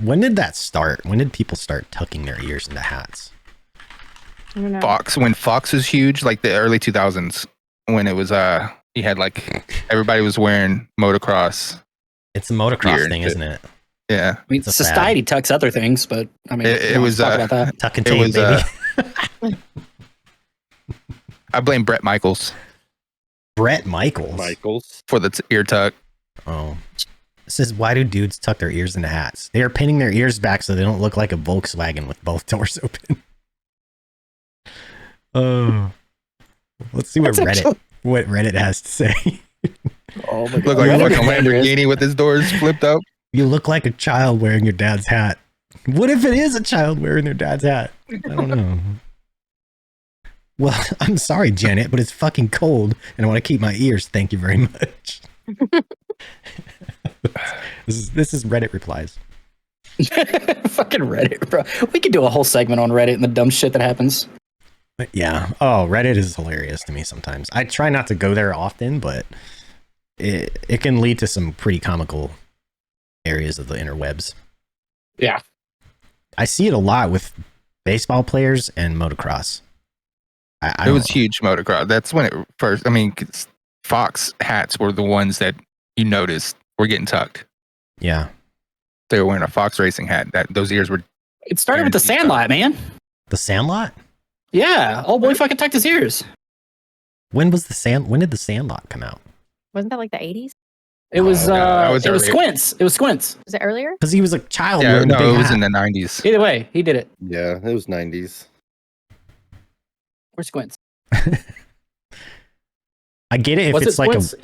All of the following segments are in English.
When did that start? When did people start tucking their ears into hats? I don't know. Fox, when Fox was huge, like the early 2000s, when it was you had like everybody was wearing motocross. It's a motocross Gear thing, and isn't it? Yeah, I mean, It's a society tucks other things, but I mean, It we don't was, talk about that. Tuck and it tape, was, baby. I blame Brett Michaels Brett Michaels. Michaels. for the ear tuck. Oh. It says, why do dudes tuck their ears into hats? They are pinning their ears back so they don't look like a Volkswagen with both doors open. Oh. Let's see what Reddit has to say. Oh my god. Look like a Reddit fucking is dangerous. Lamborghini with his doors flipped up. You look like a child wearing your dad's hat. What if it is a child wearing their dad's hat? I don't know. Well, I'm sorry, Janet, but it's fucking cold and I want to keep my ears. Thank you very much. This is Reddit replies. Fucking Reddit, bro. We could do a whole segment on Reddit and the dumb shit that happens. But yeah. Oh, Reddit is hilarious to me sometimes. I try not to go there often, but it can lead to some pretty comical areas of the interwebs. Yeah. I see it a lot with baseball players and motocross. It was huge motocross. That's when it first. I mean, 'cause Fox hats were the ones that you noticed were getting tucked. Yeah. They were wearing a Fox racing hat. Those ears were. It started with the Sandlot, man. The Sandlot? Yeah. Old boy fucking tucked his ears. When did the Sandlot come out? Wasn't that like the 80s? It was that was it was earlier. Squints. It was Squints. Was it earlier? Because he was a child Yeah, wearing a no, big it was hat. in the 90s. Either way, he did it. Yeah, it was 90s. We're Squints. I get it if Was it's it like Squints?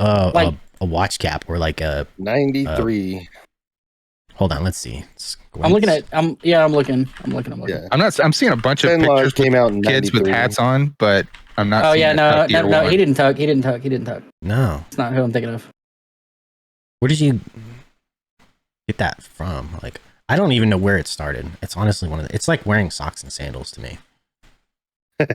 a watch cap or like a 93. hold on, let's see. I'm looking at. I'm looking. Yeah. I'm seeing a bunch of Sandlot pictures came with out in kids with 93. hats on, but I'm not. Oh seeing yeah, a no, tucked ear one. he didn't tuck. He didn't tuck. No. It's not who I'm thinking of. Where did you get that from? Like, I don't even know where it started. It's honestly it's like wearing socks and sandals to me. I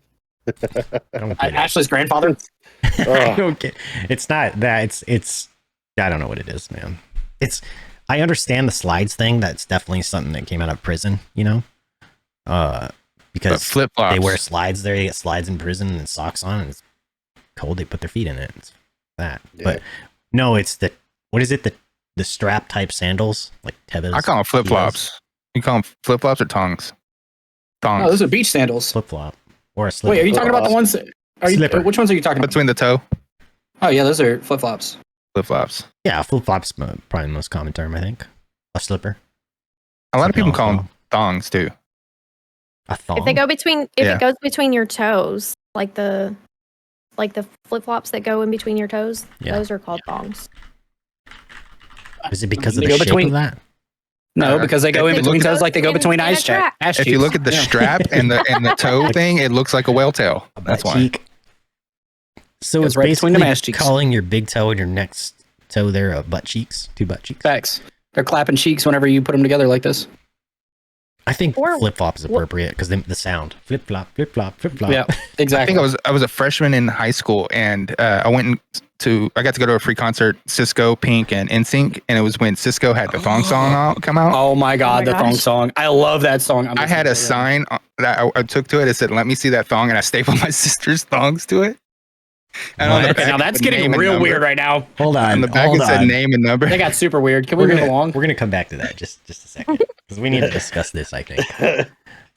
don't get it. Ashley's grandfather. I don't get it's not that it's I don't know what it is, man. I understand the slides thing. That's definitely something that came out of prison, you know? But Because flip flops. they wear slides there, they get slides in prison and socks on and it's cold, they put their feet in it. It's that. Yeah. But no, it's what is it? The strap type sandals? Like Teba's. I call them flip flops. You call them flip flops or tongs? Tongs. Oh, those are beach sandals. Flip flop. Or a slipper. Wait, are you talking about the ones? Slipper. Which ones are you talking about? Between the toe. Oh yeah, those are flip flops. Flip flops. Yeah, flip flops probably the most common term, I think. A slipper. A lot of people call Thong. them thongs too. A thong. If they go between, Yeah. it goes between your toes, like the flip flops that go in between your toes, Yeah. those are called thongs. Is it because of They the go shape between- of that? No, because they go in If you between look toes like they go in- between in a ass trap. ass If you cheeks. look at the Yeah. strap and the toe thing, it looks like a whale tail. That's Butt why. cheek. So Goes it's right between the basically ass cheeks. calling your big toe and your next toe there butt cheeks, two butt cheeks. Facts. They're clapping cheeks whenever you put them together like this. I think Or- flip flop is appropriate because the sound flip flop, flip flop, flip flop. Yeah, I exactly. think I was a freshman in high school, and I got to go to a free concert, Cisco, Pink, and NSYNC, and it was when Cisco had the thong song come out. Oh my god, Oh my the thong gosh. song! I love that song. I had a sign that I took to it. It said, "Let me see that thong," and I stapled my sister's thongs to it. And on the What? Okay, back now it that's said getting name and real number. weird right now. Hold on. On the back hold it said on. name and number. They got super weird. Can we We're move gonna, along? we're gonna come back to that just a second because we need to discuss this. I think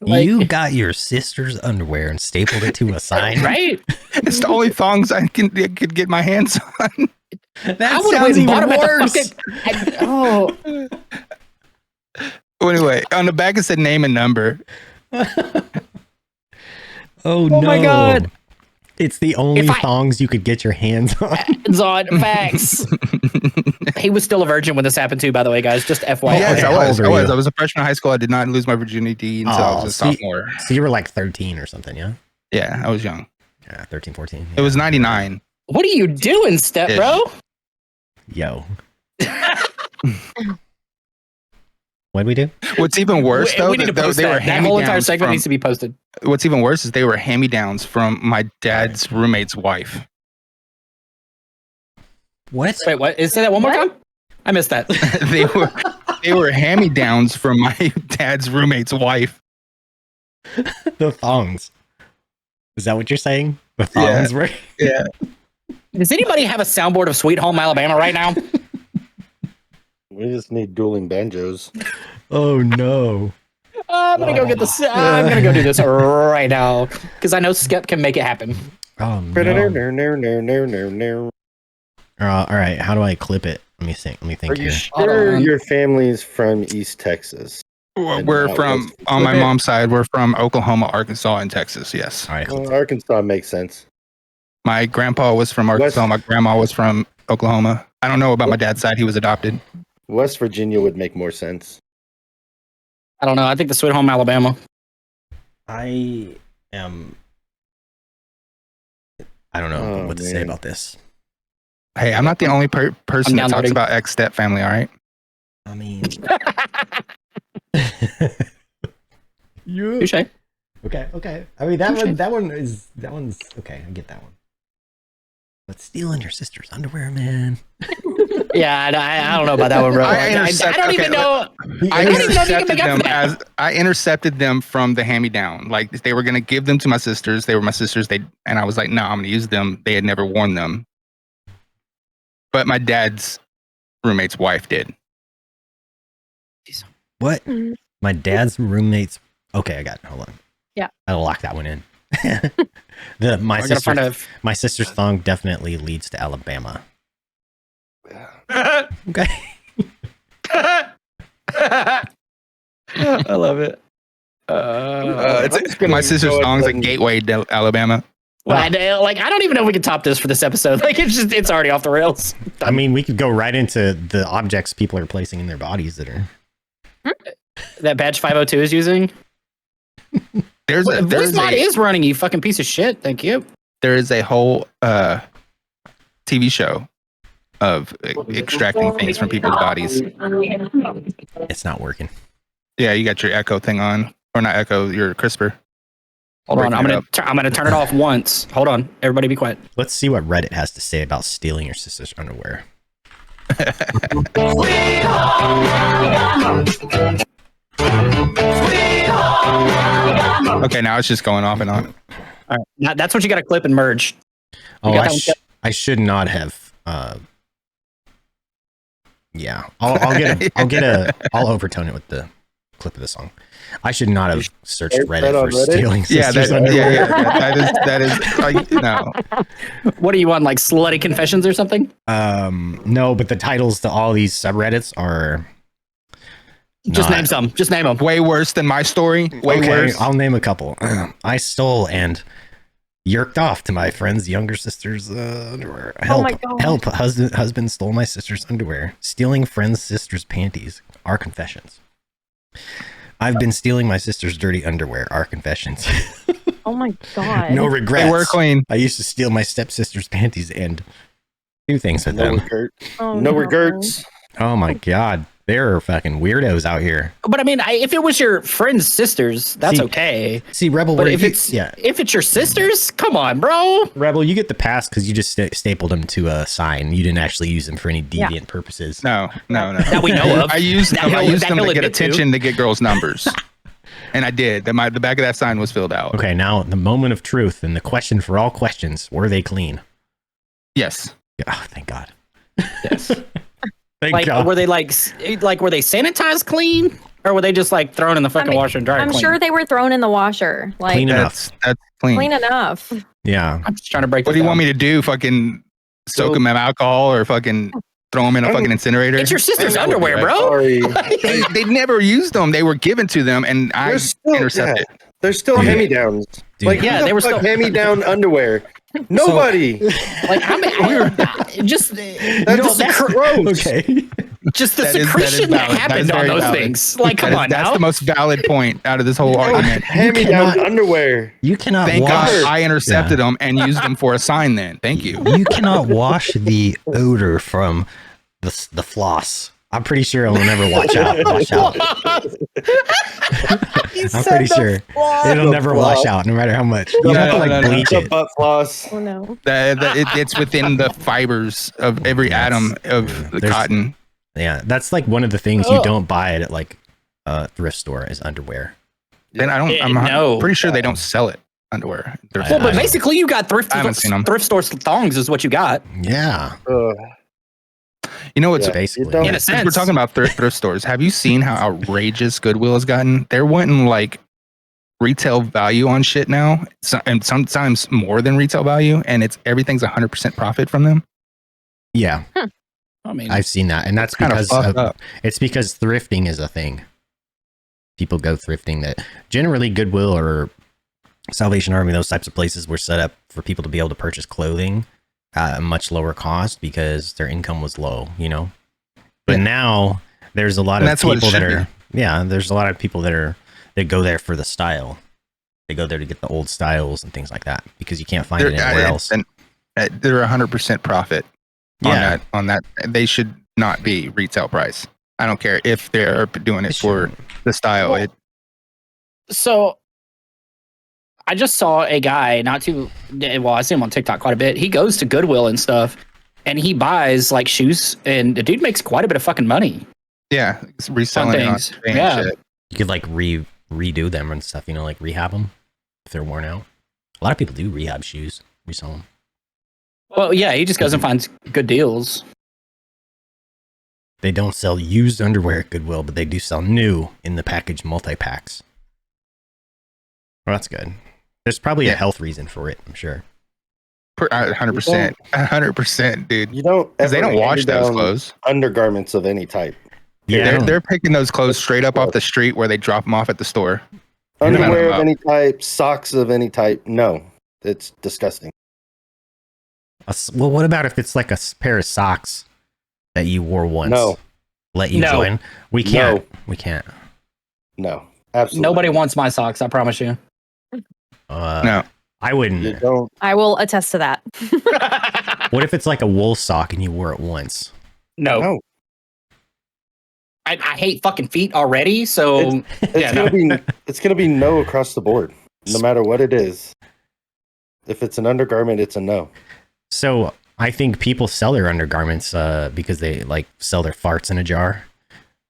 Like- you got your sister's underwear and stapled it to a sign, Right? It's the only thongs I could get my hands on. That I would have sounds even bought even them at worse. the fucking. Well, anyway, on the back it said name and number. Oh no! my God. It's the only If I- thongs you could get your hands on. Zod, facts. He was still a virgin when this happened too, by the way, guys. Just FYI. Yes, okay, I how was. old I are was. you? I was a freshman in high school. I did not lose my virginity until I was a see- sophomore. So you were like 13 or something, yeah? Yeah, I was young. Yeah, 13, 14. It was 99. What are you doing, step Ish. bro? Yo. What'd we do? What's even worse, though, we need to that post they were that. That whole entire hand-me-downs segment from, needs to be posted. what's even worse is they were hand-me-downs from my dad's roommate's wife. What? Wait, what? Say that one more What? time? I missed that. They were they were hand-me-downs from my dad's roommate's wife. The thongs. Is that what you're saying? The thongs were. Yeah. Does anybody have a soundboard of Sweet Home Alabama right now? We just need dueling banjos. Oh no. I'm gonna go get this. I'm gonna go do this right now because I know Skep can make it happen. Oh No, no. no, no, no, no, no, no. All right. How do I clip it? Let me think. Are here. you Hold sure on. your family's from East Texas? We're from, on my mom's side, we're from Oklahoma, Arkansas, and Texas. Yes. All right. Well, Arkansas makes sense. My grandpa was from Arkansas. My grandma was from Oklahoma. I don't know about my dad's side. He was adopted. West Virginia would make more sense. I don't know. I think the Sweet Home Alabama. I am. I don't know Oh, what to say man. about this. Hey, I'm not the only person I'm that talks downloading. about ex-step family, all right? I mean. Touche. Okay. I mean that one's okay. I get that one. But stealing your sister's underwear, man. Yeah, I don't know about that one, bro. I don't even know. I don't even know if you can intercepted make up them for that. I intercepted them from the hand-me-down. Like they were gonna give them to my sisters. They were my sisters. And I was like, no, I'm gonna use them. They had never worn them. But my dad's roommate's wife did. What? Mhm. My dad's roommates. Okay, I got it. Hold on. Yeah. I'll lock that one in. I gotta find a. My sister's thong definitely leads to Alabama. Okay. I love it. My sister's thong's a gateway to Alabama. I don't even know if we can top this for this episode. Like it's already off the rails. I mean, we could go right into the objects people are placing in their bodies that are. That badge 502 is using. Voice mod is running, you fucking piece of shit. Thank you. There is a whole TV show of extracting things from people's bodies. It's not working. Yeah, you got your Echo thing on, or not Echo, your CRISPR. Hold on, Breaking I'm gonna turn it off once. Hold on, everybody, be quiet. Let's see what Reddit has to say about stealing your sister's underwear. Okay, now it's just going off and on. All right, now, that's what you got to clip and merge. Oh, got that one, Kev? I should not have. Yeah, I'll overtone it with the clip of the song. I should not have searched Is Reddit that for on Reddit? stealing Yeah, sister's that, underwear. that is no. What do you want, like slutty confessions or something? No, but the titles to all these subreddits are. Just not- name some. Just name them. Way worse than my story. Way Okay, worse. I'll name a couple. I stole and yerked off to my friend's younger sister's underwear. Help! my God. Help! Husband stole my sister's underwear. Stealing friend's sister's panties. Our confessions. I've been stealing my sister's dirty underwear. Our confessions. Oh my god. No regrets. They were clean. I used to steal my stepsister's panties and do things with No them. regrets. Oh, No regrets. Oh my god, they're fucking weirdos out here. But I mean, if it was your friend's sisters, that's See, okay. See, Rebel, But where if you- it's yeah, if it's your sisters, come on, bro. Rebel, you get the pass because you just stapled them to a sign. You didn't actually use them for any deviant purposes. No. That we know of. I used That them. I he'll- used that them he'll to get admit to. attention to get girls' numbers, and I did. The back of that sign was filled out. Okay, now the moment of truth and the question for all questions: were they clean? Yes. Oh, thank God. Yes. Thank Like, God. were they like were they sanitized clean, or were they just like thrown in the fucking mean, washer and dryer? I'm clean? sure they were thrown in the washer. Like Clean enough. That's clean. clean enough. Yeah. I'm just trying to break. What do you want me to do? Fucking soak them in alcohol or fucking throw them in a fucking incinerator? It's your sister's That would be underwear, right. bro. Sorry. They never used them. They were given to them, and I They're still, intercepted. yeah, they're still Dude. hand-me-downs. Dude. Like, Yeah, who the they were fuck still- hand-me-down underwear. Nobody. Like just That's that's gross. Okay. just the That is secretion that, valid. That happened is on very those valid. things. Like, come on That's now. the most valid point out of this whole argument. Hand-me-down cannot- underwear. You cannot Thank wash. God I intercepted them and used them for a sign. Then thank you. You cannot wash the odor from the floss. I'm pretty sure it'll never wash out. I'm pretty sure it'll never wash out, no matter how much. You have to like bleach The it. butt floss. Oh no. It's within the fibers of every atom of the There's- cotton. Yeah, that's like one of the things you don't buy at like a thrift store is underwear. Then I'm no. pretty sure they don't sell it underwear. Well, but basically, you got thrift I haven't seen 'em. store thongs is what you got. Yeah, You know what's basically. don't- In a since we're sense. talking about thrift stores, have you seen how outrageous Goodwill has gotten? They're wanting like retail value on shit now, and sometimes more than retail value, and everything's 100% profit from them. yeah, I mean, I've seen that, and that's Kind of because fucked up. it's because thrifting is a thing. People go thrifting. That generally Goodwill or Salvation Army, those types of places were set up for people to be able to purchase clothing at a much lower cost because their income was low, you know. But now there's a lot of people that are there's a lot of people that go there for the style. They go there to get the old styles and things like that because you can't find it anywhere else. And they're 100% profit on that. They should not be retail price. I don't care if they're doing it for the style. So I just saw a guy I see him on TikTok quite a bit. He goes to Goodwill and stuff and he buys like shoes and the dude makes quite a bit of fucking money. Yeah, it's reselling things. it on Yeah. shit. You could like redo them and stuff, you know, like rehab them if they're worn out. A lot of people do rehab shoes, resell them. Well, yeah, he just goes and finds good deals. They don't sell used underwear at Goodwill, but they do sell new in the package multi-packs. Well, that's good. There's probably a health reason for it, I'm sure. 100%. 100%, dude. You don't Because they ever don't wash hand those down clothes. Undergarments of any type. Yeah, They're picking those clothes straight up off the street where they drop them off at the store. Underwear of any type, socks of any type. No, it's disgusting. Well, what about if it's like a pair of socks that you wore once? No. Let you join? We can't. We can't. No, absolutely. Nobody wants my socks, I promise you. No. I wouldn't. You don't. I will attest to that. What if it's like a wool sock and you wore it once? No. No. I hate fucking feet already, so It's gonna be no across the board, no matter what it is. If it's an undergarment, it's a no. So I think people sell their undergarments because they like sell their farts in a jar.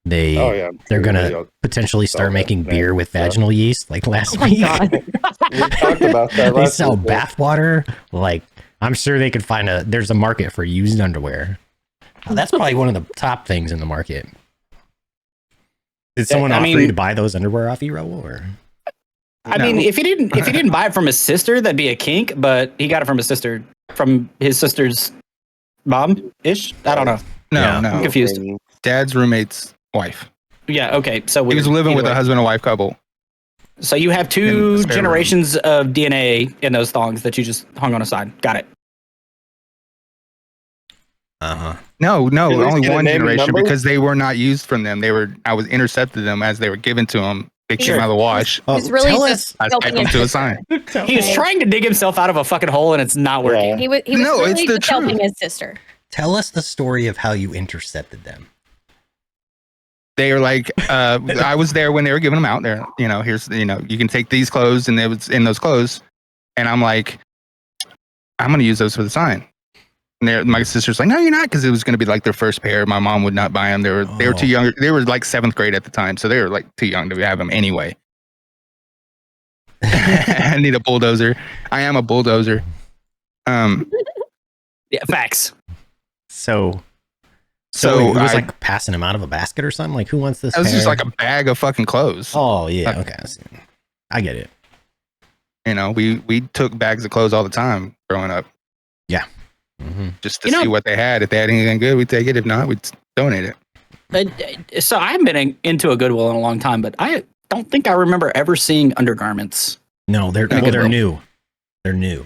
They're gonna potentially start making beer with vaginal yeast like last week. We talked about that. They sell bathwater. Like I'm sure they could find there's a market for used underwear. That's probably one of the top things in the market. Did someone offer you to buy those underwear off you, Raul? Or I mean, if he didn't buy it from his sister, that'd be a kink. But he got it from his sister's mom ish. I don't know. No, I'm confused. Dad's roommate's wife. Yeah. Okay. So He was living with a husband and wife couple. So you have two generations of DNA in those thongs that you just hung on a side. Got it. No, At least only get a one name and generation number? because they were not used from them. I was intercepted them as they were given to him. They came out of the wash. He's really tell just I helping typed them his to a sister. sign. He was trying to dig himself out of a fucking hole and it's not working. Yeah. He was No, really it's the just helping truth. his sister. Tell us the story of how you intercepted them. They were like, I was there when they were giving them out there. Here's, you can take these clothes and it was in those clothes. And I'm like, I'm going to use those for the sign. And my sister's like, no, you're not. Cause it was going to be like their first pair. My mom would not buy them. They were too young. They were like 7th grade at the time. So they were like too young to have them anyway. I need a bulldozer. I am a bulldozer. Yeah, facts. So So it was I- like passing him out of a basket or something. Like, who wants this? It was just pair? like a bag of fucking clothes. Oh yeah, okay, I get it. We took bags of clothes all the time growing up. Yeah. Mm-hmm. Just to see what they had. If they had anything good, we'd take it. If not, we'd donate it. So I haven't been into a Goodwill in a long time, but I don't think I remember ever seeing undergarments. No, they're new. They're new.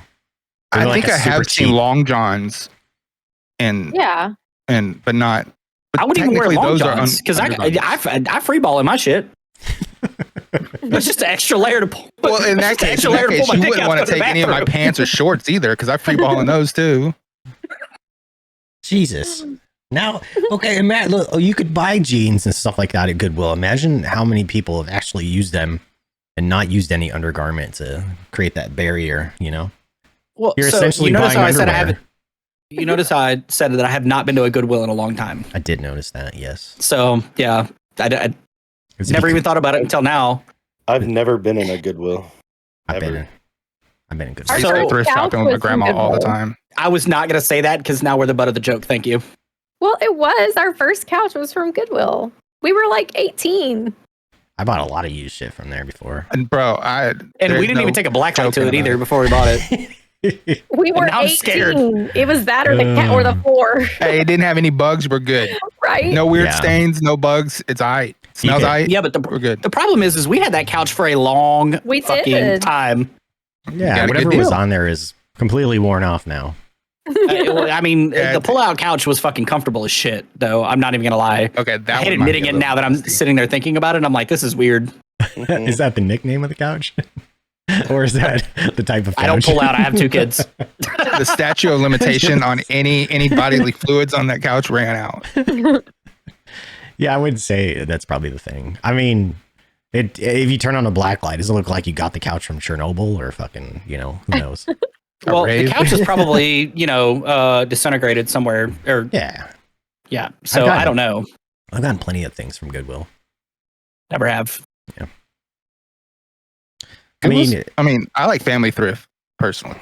I They're think like I a super have seen cheap- long johns, Yeah. but not. But I wouldn't even wear technically long those are johns because I free ball in my shit. It's just an extra layer to pull. Well, in that case, you wouldn't want to take any of my pants or shorts either because I free ball in those too. Jesus. Now, okay, Matt, look, you could buy jeans and stuff like that at Goodwill. Imagine how many people have actually used them and not used any undergarment to create that barrier, Well, You're so essentially you notice buying how I said I underwear. haven't. You notice how I said that I have not been to a Goodwill in a long time. I did notice that. Yes. So yeah, I never even thought about it until now. I've never been in a Goodwill. I've Ever. been in good. I used to So- go thrift shopping with my grandma all the time. I was not gonna say that because now we're the butt of the joke. Thank you. Well, it was. Our first couch was from Goodwill. We were like 18. I bought a lot of used shit from there before. And bro, And there's we didn't no even take a black light to joking it either about before we bought it. We were now I'm 18. scared. It was that or the cat or the floor, Hey, it didn't have any bugs. We're good. right? No weird Yeah. stains. No bugs. It's aight. Smells could- aight. Yeah, but We're good. the problem is we had that couch for a long We fucking did. time. Yeah, got a whatever good was deal. on there is completely worn off now. I mean, Yeah, the pull-out couch was fucking comfortable as shit, though. I'm not even gonna lie. Okay, I that hate one might admitting be a it little now that I'm nasty. sitting there thinking about it. I'm like, this is weird. Mhm. Is that the nickname of the couch? Or is that the type of couch? I don't pull out. I have 2 kids. The statute of limitation on any bodily fluids on that couch ran out. Yeah, I would say that's probably the thing. I mean, if you turn on a black light, does it look like you got the couch from Chernobyl or fucking, who knows? A Well, the rave? couch is probably, disintegrated somewhere. Or Yeah, yeah. So got I it. don't know. I've gotten plenty of things from Goodwill. Never have. I mean, I mean, I like family thrift personally.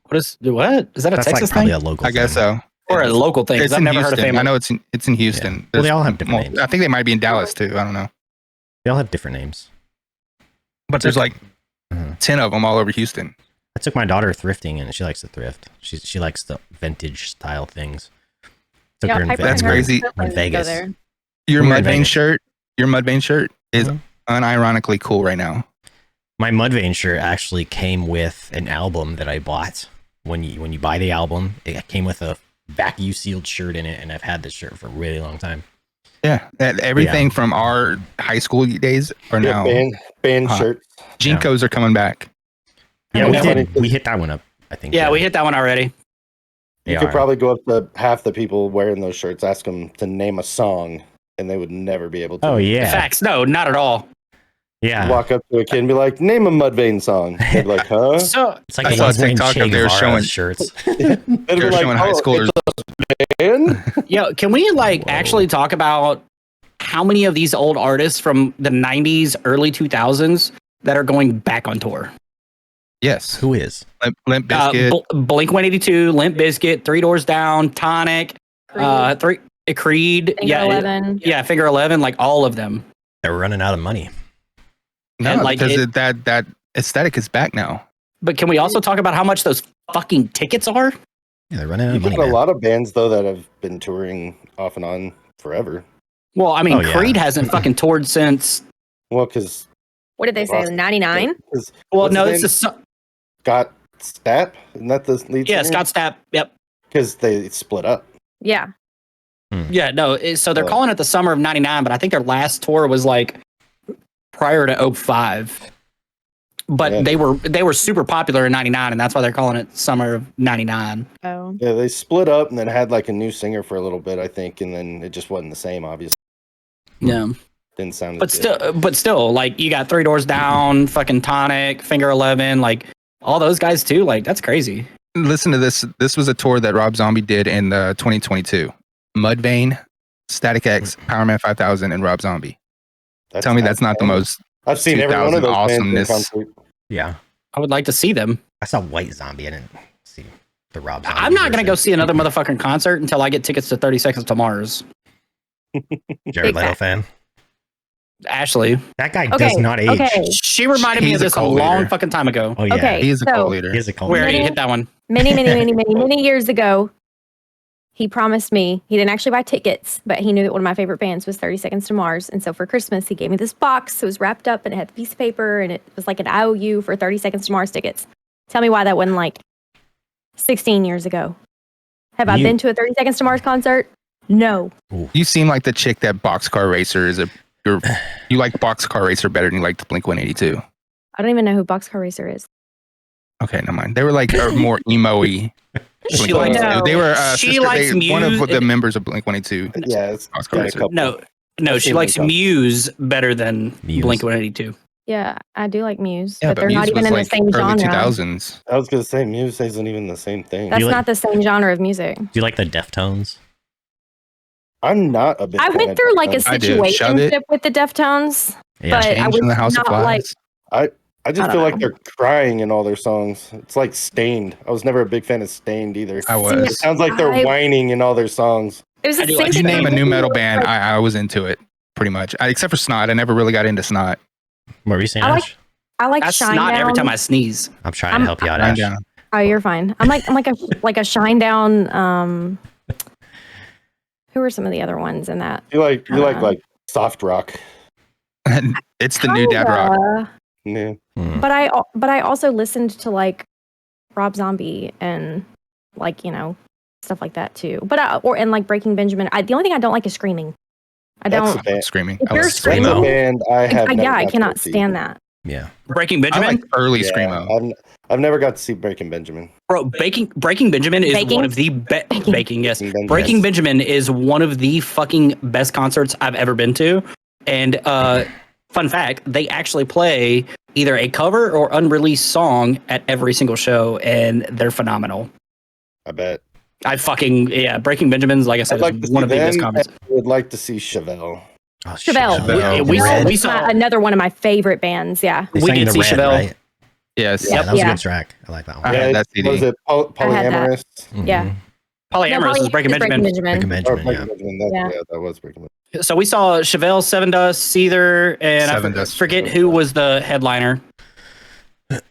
What is that? A that's Texas like probably thing a local I guess thing. so. or a local thing? 'Cause It's I've in never heard of Houston. family. I know it's in Houston. Well, There's they all have different names. I think they might be in Dallas too. I don't know. They all have different names. But there's like Mhm. 10 of them all over Houston. I took my daughter thrifting, and she likes to thrift. She likes the vintage style things. Took Yeah, her in Piper That's and her crazy. siblings In go Vegas. there. Your We're in Mudvayne Vegas. shirt, is Mhm. unironically cool right now. My Mudvayne shirt actually came with an album that I bought. When you buy the album, it came with a vacuum sealed shirt in it, and I've had this shirt for a really long time. Yeah, everything from our high school days are Yeah, now. band Huh. shirts. Jinkos are coming back. Yeah, Oh, we yeah. did. We hit that one up, I think. Yeah, we hit that one already. They You could are. probably go up to half the people wearing those shirts, ask them to name a song, and they would never be able to. Oh yeah, Facts. No, not at all. yeah. Walk up to a kid and be like, "Name a Mudvayne song." They'd be like, "Huh?" So It's like I a saw a Mudvayne TikTok Che that they were Guevara showing- shirts. They'd be They're like, showing high "Oh, schoolers. it's a band?" Yo, can we Whoa. actually talk about how many of these old artists from the 90s, early 2000s that are going back on tour? Yes, Who is? Limp Bizkit. Blink 182, Limp Bizkit, Three Doors Down, Tonic, Creed, Finger 11. yeah, Figure 11, like all of them. They're running out of money. No, and, like, because that aesthetic is back now. But can we also talk about how much those fucking tickets are? Yeah, they're running out You of money. got a man. lot of bands though that have been touring off and on forever. Well, I mean, Oh, yeah. Creed hasn't fucking toured since. Well, because What did they say? 99? Well, What's no, his it's name? the Scott Stapp, isn't that the lead? yeah, Scott Stapp. Yep. Because they split up. Yeah. Yeah, no. So they're Oh. calling it the summer of '99, but I think their last tour was like prior to 05. But Yeah. they were super popular in '99, and that's why they're calling it summer of '99. Oh. Yeah, they split up and then had like a new singer for a little bit, I think, and then it just wasn't the same. Obviously, Yeah, didn't sound. but as good. still, like you got Three Doors Down, fucking Tonic, Finger 11, like all those guys too. Like that's crazy. Listen to this. This was a tour that Rob Zombie did in 2022. Mudvayne, Static X, Powerman 5000, and Rob Zombie. Tell me that's not the most. I've seen every one of those bands in awesomeness. concert. Yeah, I would like to see them. I saw White Zombie. I didn't see the Rob. Zombie I'm not gonna go version. see another motherfucking concert until I get tickets to 30 Seconds to Mars. Jared Leto Exactly. fan. Ashley, That guy Okay, does not age. okay. she reminded me He's of a this a cult long leader. fucking time ago. Oh yeah, Okay. He is a So- cult leader. he is a cult We leader. already Many- hit that one. Many years ago, he promised me, he didn't actually buy tickets, but he knew that one of my favorite bands was 30 Seconds to Mars. And so for Christmas, he gave me this box. It was wrapped up and it had a piece of paper and it was like an IOU for 30 Seconds to Mars tickets. Tell me why that wasn't like 16 years ago. Have I You- been to a 30 Seconds to Mars concert? No. You seem like the chick that Boxcar Racer is you like Boxcar Racer better than you like Blink 182. I don't even know who Boxcar Racer is. Okay, never mind. They were like more emo-y. She Blink likes 182. No. They were She likes one of Muse- the members of Blink 182. Yeah, it's Boxcar got a Racer. couple. No, I've she seen likes them come. Muse better than Muse. Blink 182. Yeah, I do like Muse, Yeah, but they're not Muse even was in like the same early genre. 2000s. I was gonna say Muse isn't even the same thing. That's like- not the same genre of music. Do you like the Deftones? I'm not a big. I fan went of through like a Deftones. I do. Shove It. situationship with the Deftones, Yeah. but I Change was in the House of not like. Flies. I just I don't feel like know. they're crying in all their songs. It's like Stained. I was never a big fan of Stained either. I See, was. It sounds like they're I- whining in all their songs. It was I the do same like If you thing name a with new me, metal like, band, I was into it pretty much. Except for Snot. I never really got into Snot. What were you saying, I like- Ash? I like That's Shine not Down. every time I sneeze. I'm trying to help you out, Run Ash. down. Oh, you're fine. I'm like a Shine Down. Who are some of the other ones in that? You like Uh, like soft rock. It's the new dad rock. Kinda. Yeah. Hmm. But I also listened to like Rob Zombie and like stuff like that too. But and like Breaking Benjamin. The only thing I don't like is screaming. I That's don't. a band. Screaming. If I you're love That's screaming- a Screamo. band I have. never Yeah, I got to cannot see. stand that. Yeah. Breaking I Benjamin, like early Yeah, Screamo. I've never got to see Breaking Benjamin. bro. Breaking Benjamin is Baking? one of the Baking. baking. Yes, Baking Benjamin. Breaking Yes. Benjamin is one of the fucking best concerts I've ever been to. And fun fact, they actually play either a cover or unreleased song at every single show, and they're phenomenal. I bet. Breaking Benjamin's, like I said, I'd like to is one see of the best them. concerts. I would like to see Chevelle. Oh, shit, Chevelle. Chevelle. We- Red. we That's saw- another one of my favorite bands. Yeah. They we sang did the see Red, Chevelle. right? Yes. Yeah, that was Yeah. a good track. I like that one. I had that CD. Was it I had that. Polyamorous? Yeah. Mhm. Polyamorous is Breaking Benjamin. Breaking Or Benjamin, Breaking yeah. Benjamin. Yeah. That was Breaking Benjamin. So we saw Chevelle, Seven Dust, Seether, and Seven I Dust. forget who was the headliner. But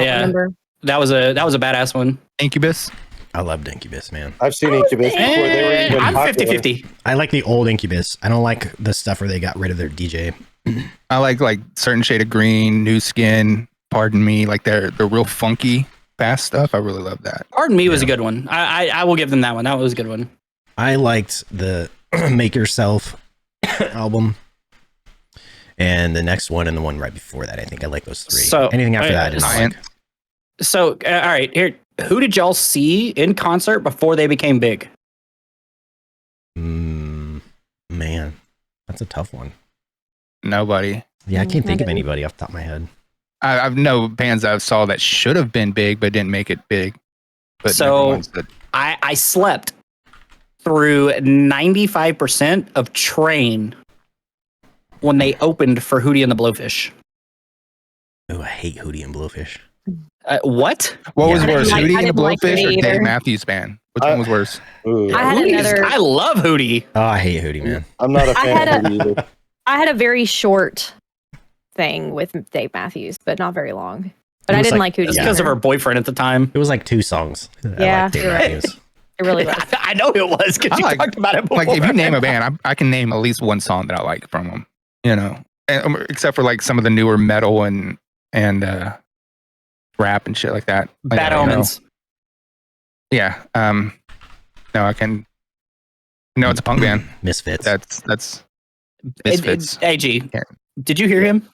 yeah, Remember? that was a badass one. Incubus. I loved Incubus, man. I've seen Incubus before they were even I'm popular. 50-50. I like the old Incubus. I don't like the stuff where they got rid of their DJ. I like Certain Shade of Green, New Skin, Pardon Me. Like they're real funky, fast stuff. I really love that. Pardon Me was a Yeah. good one. I will give them that one. That was a good one. I liked the Make Yourself album. And the next one and the one right before that. I think I like those three. So, anything after that I didn't Science. like. So all right, here. Who did y'all see in concert before they became big? Man, that's a tough one. Nobody. Yeah, I can't think of Nobody. anybody off the top of my head. I've no bands I saw that should have been big but didn't make it big. But So- never ones that I slept through 95% of Train when they opened for Hootie and the Blowfish. Oh, I hate Hootie and Blowfish. What? What was Yeah. worse, I Hootie and the didn't like Blowfish it or either. Dave Matthews Band? Which one was worse? Ooh, I had Hootie is- another- I love Hootie. Oh, I hate Hootie, man. I'm not a I fan had of it either. I had a very short thing with Dave Matthews, but not very long. But It I was didn't like- like Hootie. It's because of either. her boyfriend at the time. It was like 2 songs. that I Yeah, liked Dave you're right. Matthews. It really was. I know it was because I you like- talked about it before. Like if you name a band, I can name at least one song that I like from them. You know, except for like some of the newer metal and rap and shit like that. Like, Bad I don't know. Omens. Yeah. No, I can. No, it's a punk band. Misfits. That's Misfits. AG, Yeah. did you hear him?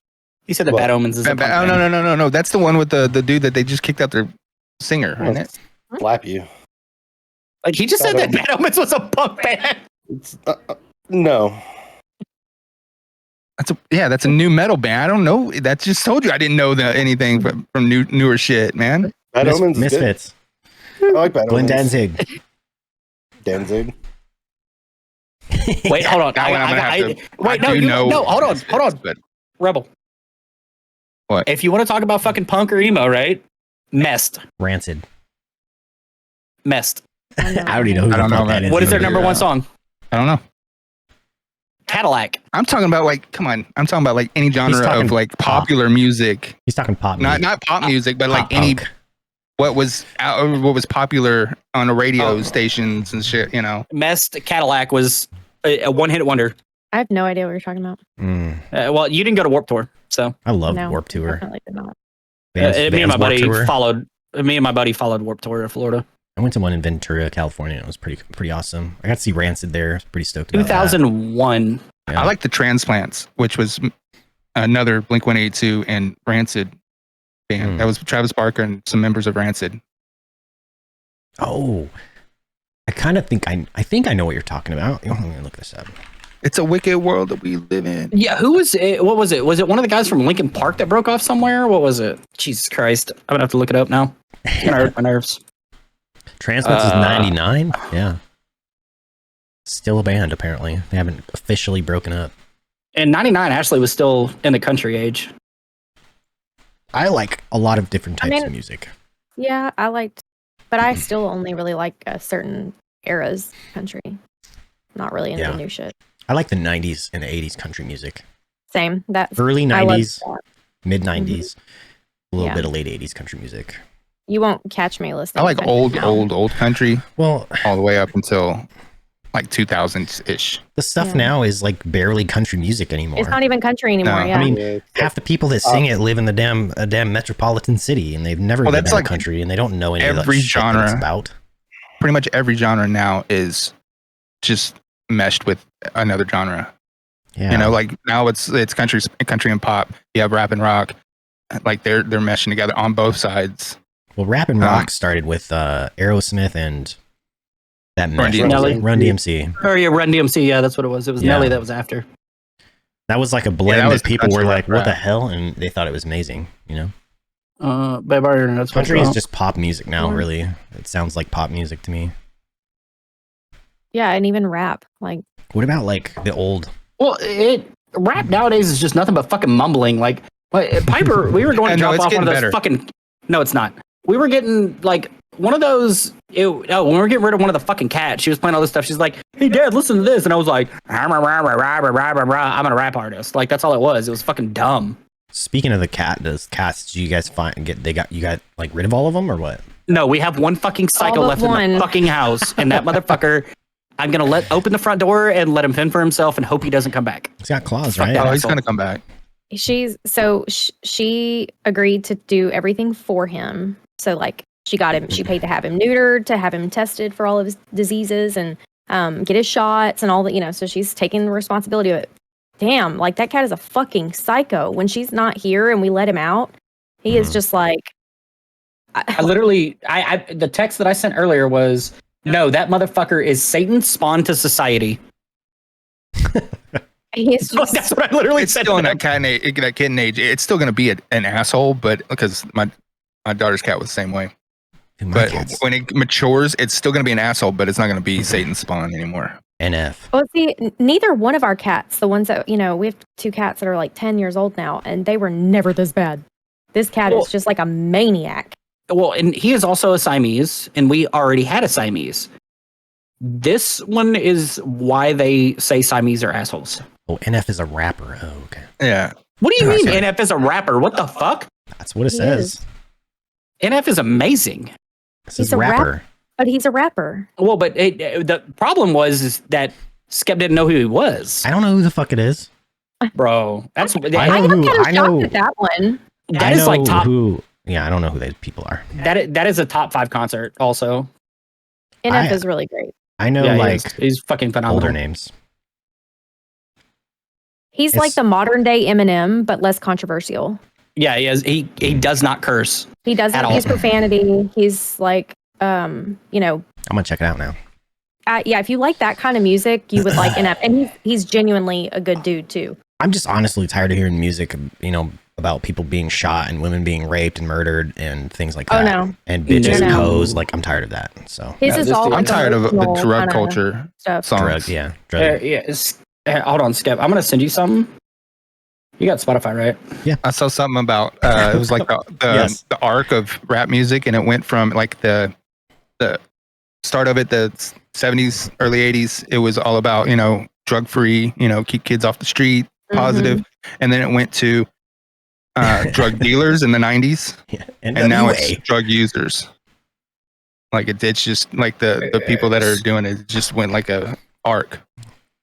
He said that What? Bad Omens is a punk Oh band. no! That's the one with the dude that they just kicked out their singer, isn't it? Slap you. Like he just said that Bad Omens was a punk band. It's, no. That's a new metal band. I don't know. That just told you I didn't know anything from newer shit, man. Bad Omens is good. Misfits. I like Bad Glenn Omens. Danzig. Danzig. Wait, hold on. That one I'm gonna have to- wait, I no, do know hold on, Misfits, hold on. But Rebel. What? If you want to talk about fucking punk or emo, right? Messed. Rancid. Messed. I know. I already know who I don't the know, fuck that man. is. What is their figure number it one out. song? I don't know. Cadillac. I'm talking about like, come on. I'm talking about like any genre talking of like pop. popular music, He's talking pop not music. pop music, but like Pop any punk. what was popular on the radio Oh. stations and shit. You know, Messed Cadillac was a one-hit wonder. I have no idea what you're talking about. Well, you didn't go to Warped Tour, so I love No, Warp Tour. Definitely did not. Vans- me and Vans my Warped buddy Tour. followed. Me and my buddy followed Warped Tour to Florida. I went to one in Ventura, California. And it was pretty awesome. I got to see Rancid there. I was pretty stoked about that. 2001. Yeah. I like the Transplants, which was another Blink-182 and Rancid band. Hmm. That was Travis Barker and some members of Rancid. Oh, I kind of think I think I know what you're talking about. Let me look this up. It's a wicked world that we live in. Yeah, who was it? What was it? Was it one of the guys from Lincoln Park that broke off somewhere? What was it? Jesus Christ. I'm gonna have to look it up now. It's gonna hurt my nerves. Transmits is 99. Yeah. Still a band, apparently. They haven't officially broken up. And 99 Ashley was still in the country age. I like a lot of different types mean- of music. Yeah, I liked, but I still only really like certain eras country. Not really into Yeah. the new shit. I like the 90s and 80s country music. Same. That's Early I love 90s, that. mid 90s, a little Yeah. bit of late 80s country music. You won't catch me listening. I like to country now. old country Well, all the way up until like 2000s ish. the stuff Yeah. now is like barely country music anymore. It's not even country anymore. No. Yeah. I mean, Yeah, half the people that sing it live in the damn metropolitan city, and they've never Well, been that's out like of country, and they don't know any of every the shit that it's genre. about. Pretty much every genre now is just meshed with another genre. Yeah, You know, like now it's country and pop. You have rap and rock. Like they're meshing together on both sides. well, rap and rock started with Aerosmith and that Run mesh. DMC. Run DMC. Or yeah, Run DMC. Yeah, that's what it was. It was Yeah. Nelly that was after. That was like a blend that was that the people were country like, rap. "What the hell?" and they thought it was amazing. You know, Babe, that's what country it's is just pop music now. Yeah. Really, it sounds like pop music to me. Yeah, and even rap. Like, What about like the old? Well, rap nowadays is just nothing but fucking mumbling. Like Piper, we were going to No, drop it's off one of getting those better. fucking. No, it's not. We were getting like one of those. When we were getting rid of one of the fucking cats, she was playing all this stuff. She's like, "Hey, Dad, listen to this," and I was like, "I'm a rap artist." Like that's all it was. It was fucking dumb. Speaking of the cats, did you guys you got like rid of all of them or what? No, we have one fucking psycho but left in one. the fucking house, and that motherfucker. I'm gonna open the front door and let him fend for himself and hope he doesn't come back. He's got claws, Fuck right? that. Oh, he's asshole. gonna come back. she agreed to do everything for him. So like she got him, she paid to have him neutered, to have him tested for all of his diseases and get his shots and all that, you know, so she's taking the responsibility of it. Damn, like that cat is a fucking psycho. When she's not here and we let him out, he is just like I literally, the text that I sent earlier was, no, that motherfucker is Satan spawned to society. he's just That's what I literally It's said. still to in him. that kitten age. It's still gonna be an asshole, but because my daughter's cat was the same way. Dude, my But cat's when it matures, it's still gonna be an asshole, but it's not gonna be Satan's spawn anymore. NF. Well, see, neither one of our cats, the ones that, you know, we have 2 cats that are like 10 years old now, and they were never this bad. This cat Well- is just like a maniac. Well, and he is also a Siamese, and we already had a Siamese. This one is why they say Siamese are assholes. Oh, NF is a rapper. Oh, okay. Yeah. What do you Oh, mean sorry. NF is a rapper? What the fuck? That's what it He says. is. NF is amazing. It says He's a rapper. But he's a rapper. Well, but the problem is that Skep didn't know who he was. I don't know who the fuck it is. Bro, that's I I know got who- kind of I shocked know- at that one. that I is like know top. who. Yeah, I don't know who those people are. That is a top 5 concert. Also, NF I- is really great. I know yeah, like he's fucking phenomenal. older names. He's It's- like the modern day Eminem, but less controversial. Yeah, he is. He does not curse. He doesn't At all. use profanity. He's like, you know, I'm gonna check it out now. yeah. If you like that kind of music, you would like NF, and he's genuinely a good dude too. I'm just honestly tired of hearing music, you know, about people being shot and women being raped and murdered and things like that. Oh no, And bitches No, and no. hoes. Like, I'm tired of that. So, his Yeah, is just all. the- I'm like tired of the emotional drug kinda culture stuff. songs. drug, yeah. Drug. Hold on, Skep. I'm gonna send you something. You got Spotify, right? I saw something about it was like the Yes. the arc of rap music, and it went from like the start of it, the 70s, early 80s. It was all about, you know, drug free, you know, keep kids off the street, positive, and then it went to drug dealers in the 90s, Yeah. and now it's NWA. drug users. Like it's just like the people that are doing it just went like a arc.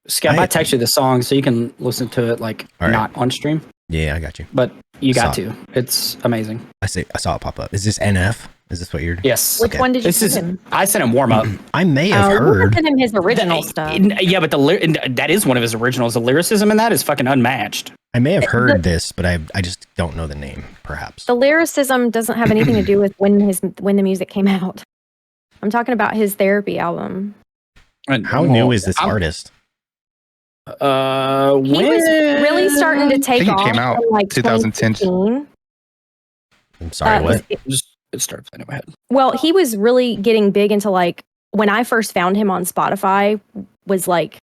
Skep, I text you the song so you can listen to it like All right. not on stream, Yeah, I got you. but you got Saw to. It's amazing. I saw it pop up. Is this NF? Is this what you're? Yes. Which Okay. one did you This send is. him? I sent him warm up. I may have You heard. sent him his original stuff. Yeah, but that is one of his originals. The lyricism in that is fucking unmatched. I may have heard this, but I just don't know the name. Perhaps. The lyricism doesn't have anything to do with when the music came out. I'm talking about his therapy album. And, How well, new is this I'm- artist? He was really starting to take think it off came out from like 2010. 2015. I'm sorry, what? It started playing in my head. Well, he was really getting big into like when I first found him on Spotify was like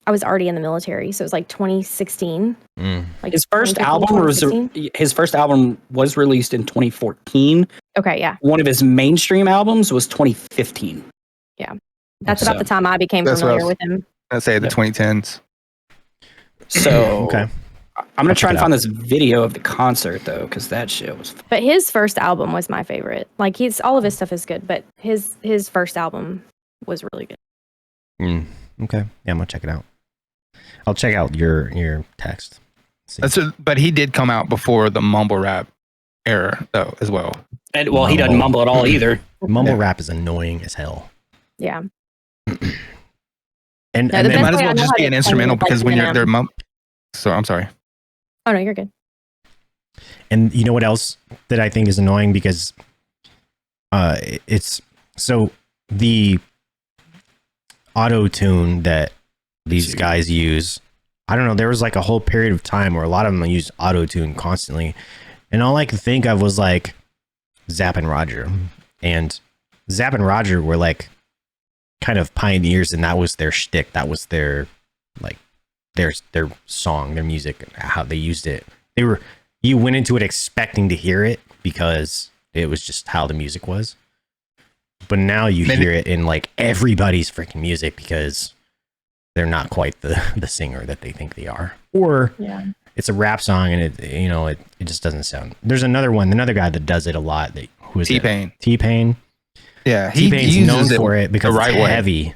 I was already in the military, so it was like 2016. Like His first 2015, album was 2016. released in 2014. Okay, yeah. One of his mainstream albums was 2015. That's about the time I became That's what I familiar was- with him. I'd say the 2010s. So Okay. I'm gonna try check and it find out. this video of the concert though, because that shit was. But his first album was my favorite. Like all of his stuff is good, but his first album was really good. Okay. Yeah, I'm gonna check it out. I'll check out your text. See. But he did come out before the mumble rap era, though, as well. And well, he doesn't mumble at all either. Mumble rap is annoying as hell. Yeah. And No, and the then It might as way I well know just how be to an explain instrumental it is, like, because when you're Eminem. they're So I'm sorry. Oh no, you're good. And you know what else that I think is annoying because it's so the auto tune that these guys use. I don't know. There was like a whole period of time where a lot of them used auto tune constantly, and all I could think of was like Zapp and Roger, and Zapp and Roger were like kind of pioneers, and that was their shtick. That was their like their song, their music, how they used it. You went into it expecting to hear it because it was just how the music was. But now you hear it in like everybody's freaking music because they're not quite the singer that they think they are. Or it's a rap song and it just doesn't sound. There's another guy that does it a lot. Who is T-Pain. it? T-Pain. Yeah, he T-Pain's known uses for it because the right it's way. heavy.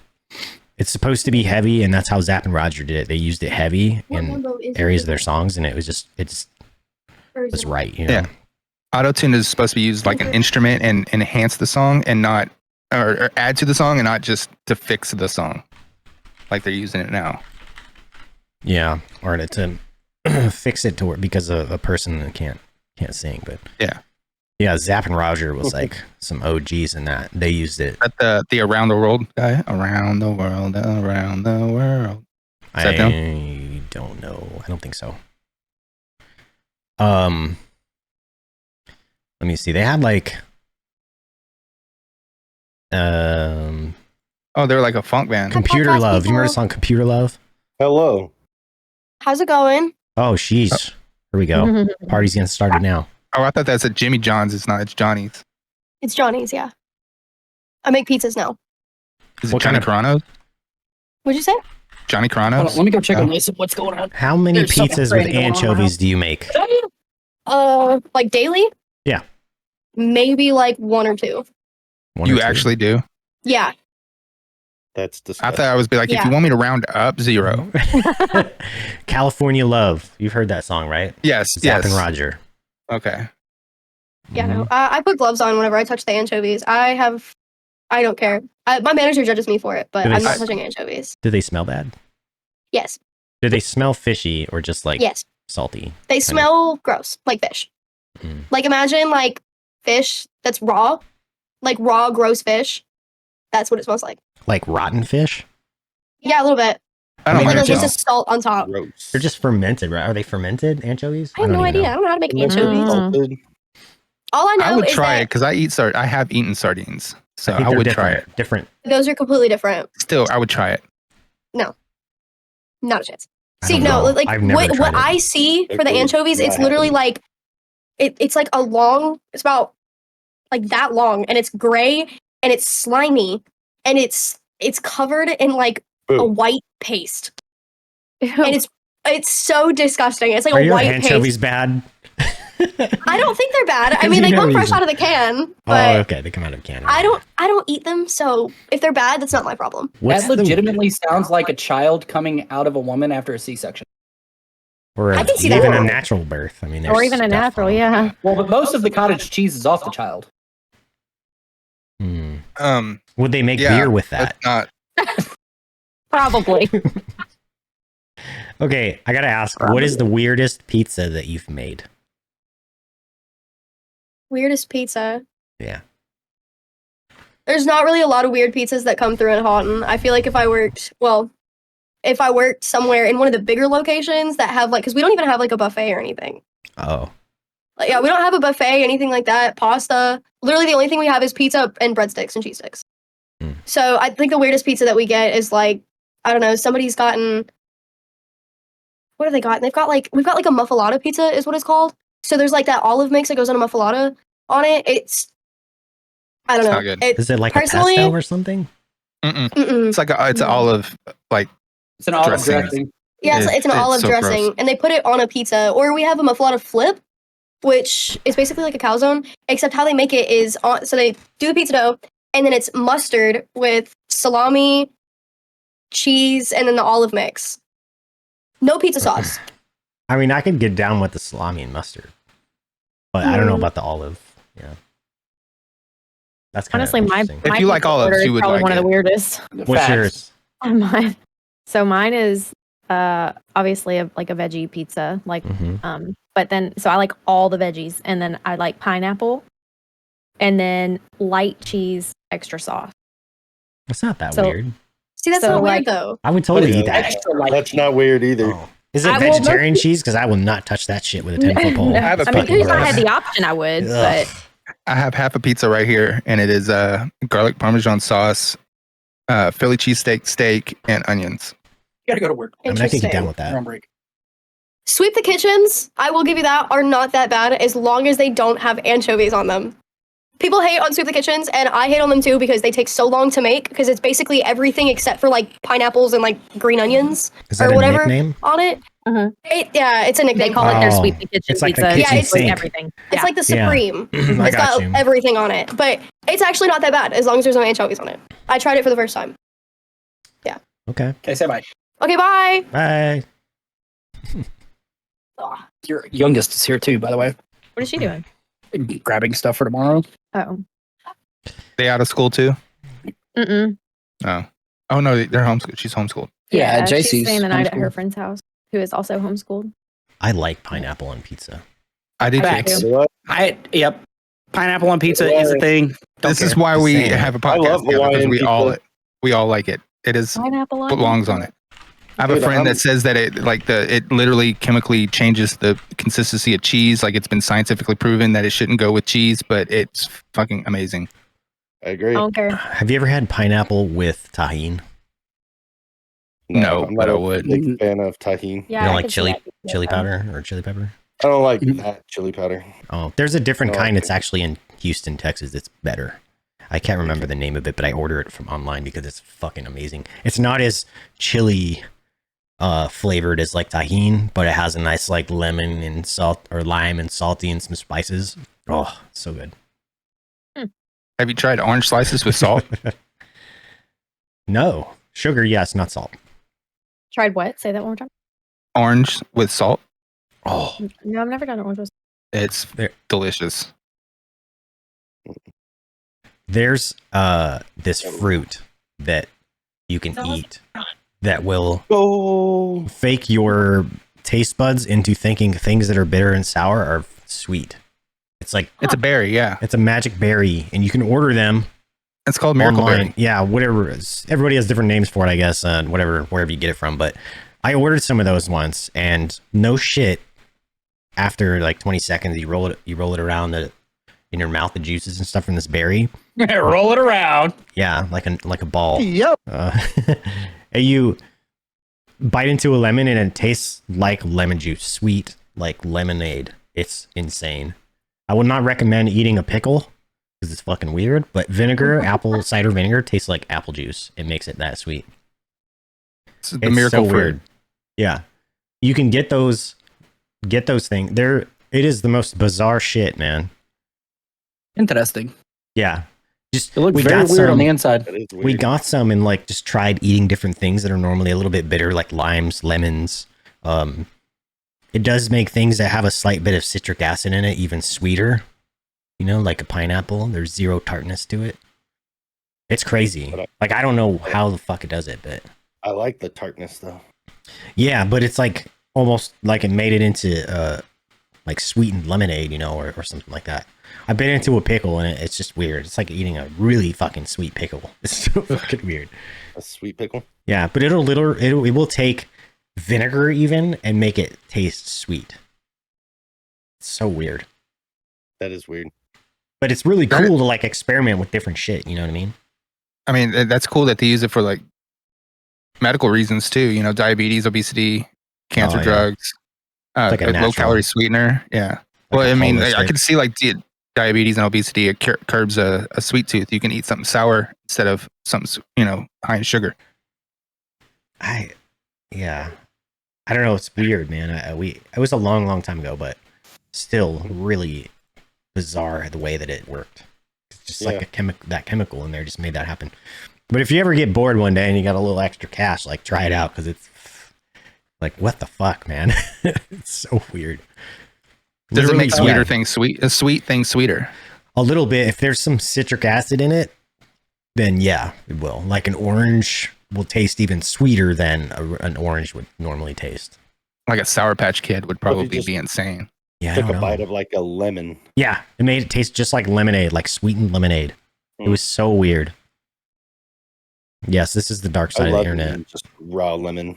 It's supposed to be heavy, and that's how Zapp and Roger did it. They used it heavy in areas of their songs, and it was right. You know? Yeah. Auto-tune is supposed to be used like an instrument and enhance the song and not or add to the song and not just to fix the song like they're using it now. Yeah, or to fix it to work because of a person that can't sing. But yeah, Zapp and Roger was like some OGs in that. They used it. But the Around the World guy, around the world, around the world. Is that them? I don't know. I don't think so. Let me see. They had like Oh, they're like a funk band. Computer Love. You remember the song Computer Love? Hello. How's it going? Oh, sheesh. Here we go. Party's getting started now. Oh, I thought that's at Jimmy John's. It's not. It's Johnny's. It's Johnny's, yeah. I make pizzas now. Is it What Johnny kind Carano's? What'd you say? Johnny Hold on, Carano's? let me go check on this. What's going on? How many There's something pizzas with crazy going on anchovies do you make? Like daily? Yeah. Maybe like one or two. One or You two? actually do? Yeah. That's I disgusting. thought I was be like, if Yeah. you want me to round up, 0. California Love. You've heard that song, right? Yes. Zapp Yes. and Roger. Okay. Yeah, no. Mhm. I put gloves on whenever I touch the anchovies. I don't care. My manager judges me for it, but Do they I'm not s- touching anchovies. Do they smell bad? Yes. Do they smell fishy or just like Yes. salty? They smell gross, like fish. Mm. Like imagine like fish that's raw, like raw, gross fish. That's what it smells like. Like rotten fish? Yeah, a little bit. I don't mean, Like mind a, it just a though. salt on top. Gross. They're just fermented, right? Are they fermented anchovies? I have no don't even idea. I know. don't know how to make Unless they're anchovies. salted. All I know I would is try it that because I have eaten sardines, so think I they're would try it. different. those are completely different. Still, I would try it. Not a chance. I See, don't no, know. like I've never what tried it. I see for the Agreed. anchovies, No, it's I literally haven't. like it's like a long. It's about like that long, and it's gray and it's slimy, and it's covered in like a Boo. white paste, and it's so disgusting. It's like Are a your white anchovies paste. bad? I don't think they're bad. I 'Cause mean, you they never come fresh use them. out of the can, Oh, but okay. They come out of a can. I don't eat them. So if they're bad, that's not my problem. What's That the- legitimately sounds like a child coming out of a woman after a C-section. or I can see that. even a natural birth. I mean, Or there's even a stuff natural, on- yeah. Well, but most of the cottage cheese is off the child. Hmm. Would they make Yeah, beer with that? That's not. Probably. Okay, I gotta ask, what is the weirdest pizza that you've made? Weirdest pizza. Yeah. There's not really a lot of weird pizzas that come through in Houghton. I feel like if I worked, well, if I worked somewhere in one of the bigger locations that have like, because we don't even have like a buffet or anything. Oh, Like, yeah, we don't have a buffet, anything like that. Pasta. Literally, the only thing we have is pizza and breadsticks and cheese sticks. Mm. So I think the weirdest pizza that we get is like, I don't know, somebody's gotten. What have they gotten? We've got like a muffalata pizza, is what it's called. So there's like that olive mix that goes on a muffalata on it. I don't It's know. not good. is it like a personally- pesto or something? Mm-mm. It's like it's an No. olive, like It's an olive Dressing. dressing. Yeah, it's an It's olive so dressing, gross. and they put it on a pizza. Or we have a muffalata flip, which is basically like a calzone, except how they make it is so they do the pizza dough, and then it's mustard with salami, cheese, and then the olive mix. No pizza sauce. I mean, I could get down with the salami and mustard, but I don't know Mm. about the olive. Yeah, that's kind Honestly, of my If you like pizza olives, order is you would probably like one of it. the weirdest. What's Facts. yours? Mine. So mine is obviously like a veggie pizza, like Mm-hmm. but then so I like all the veggies, and then I like pineapple, and then light cheese, extra sauce. It's not that So- weird. See, that's So, not like- weird though. I would totally Yeah. eat that. Extra light. That's not weird either. Oh. Is it I will vegetarian cheese? Because I will not touch that shit with a 10-foot pole. No, I have a I mean, fucking if I gross. had the option, I would. Ugh. But I have half a pizza right here, and it is garlic parmesan sauce, Philly cheesesteak steak, and onions. You gotta go to work. I mean, I could get Interesting. down with You're that. on break. Sweep the kitchens, I will give you that, are not that bad as long as they don't have anchovies on them. People hate on Sweep the Kitchens, and I hate on them too because they take so long to make because it's basically everything except for like pineapples and like green onions Is that or a whatever nickname? on it. Mhm. Yeah, it's a nickname. they call it their Oh, sweet kitchen it's like the pizza. kitchen it's like sink. everything. It's like the Yeah. Supreme. I It's got got you. everything on it, but it's actually not that bad as long as there's no anchovies on it. I tried it for the first time. Okay. Okay, say bye. Okay, bye. Bye. Your youngest is here too, by the way. What is she doing? Grabbing stuff for tomorrow. Oh, They out of school too? mm-mm. Oh, oh no, they're homeschooled. She's homeschooled. Yeah, she's JC's staying the night at her homeschooled. friend's house, who is also homeschooled. I like pineapple on pizza. I do Facts. too. You know what? Yep. Pineapple on pizza Yeah. is a thing. Don't This is care. why Just we saying. have a I podcast love together, because Hawaiian we all like it. It is Pineapple on belongs pizza? on it. I have a Dude, friend I'm- that says that it literally chemically changes the consistency of cheese. Like it's been scientifically proven that it shouldn't go with cheese, but it's fucking amazing. I agree. I don't care. Have you ever had pineapple with tahine? No, I'm but not I a would. big fan of tahini. Yeah, You don't I like could see chili that. chili powder or chili pepper? I don't like Mm. that chili powder. Oh, there's a different Oh, kind. okay. It's actually in Houston, Texas. It's better. I can't remember the name of it, but I order it from online because it's fucking amazing. It's not as chili flavored as like tahine, but it has a nice like lemon and salt or lime and salty and some spices. Oh, so good. Have you tried orange slices with salt? No. Sugar, yes, not salt. Tried what? Say that one more time. Orange with salt. Oh, No, I've never done orange roast. It's There. delicious. there's this fruit that you can eat that will Oh, fake your taste buds into thinking things that are bitter and sour are sweet. It's like It's a berry, yeah. it's a magic berry, and you can order them It's called miracle online. berry. Yeah, whatever. Everybody has different names for it, I guess. Whatever, wherever you get it from. But I ordered some of those once, and no shit. After like 20 seconds, you roll it around in your mouth, the juices and stuff from this berry. Roll it around. Yeah, like a ball. Yep. And you bite into a lemon, and it tastes like lemon juice, sweet like lemonade. It's insane. I would not recommend eating a pickle because it's fucking weird. But vinegar, apple cider vinegar, tastes like apple juice. It makes it that sweet. It's the It's miracle so fruit. weird. Yeah, you can get those things. It is the most bizarre shit, man. Interesting. Yeah, just It looked we very got weird on some- the inside. that is weird. We got some and like just tried eating different things that are normally a little bit bitter, like limes, lemons. It does make things that have a slight bit of citric acid in it even sweeter. You know, like a pineapple. There's zero tartness to it. It's crazy. Like I don't know how the fuck it does it, but I like the tartness though. yeah, but it's like almost like it made it into like sweetened lemonade, or something like that. I bit into a pickle and it's just weird. It's like eating a really fucking sweet pickle. It's so fucking weird. A sweet pickle. Yeah, but it will take vinegar even and make it taste sweet. It's so weird. That is weird. But it's really cool to like experiment with different shit. You know what I mean? I mean, that's cool that they use it for like medical reasons too. Diabetes, obesity, cancer drugs, like a low natural- calorie sweetener. Yeah. Like Well, a I mean, I holistic- could see like diabetes and obesity. It curbs a sweet tooth. You can eat something sour instead of something high in sugar. Yeah. I don't know. It's weird, man. It was a long time ago, but still really bizarre the way that it worked. It's just like that chemical in there just made that happen. But if you ever get bored one day and you got a little extra cash, like try it out because it's like, what the fuck, man? It's so weird. Does it make Literally, a sweet thing sweeter? A little bit. If there's some citric acid in it, then yeah, it will. Like an orange will taste even sweeter than an orange would normally taste. Like a Sour Patch Kid would probably just be insane. Yeah, I Took don't a know. bite of like a lemon. Yeah, it made it taste just like lemonade, like sweetened lemonade. It was so weird. Yes, this is the dark side of the internet. Just raw lemon.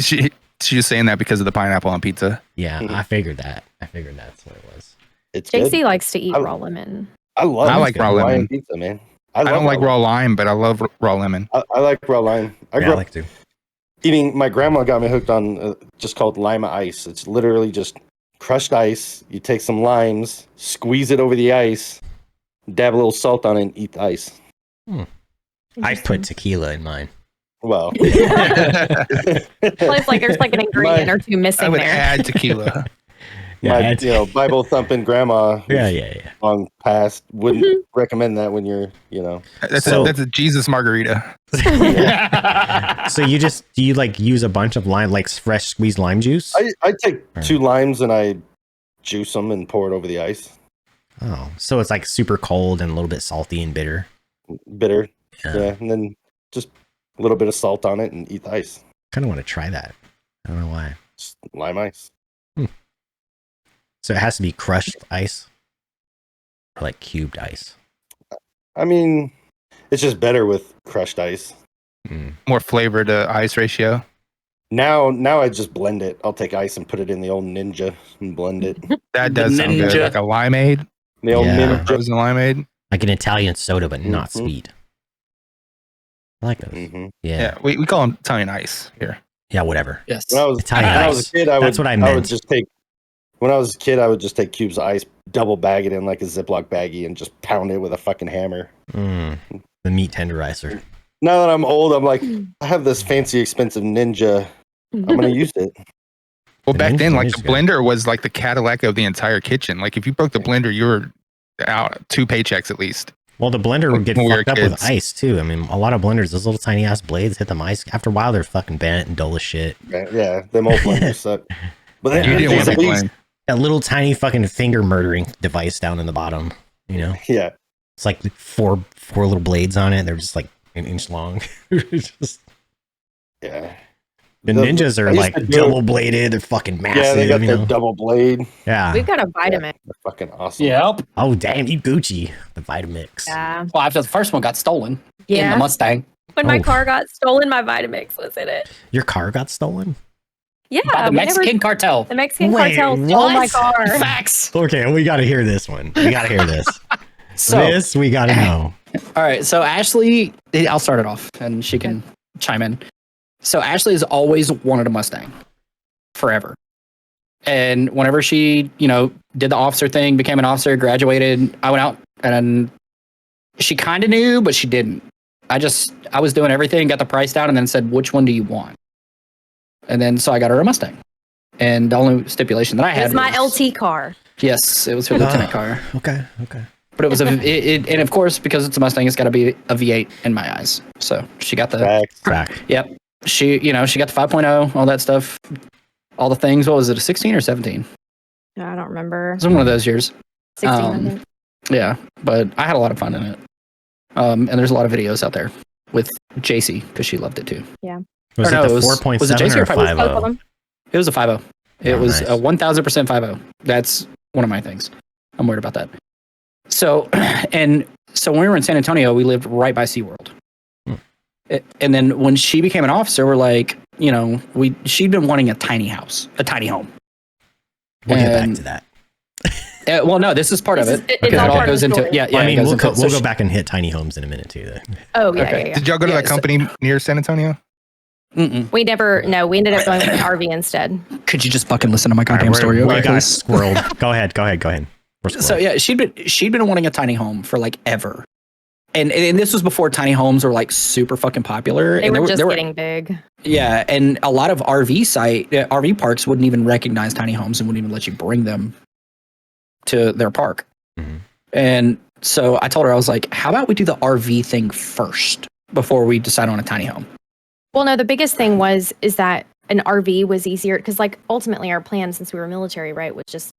She's just saying that because of the pineapple on pizza. Yeah, Mhm. I figured that. I figured that's what it was. It's good. JC likes to eat I- raw lemon. I like raw Hawaiian lemon. pizza, man. I don't like raw lime, but I love raw lemon. I like raw lime. I Yeah, grew I up like to. eating. My grandma got me hooked on just called lima ice. It's literally just crushed ice. You take some limes, squeeze it over the ice, dab a little salt on it, and eat the ice. I put tequila in mine. Well, Well, it's like there's like an ingredient or two I missing would there. add tequila. Yeah, my it's- Bible thumping grandma, who's yeah. long past, wouldn't recommend that when you're, That's So- a Jesus margarita. So do you like use a bunch of lime, like fresh squeezed lime juice? I take 2 limes and I juice them and pour it over the ice. Oh, so it's like super cold and a little bit salty and bitter. Bitter, yeah, and then just a little bit of salt on it and eat the ice. Kind of want to try that. I don't know why. Just lime ice. So it has to be crushed ice, or like cubed ice. I mean, it's just better with crushed ice. More flavor to ice ratio. Now I just blend it. I'll take ice and put it in the old Ninja and blend it. That The does sound good. Ninja. Like a limeade, The old Yeah. Ninja. frozen limeade. Like an Italian soda, but not Mhm. sweet. I like those. Mhm. Yeah. Yeah, we call them Italian ice here. Yeah, whatever. Yes. When I was Italian when I was ice. a kid, That's what I I meant. would just take. When I was a kid, I would just take cubes of ice, double bag it in like a Ziploc baggie, and just pound it with a fucking hammer. The meat tenderizer. Now that I'm old, I'm like, I have this fancy, expensive Ninja. I'm gonna use it. Well, The back Ninja then, like is the good. blender was like the Cadillac of the entire kitchen. Like if you broke the blender, you were out 2 paychecks at least. Well, the blender would get When we were fucked up with kids. ice too. I mean, a lot of blenders, those little tiny ass blades hit them ice. After a while, they're fucking bent and dull as shit. Yeah, them old blenders suck. But Yeah. then You didn't want to at be least- blamed. That little tiny fucking finger murdering device down in the bottom. You know, Yeah, it's like four little blades on it. They're just like an inch long. It's just, yeah. the The- ninjas I are used like to do it- double bladed. They're fucking massive. Yeah, they got you their know? double blade. Yeah. We've got a vitamin. They're fucking awesome. Yep. Oh damn, you Gucci. The Vitamix. Yeah. Well, after the first one got stolen in the Yeah. Mustang. When my Oh. car got stolen, my Vitamix was in it. Your car got stolen? Yeah. By the whenever Mexican cartel. the Mexican Wait, cartel stole my what? car. Facts. Okay, we got to hear this one. We got to hear this. So, This we got to know. all right. So Ashley, I'll start it off and she can chime in. So Ashley has always wanted a Mustang forever. And whenever she, did the officer thing, became an officer, graduated, I went out and she kind of knew, but she didn't. I was doing everything, got the price down, and then said, which one do you want? And then, so I got her a Mustang. And the only stipulation that I had It's my was- LT car. Yes, it was her lieutenant car. Okay. But it was and of course, because it's a Mustang, it's got to be a V8 in my eyes. So she got the, Facts. Back. yep. She got the 5.0, all that stuff, all the things. What was it, a 16 or 17? It I don't remember. was one of those years. 16, I Um, think. Yeah, but I had a lot of fun in it. And there's a lot of videos out there with JC because she loved it too. Was Or it no, the it was- was it 4.7 JC or or 5.0? Both of 5.0? them. It was a 5.0. It Oh, was nice. 1000% 50. That's one of my things. I'm worried about that. So, and so when we were in San Antonio, we lived right by SeaWorld. And then when she became an officer, we're like, you know, she'd been wanting a tiny house, a tiny home. We'll get back And- to that. Well, no, this is part of it. It's Okay. all Okay. part of the story. Yeah, Well, I it mean, goes we'll into go, it. So we'll go she- back and hit tiny homes in a minute too. Then. Oh yeah, Okay. yeah, yeah. Did y'all go to Yeah, that company near San Antonio? Mm-mm. We never. No, we ended up going with an RV instead. Could you just fucking listen to my All right, goddamn story? we Okay, got please? squirreled. Go ahead. We're So squirreled. yeah, she'd been wanting a tiny home for like ever, and this was before tiny homes were like super fucking popular. They and were just getting big. yeah, and a lot of RV parks wouldn't even recognize tiny homes and wouldn't even let you bring them to their park. Mhm. And so I told her, I was like, how about we do the RV thing first before we decide on a tiny home? Well, no, the biggest thing is that an RV was easier because, like, ultimately our plan since we were military, right, was just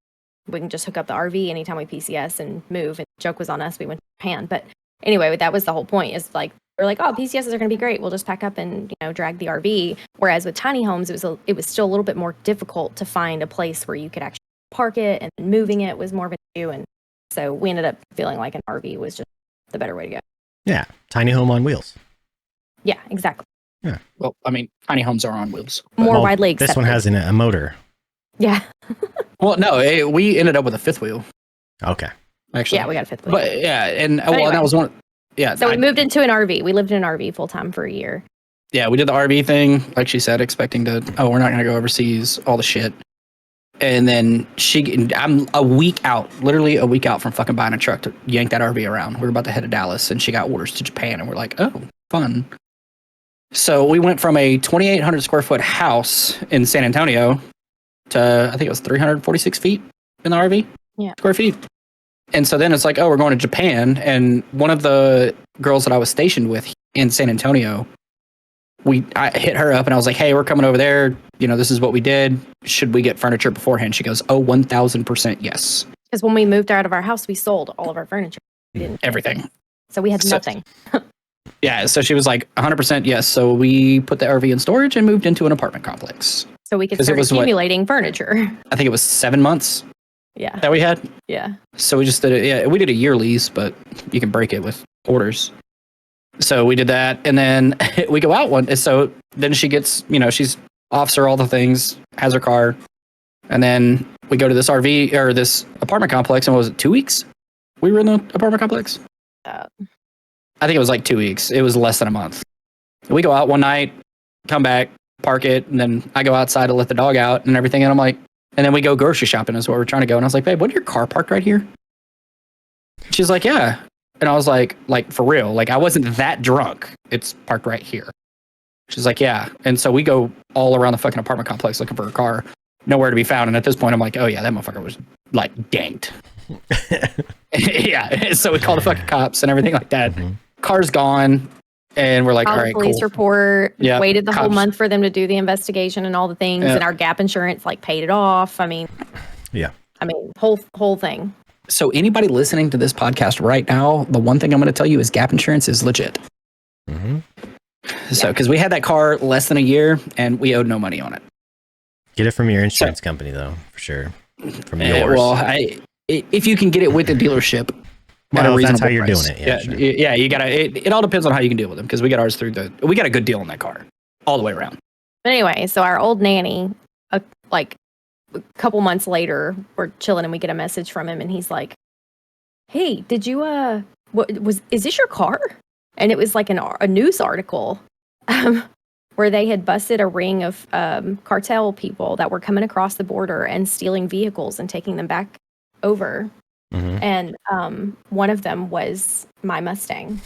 we can just hook up the RV anytime we PCS and move. And the joke was on us. We went to Japan, but anyway, that was the whole point. Is like we're like, oh, PCSs are going to be great. We'll just pack up and drag the RV. Whereas with tiny homes, it was still a little bit more difficult to find a place where you could actually park it, and moving it was more of an issue. And so we ended up feeling like an RV was just the better way to go. Yeah, tiny home on wheels. Yeah, exactly. Well, I mean, tiny homes are on wheels. More Well, widely accepted. This one has a motor. Yeah. Well, no, we ended up with a fifth wheel, Okay. actually. Yeah, we got a fifth wheel. But yeah, and well, anyway. that was one. Yeah, So we moved into an RV. We lived in an RV full time for a year. yeah, we did the RV thing, like she said, expecting to, we're not going to go overseas, all the shit. And then I'm literally a week out from fucking buying a truck to yank that RV around. We were about to head to Dallas, and she got orders to Japan, and we're like, oh, fun. So we went from a 2,800 square foot house in San Antonio to, I think it was 346 feet in the RV. Yeah. Square feet. And so then it's like, oh, we're going to Japan. And one of the girls that I was stationed with in San Antonio, I hit her up and I was like, hey, we're coming over there. This is what we did. Should we get furniture beforehand? She goes, oh, 1000% yes. Because when we moved out of our house, we sold all of our furniture. We didn't Everything. So we had So- nothing. Yeah. So she was like 100% yes. So we put the RV in storage and moved into an apartment complex. So we could 'Cause it start was what- accumulating furniture. I think it was 7 months Yeah. that we had. Yeah. So we just did it. Yeah, we did a year lease, but you can break it with orders. So we did that, and then we go out one. So then she gets, she's officer, all the things, has her car, and then we go to this RV or this apartment complex. And what was it, 2 weeks? We were in the apartment complex. I think it was like 2 weeks. It was less than a month. We go out one night, come back, park it, and then I go outside to let the dog out and everything. And I'm like, and then we go grocery shopping is where we're trying to go. And I was like, babe, wasn't your car parked right here? She's like, yeah. And I was like for real, like I wasn't that drunk. It's parked right here. She's like, yeah. And so we go all around the fucking apartment complex looking for her car. Nowhere to be found. And at this point, I'm like, oh yeah, that motherfucker was like ganked. Yeah. So we call the fucking cops and everything like that. Mhm. Car's gone. And we're like, all Filed a right, police cool. report. Yeah, Waited the whole cops. month for them to do the investigation and all the things. Yeah. And our gap insurance paid it off. I mean, Yeah. whole thing. So anybody listening to this podcast right now, the one thing I'm going to tell you is gap insurance is legit. hmm So, because we had that car less than a year and we owed no money on it. Get it from your insurance company, though, for sure. From yours. Well, if you can get it with the dealership, at a Well, if that's how reasonable you're price. doing it. Yeah, sure. Yeah, you gotta. It all depends on how you can deal with them because we got ours we got a good deal on that car all the way around. But anyway, so our old nanny, a couple months later, we're chilling and we get a message from him and he's like, hey, did you, is this your car? And it was like a news article where they had busted a ring of cartel people that were coming across the border and stealing vehicles and taking them back over. Mhm. And one of them was my Mustang.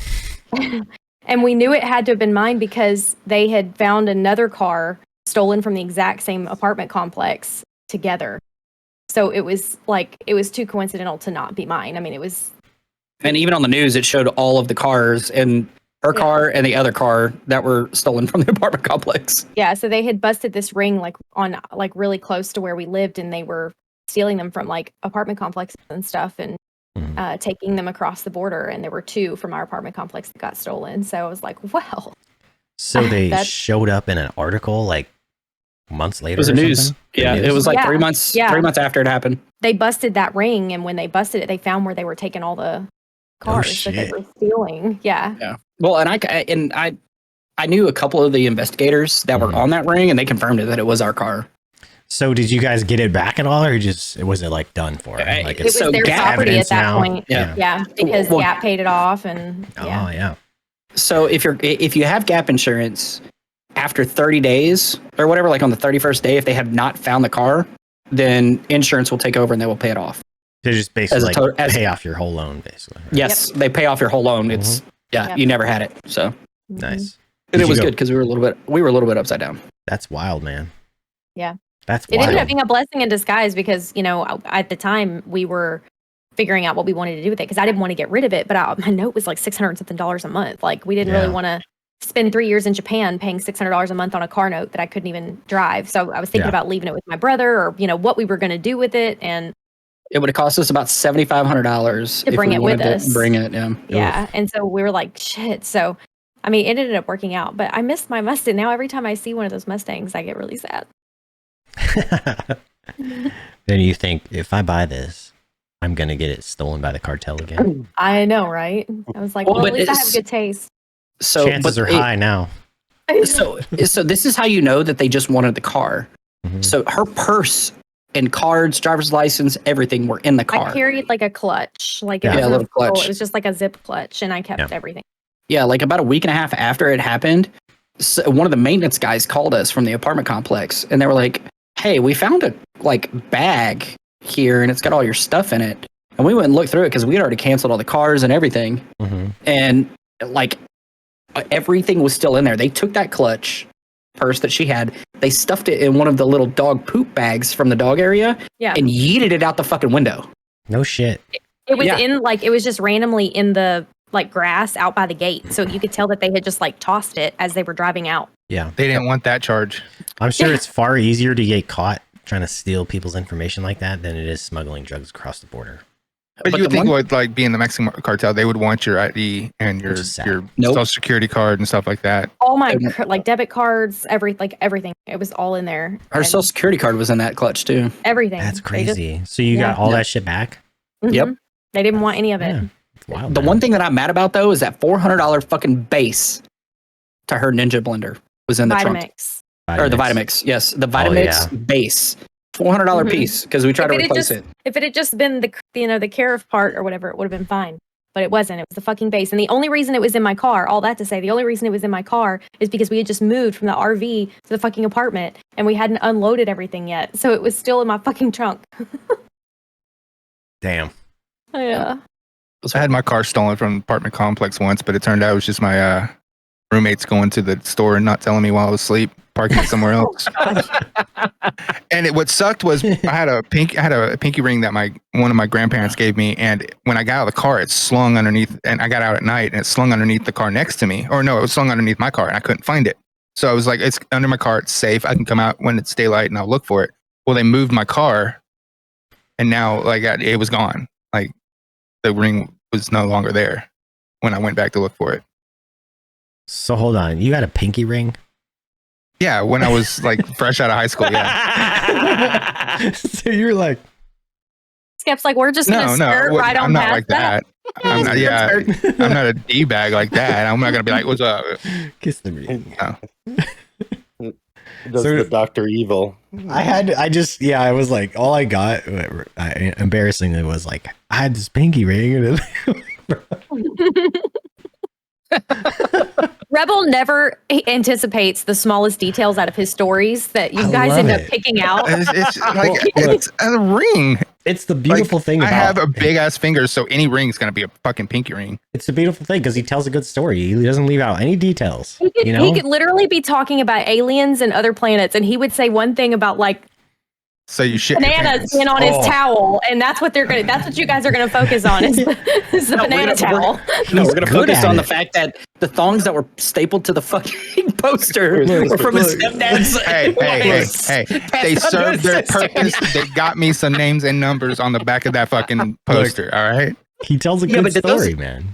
And we knew it had to have been mine because they had found another car stolen from the exact same apartment complex together. So it was too coincidental to not be mine. I mean, it was. And even on the news, it showed all of the cars and her car and the other car that were stolen from the apartment complex. Yeah, so they had busted this ring on really close to where we lived, and they were stealing them from apartment complexes and stuff, and taking them across the border. And there were 2 from our apartment complex that got stolen. So I was like, well. So they showed up in an article, months later. It was the or news. something? Yeah, The it news? was like Yeah, 3 months. yeah. 3 months after it happened. They busted that ring, and when they busted it, they found where they were taking all the cars that they shit. were stealing. Yeah. Yeah. Well, and I knew a couple of the investigators that were Mhm. on that ring, and they confirmed it that it was our car. So did you guys get it back at all, or was it like done for? Like It was So their Gap property at evidence that now? point. Yeah. Yeah, because Well, Gap paid it off, and yeah. Oh yeah. So if you have gap insurance after 30 days or whatever, like on the 31st day, if they have not found the car, then insurance will take over and they will pay it off. To just basically As a like as- pay off your whole loan, basically. right? Yes, they pay off your whole loan. It's Yep. you never had it. So Mhm. Nice. and Did it was you go- good because we were a little bit upside down. That's wild, man. Yeah. That's It wild. ended up being a blessing in disguise because, at the time we were figuring out what we wanted to do with it because I didn't want to get rid of it, but my note was like $600 and something a month. Like we didn't really Yeah. want to spend 3 years in Japan paying $600 a month on a car note that I couldn't even drive. So I was thinking Yeah. about leaving it with my brother or, what we were going to do with it. And It would have cost us about $7,500 To bring it with us. Bring it, yeah. yeah. And so we were like, shit. So, I mean, it ended up working out, but I missed my Mustang. Now every time I see one of those Mustangs, I get really sad. Then you think, if I buy this, I'm gonna get it stolen by the cartel again. I know, right? I was like, Well, well, at but least I have it's- good taste. So Chances are high now. So this is how you know that they just wanted the car. Mhm. So her purse and cards, driver's license, everything were in the car. I carried like a clutch, like Yeah. it Yeah, a was little clutch. It was just like a zip clutch, and I kept everything. Yeah, like about a week and a half after it happened, one of the maintenance guys called us from the apartment complex, and they were like, "Hey, we found a bag here, and it's got all your stuff in it." And we went and looked through it because we had already canceled all the cars and everything, Mhm. and everything was still in there. They took that clutch purse that she had, they stuffed it in one of the little dog poop bags from the dog area, Yeah. and yeeted it out the fucking window. No shit. It was Yeah. it was just randomly in the grass out by the gate. So you could tell that they had just tossed it as they were driving out. Yeah. They didn't want that charge. I'm sure Yeah. it's far easier to get caught trying to steal people's information like that than it is smuggling drugs across the border. But you the would think one- with being the Mexican cartel, they would want your ID and your Which is sad. Nope. social security card and stuff like that. All my And- debit cards, everything. It was all in there. Her And social security card was in that clutch too. everything. That's They just- crazy. So you got Yeah. all Yeah. that shit back? Yep. Mhm. They didn't want any of it. Yeah. It's wild. The man. one thing that I'm mad about though is that $400 fucking base to her Ninja blender was in the trunk. Vitamix. Or the Vitamix. Yes, the Vitamix base. $400 Mhm. piece because we tried to If it had replace just- it. If it had just been the Cariff part or whatever, it would have been fine. But it wasn't. It was the fucking base. And the only reason it was in my car, all that to say, the only reason it was in my car is because we had just moved from the RV to the fucking apartment and we hadn't unloaded everything yet. So it was still in my fucking trunk. Damn. Yeah. I had my car stolen from an apartment complex once, but it turned out it was just my roommates going to the store and not telling me while I was asleep, parking it somewhere else. And what sucked was I had a pinky ring that one of my grandparents gave me, and when I got out of the car, it slung underneath, and I got out at night, and it slung underneath the car next to me. Or no, it was slung underneath my car, and I couldn't find it. So I was like, it's under my car, it's safe. I can come out when it's daylight, and I'll look for it. Well, they moved my car, and now it was gone. Like the ring was no longer there when I went back to look for it. So hold on. You got a pinky ring? Yeah, when I was fresh out of high school. Yeah. So you're like, Skep's like, we're just No, gonna no, skirt right on I'm not past like that. I'm not, I'm not a d-bag like that. I'm not gonna be like, "What's up?" kiss the ring. No. Does So- the Dr. Evil. I was like, all I got, embarrassingly, was like, I had this pinky ring. Rebel never anticipates the smallest details out of his stories that you I guys love end up it. picking out. It's like Well, it's a ring. It's the beautiful thing I about have a big ass finger, so any ring is gonna be a fucking pinky ring. It's the beautiful thing because he tells a good story. He doesn't leave out any details. He could literally be talking about aliens and other planets, and he would say one thing about So you shit your bananas pants. being on his Oh. towel, and that's what you guys are gonna focus on is the No, we're banana gonna- towel. No, He's we're gonna good focus at on the it. fact that the thongs that were stapled to the fucking poster Look, were from his look. stepdad's. Hey, wife. they Passed on to served his their sister. purpose. They got me some names and numbers on the back of that fucking poster. All right. He tells a Yeah, good but did those- story, man.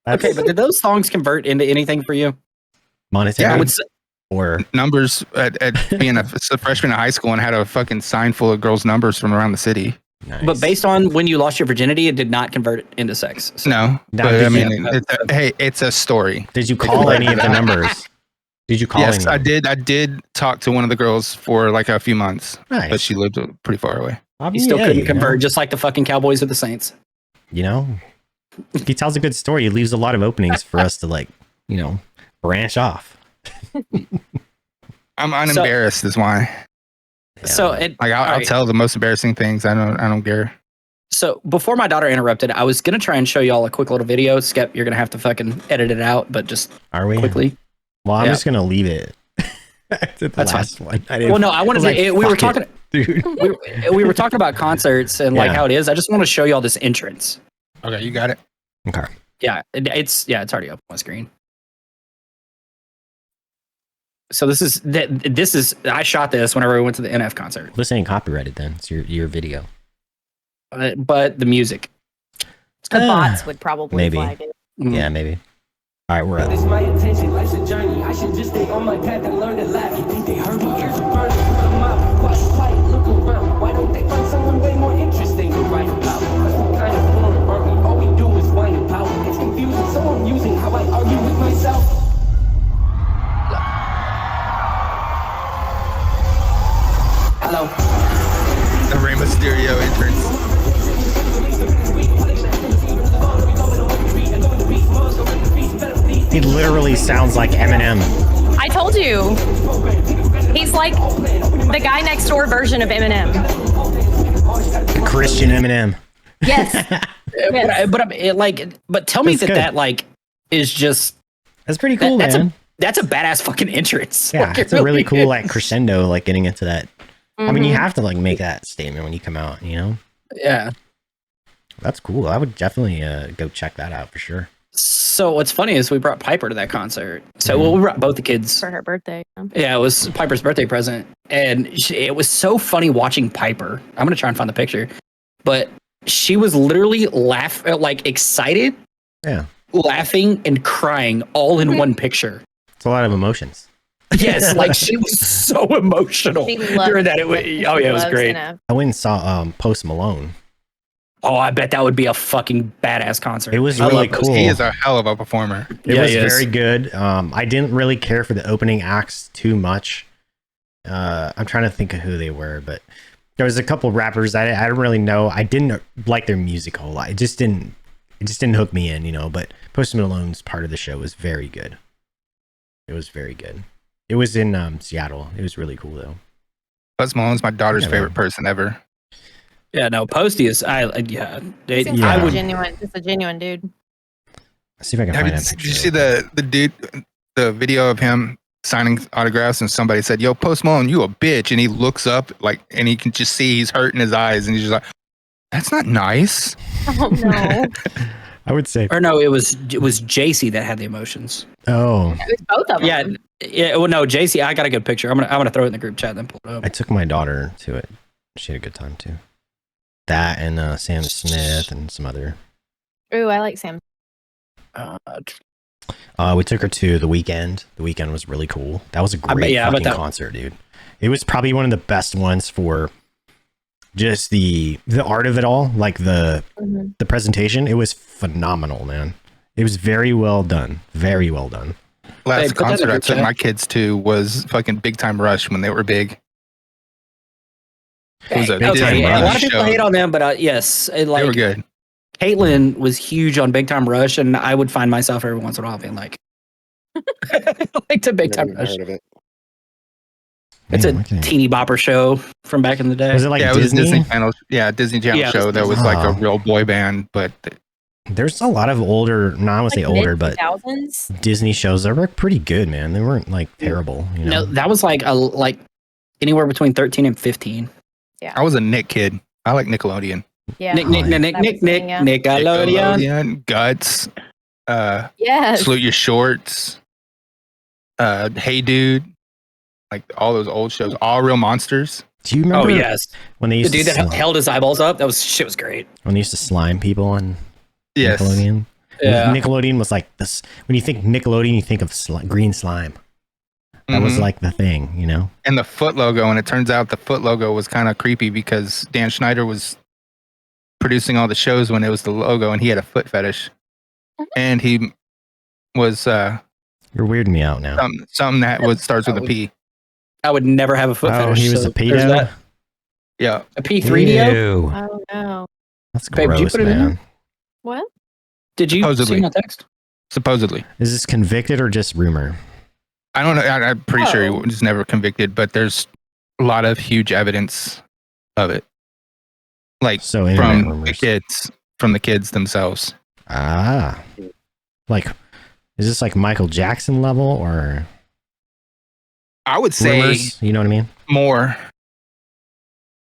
That's Okay, but did those thongs convert into anything for you? monetary. I would say, Or numbers at being a freshman in high school and had a fucking sign full of girls' numbers from around the city. nice. But based on when you lost your virginity, it did not convert it into sex. So, No, Now, but did I mean, you- it's a story. did you call any of the numbers? Did you call Yes, any? I did. I did talk to one of the girls for like a few months, Nice. but she lived pretty far away. I mean, you still yeah, couldn't you convert, know. just like the fucking Cowboys or the Saints. You know, if he tells a good story, he leaves a lot of openings for us to like, you know, branch off. I'm unembarrassed, is why. Yeah. So it, Like I'll alright. tell the most embarrassing things. I don't care. So before my daughter interrupted, I was gonna try and show y'all a quick little video. Skep, you're gonna have to fucking edit it out, but just Are we? quickly. Well, I'm Yeah. just gonna leave it. To the That's fine. last one. I didn't- Well, no, I wanted was to. like, We were fuck talking. it, dude. We were talking about concerts and like Yeah. how it is. I just want to show y'all this entrance. Okay, you got it. Okay. Yeah, it's already up on my screen. So this is I shot this whenever we went to the NF concert, This ain't copyrighted then. It's your video. but the music. The Ah, bots would probably maybe. flag it. Mm. Yeah, maybe. All right, we're up. It's my intention, life's a journey. I should just stay on my path and learn to laugh. You think they heard me? Ears are burning, put 'em out. Quiet, look around. Why don't they find someone way more interesting to write about? Cause we kind of boring, aren't we? All we do is whine and pout. It's confusing, so amusing how I argue with myself. Hello. The Rey Mysterio entrance. He literally sounds like Eminem. I told you. He's like the guy next door version of Eminem. Christian Eminem. Yes. But tell me That's that good. that like is just That's pretty cool, that's man. that's a badass fucking entrance. Yeah, Like, it it's a really is. cool like crescendo, like getting into that. I mean, you Mhm. have to like make that statement when you come out. You know, Yeah. that's cool. I would definitely go check that out for sure. So what's funny is we brought Piper to that concert. So Mhm. well, we brought both the kids. For her birthday. Yeah, it was Piper's birthday present, and it was so funny watching Piper. I'm gonna try and find the picture, but she was literally like excited, Yeah, laughing, and crying all in one picture. it's a lot of emotions. Yes, like she was so emotional She loves during that. It was, oh yeah, it was loves great. NF. I went and saw Post Malone. Oh, I bet that would be a fucking badass concert. It was I really love Post. cool. He is a hell of a performer. It Yeah, was he is. very good. I didn't really care for the opening acts too much. I'm trying to think of who they were, but there was a couple rappers I didn't really know. I didn't like their music a whole lot. It just didn't hook me in, you know. But Post Malone's part of the show was very good. It was very good. It was in Seattle. It was really cool though. Post Malone's my daughter's Yeah, favorite man. person ever. Yeah, no, Posty is. Seems Yeah. like I would. just a genuine dude. Let's see if I can Have find you, a picture. did you see the dude, the video of him signing autographs, and somebody said, "Yo, Post Malone, you a bitch," and he looks up like, and he can just see he's hurt in his eyes, and he's just like, "That's not nice." Oh no. I would say. Or no, it was JC that had the emotions. Oh, It was both of them. Yeah, yeah. Well, no, JC. I got a good picture. I'm gonna throw it in the group chat and then pull it up. I took my daughter to it. She had a good time too. That and Sam Smith and some other. Ooh, I like Sam. We took her to The Weeknd. The Weeknd was really cool. That was a bet- great yeah, I bet fucking that- concert, dude. It was probably one of the best ones for just the art of it all, like the presentation. It was phenomenal, man. It was very well done. Very well done. Last Hey, put that in concert I group took chat. my kids to was fucking Big Time Rush when they were big. It was a Big Time Okay, Disney a lot Rush of people show. hate on them, but yes, They were like good. Caitlyn was huge on Big Time Rush, and I would find myself every once in a while being like, like to Big Time Never Rush. heard of it. It's Man, a okay. teeny bopper show from back in the day. Was it like Yeah, it was Disney? a Disney Channel. Yeah, Disney Channel Yeah, it show was that was like a Oh. real boy band, but There's a lot of older, not I want to say older, but thousands. Disney shows that were pretty good, man. They weren't like terrible, you know. No, that was like anywhere between 13 and 15. I was a Nick kid. I like Nickelodeon. Yeah. Nick, Nick, yeah. Nick, That was Nick, Nick, me, yeah. Nickelodeon. Guts, Yes. Salute Your Shorts, Hey Dude, like all those old shows, All Real Monsters. Do you Oh remember yes, when they the used dude to that held his eyeballs up. That was shit was great. when they used to slime people on Yes. Nickelodeon? Yeah. Nickelodeon was like this. When you think Nickelodeon, you think of green slime. That was Mhm. like the thing, you know? And the foot logo, and it turns out the foot logo was kind of creepy because Dan Schneider was producing all the shows when it was the logo, and he had a foot fetish, and he was You're weirding me out now. something that starts with a P. I would never have a foot Oh, fetish. he was so a there's pedo? that. Yeah, A P3DO? Ew. Oh no. That's Babe, did you gross, put it in man. What? Did you Supposedly. see my text? supposedly. Is this convicted or just rumor? I don't know. I'm pretty sure he Oh. was never convicted, but there's a lot of huge evidence of it, like So internet from rumors. the kids themselves. Ah. Like, is this like Michael Jackson level or I would say rumors? You know what I mean? more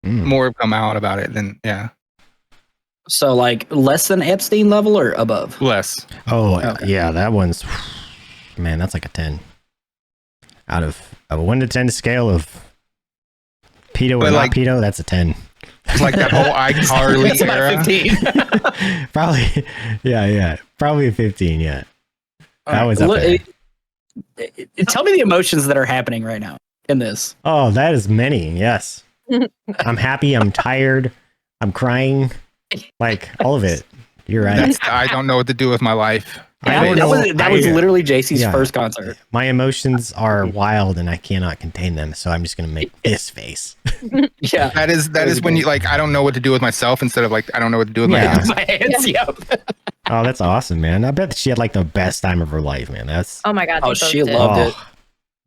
Mm. have come out about it than So like less than Epstein level or above? less. Oh, Okay. yeah, that one's, man, that's like a 10. Out of a 1 to 10 scale of pedo or But not like- pedo, that's a 10. It's like that whole iCarly That's about era. 15. Probably, yeah. Probably a 15, yeah. That was up there. Tell me the emotions that are happening right now in this. Oh, that is many, yes. I'm happy, I'm tired, I'm crying, like all of it. You're right. That's I don't know what to do with my life. I don't That know. was I- literally JC's yeah. first concert. My emotions are wild and I cannot contain them, so I'm just gonna make this face. Yeah. That is when you like I don't know what to do with myself instead of like I don't know what to do with Yeah. my hands. My hands, yep. Oh, that's awesome, man. I bet that she had like the best time of her life, man. That's Oh my god. Oh, they both she did. loved it.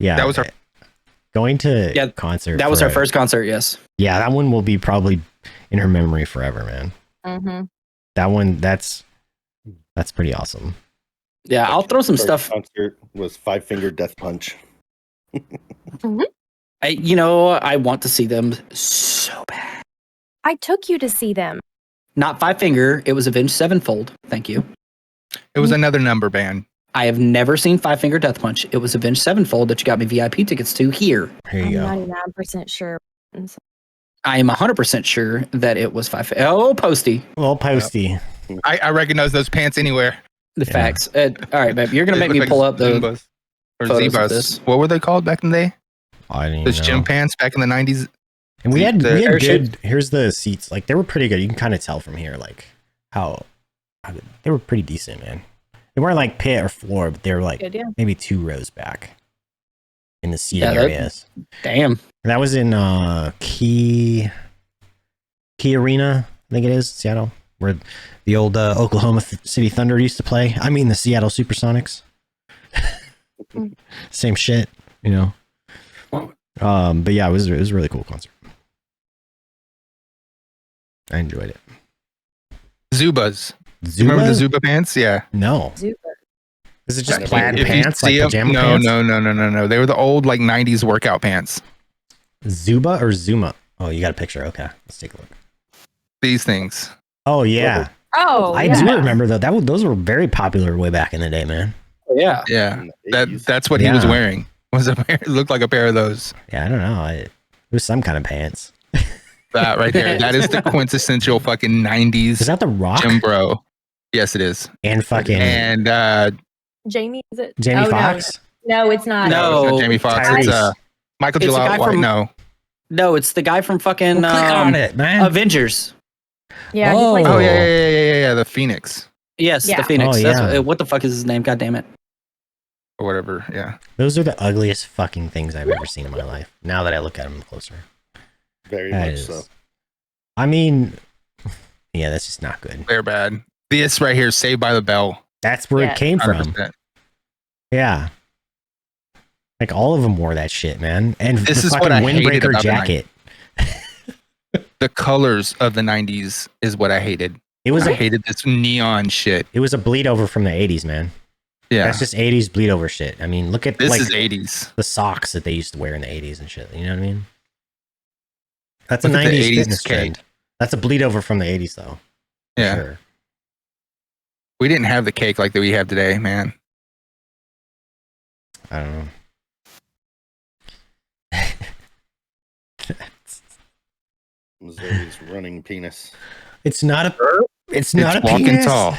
Yeah, That was her- going to Yeah, concert. That was for our a- first concert, yes. Yeah, that one will be probably in her memory forever, man. Mhm. That one, that's pretty awesome. Yeah, I'll throw some First stuff. Concert was Five Finger Death Punch. I want to see them so bad. I took you to see them. Not Five Finger. It was Avenged Sevenfold. Thank you. It was another number band. I have never seen Five Finger Death Punch. It was Avenged Sevenfold that you got me VIP tickets to here. Here I'm you go. 99% sure. I am 100% sure that it was Five. Oh, Posty. Well, Posty. I recognize those pants anywhere. The Yeah. facts. All right, babe. You're gonna They make look me like pull up the Zumbas or photos of Zebras. this. What were they called back in the day? I didn't Those even gym know. pants back in the 90s. And we had The parachute. good. Here's the seats. Like they were pretty good. You can kind of tell from here, like how they were pretty decent, man. They weren't like pit or floor, but they were like Good, yeah. maybe 2 rows back in the seating Yeah, that- areas. damn. And that was in Key Arena, I think it is, Seattle, where the old Oklahoma City Thunder used to play. I mean, the Seattle Supersonics. Same shit, you know. But yeah, it was a really cool concert. I enjoyed it. Zubas. Zuba? You remember the Zuba pants? Yeah. No. Super. Is it just If plaid If you pants, see like 'em- pajama no, pants? no. They were the old like 90s workout pants. Zuba or Zuma? Oh, you got a picture. Okay, let's take a look. These things. Oh yeah, Oh, I yeah. do remember though. Those were very popular way back in the day, man. Yeah. Yeah. In the 80s. That's what he was Yeah. wearing. It looked like a pair of those. Yeah, I don't know. It was some kind of pants. That right there. That is the quintessential fucking 90s Is that the Rock gym bro. Yes, it is. and fucking And Jamie, is it? Jamie Oh, Foxx? No, it's not. No. it's not Jamie Foxx. It's Tyrese. Michael It's the guy J. White. from- No. No, it's the guy from fucking Well, click on it, man. Avengers. Yeah, Oh. he plays. Oh yeah. The Phoenix Yes, Yeah. the Phoenix. Oh, That's yeah. what the fuck is his name? God damn it. or whatever. Yeah. Those are the ugliest fucking things I've ever seen in my life. Now that I look at them closer, Very That much is- so. I mean, yeah, that's just not good. They're bad. This right here, Saved by the Bell. That's where Yeah. it came from. 100%. Yeah. Like all of them wore that shit, man. And This the is fucking what I hated windbreaker about the jacket. The colors of the 90s is what I hated. It was I a hated this neon shit. it was a bleed over from the 80s, man. Yeah. That's just 80s bleed over shit. I mean, look at This like is 80s. the socks that they used to wear in the 80s and shit. You know what I mean? That's a Look at the 90s 80s fitness cake. trend. That's a bleed over from the 80s though. for Yeah. Sure. We didn't have the cake like that we have today, man. I don't know. Missouri's running penis. It's not a it's not It's a walking penis. tall.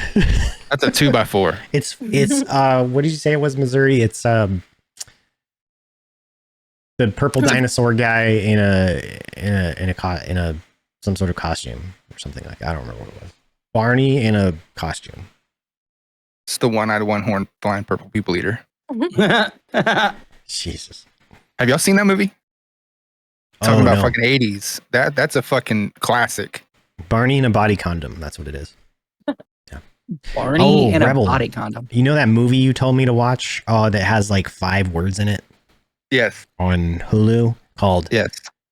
That's a 2x4. It's what did you say it was, Missouri? It's The purple dinosaur guy in a some sort of costume or something like that. I don't remember what it was. Barney in a costume. It's the one-eyed, one-horned, blind purple people eater. Jesus. Have y'all seen that movie? Talking Oh, about no. fucking 80s. That's a fucking classic. Barney in a body condom. That's what it is. Barney Oh, and Rebel. a body condom. You know that movie you told me to watch? Oh, that has like 5 words in it Yes. on Hulu called Yes.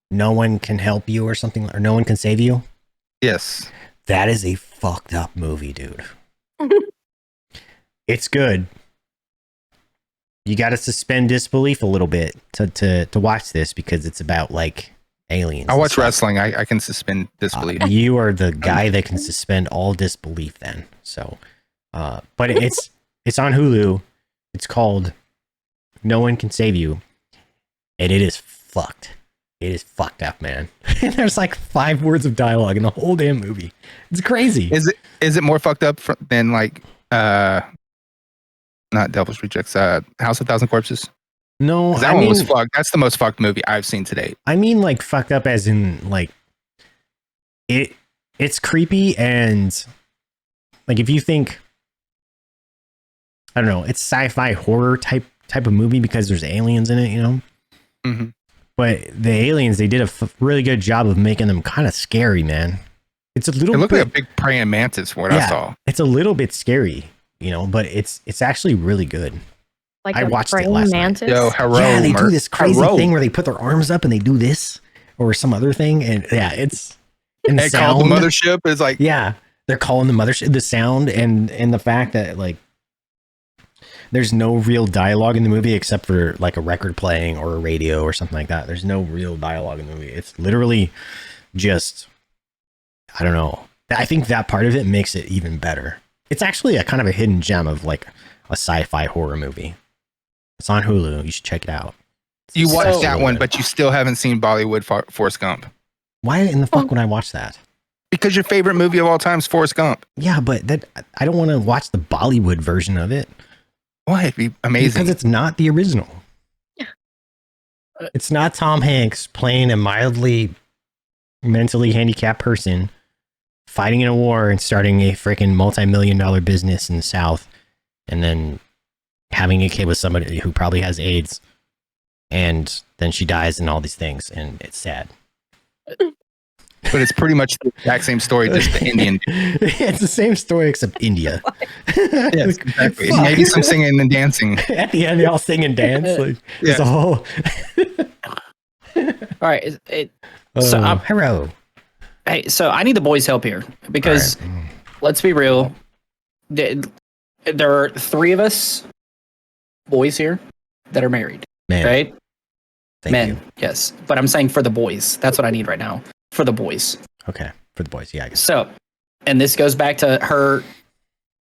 No One Can Help You or something, or No One Can Save You. Yes. That is a fucked up movie, dude. It's good. You got to suspend disbelief a little bit to watch this because it's about like aliens. I and watch stuff. wrestling. I can suspend disbelief. You are the guy that can suspend all disbelief then. So, but it's on Hulu. It's called No One Can Save You. And it is fucked. It is fucked up, man. There's like 5 words of dialogue in the whole damn movie. It's crazy. Is it more fucked up than like not Devil's Rejects, House of Thousand Corpses? No, 'Cause that one was fucked. That's the most fucked movie I've seen to date. I mean like fucked up as in like it's creepy and like if you think I don't know, it's sci-fi horror type of movie because there's aliens in it, you know? Mhm. But the aliens, they did a really good job of making them kind of scary, man. It's a little It looked bit, like a big praying mantis from what I saw. it's a little bit scary, you know, but it's actually really good. Like I a watched it praying last night. mantis. Yo, hello, Yeah, they do this crazy Hello. thing where they put their arms up and they do this or some other thing, and yeah, it's and the They called the sound. mothership. It's like Yeah, they're calling the mothership. The sound and the fact that like there's no real dialogue in the movie except for like a record playing or a radio or something like that. There's no real dialogue in the movie. It's literally just I don't know. I think that part of it makes it even better. It's actually a kind of a hidden gem of like a sci-fi horror movie. It's on Hulu. You should check it out. you watched So that one, good. but you still haven't seen Bollywood Forrest Gump. Why in the fuck would I watch that? Because your favorite movie of all time is Forrest Gump. Yeah, but that I don't want to watch the Bollywood version of it. Why? It'd be amazing. Because it's not the original. It's not Tom Hanks playing a mildly mentally handicapped person fighting in a war and starting a freaking multi-million-dollar business in the South and then having a kid with somebody who probably has AIDS and then she dies and all these things and it's sad. But it's pretty much the exact same story, just the Indian. It's the same story except India. Yes, exactly. Fuck. Maybe some singing and dancing. At the end, they all sing and dance. Like, it's Yeah. a whole. All right. So, hello. Hey, so I need the boys' help here because let's be real. There are 3 of us boys here that are married, Man, right? thank Men, you. yes. But I'm saying for the boys. That's what I need right now for the boys. Okay, for the boys, yeah. I guess. So, and this goes back to her.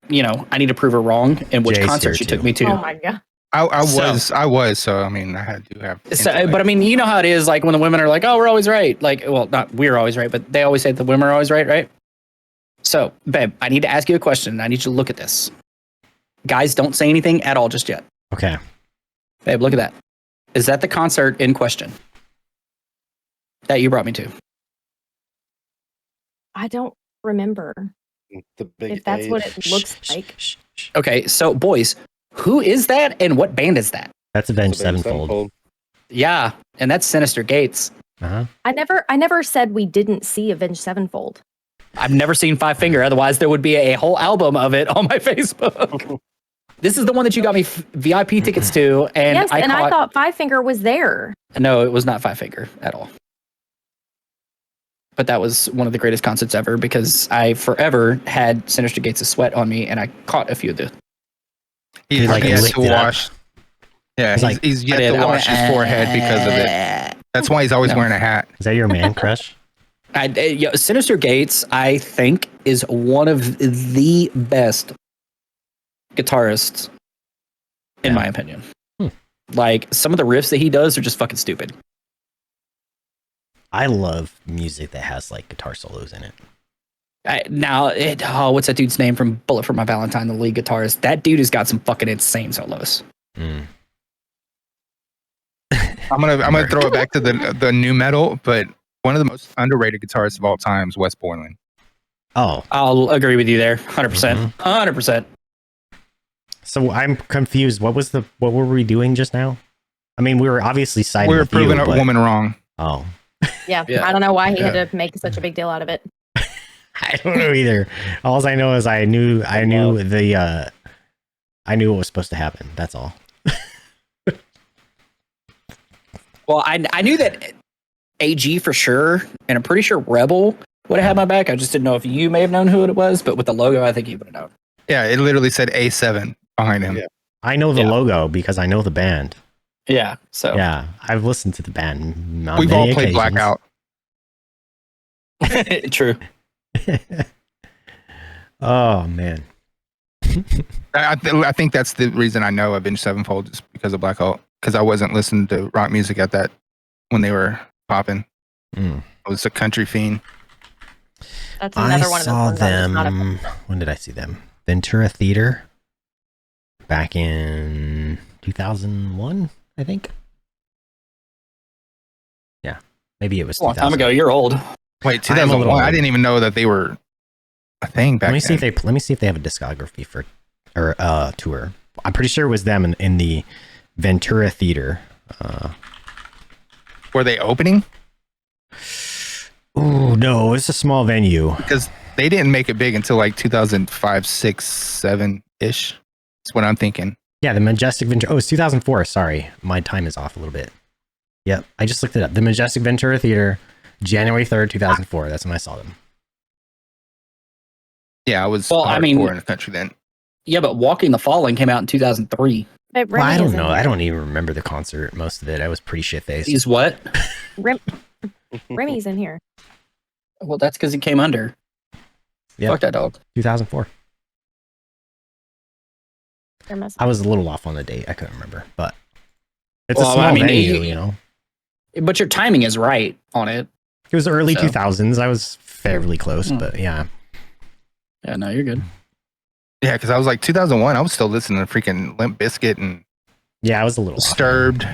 I need to prove her wrong in which Jay's concert here she too. took me to. Oh my god. I So- was. So I mean, I had to have. So, intellect. but I mean, you know how it is. Like when the women are like, "Oh, we're always right." Like, well, not we're always right, but they always say the women are always right, right? So, babe, I need to ask you a question. I need you to look at this. Guys, don't say anything at all just yet. Okay. Babe, look at that. Is that the concert in question that you brought me to? I don't remember The big if that's what age. it looks like. Okay, so boys, who is that and what band is that? That's Avenged Avenged Sevenfold. Yeah, and that's Sinister Gates. Uh-huh. I never said we didn't see Avenged Sevenfold. I've never seen Five Finger. Otherwise, there would be a whole album of it on my Facebook. This is the one that you got me VIP tickets to, and yes, I thought Five Finger was there. No, it was not Five Finger at all. But that was one of the greatest concerts ever because I forever had Sinister Gates of Sweat on me, and I caught a few of the. He's like yet licked to it up. wash. Yeah, He's like- he's I yet did. to I wash went, his forehead because of it. That's why he's always No. wearing a hat. Is that your man crush? Sinister Gates, I think, is one of the best guitarists, in Yeah. my opinion. Hmm. Like, some of the riffs that he does are just fucking stupid. I love music that has like guitar solos in it. What's that dude's name from Bullet for My Valentine, the lead guitarist? That dude has got some fucking insane solos. Mm. I'm gonna throw it back to the new metal, but one of the most underrated guitarists of all time is Wes Borland. Oh, I'll agree with you there. 100%. Mhm. 100%. so I'm confused. What were we doing just now? I mean, we were obviously siding We were with proving you, a but- woman wrong. Oh, Yeah, Yeah. I don't know why he had to make such a big deal out of it. I don't know either. All I know is I knew I knew what was supposed to happen. That's all. Well, I knew that AG for sure, and I'm pretty sure Rebel would have had my back. I just didn't know if you may have known who it was, but with the logo, I think you would have known. Yeah, it literally said A7 behind him. Yeah. I know the Yeah. logo because I know the band. Yeah, so Yeah, I've listened to the band. On We've all many played occasions. Blackout. true. Oh man. I think that's the reason I know Avenged Sevenfold is because of Blackout. Because I wasn't listening to rock music at that when they were popping. Mm. I was a country fiend. That's I another one of those saw ones I'm just not a them. When did I see them? Ventura Theater. Back in 2001, I think. Yeah, maybe it was A long 2000. time ago. You're old. Wait, I'm a little 2001. I old. didn't even know that they were a thing back Let me then. see if they have a discography for or tour. I'm pretty sure it was them in the Ventura Theater. Were they opening? Oh no, it's a small venue. Because they didn't make it big until like 2005, 6, 7 ish. That's what I'm thinking. Yeah, the Majestic Ventura. Oh, it's 2004. Sorry, my time is off a little bit. Yep, I just looked it up. The Majestic Ventura Theater, January 3rd, 2004. That's when I saw them. Yeah, I was Well, I mean- hardcore in the country then. Yeah, but Walking the Fallen came out in 2003. But Well, I Remy don't isn't know. here. I don't even remember the concert. Most of it, I was pretty shit faced. He's what? Remy's in here. Well, that's because he came under. Yep. Fuck that dog. 2004. There must I was a little off on the date. I couldn't remember, but it's Well, a small I mean, venue, it- you know. But your timing is right on it. It was early So- 2000s. I was fairly close, Hmm. but yeah. Yeah, no, you're good. Yeah, because I was like 2001. I was still listening to freaking Limp Bizkit and Yeah, I was a little off. Disturbed.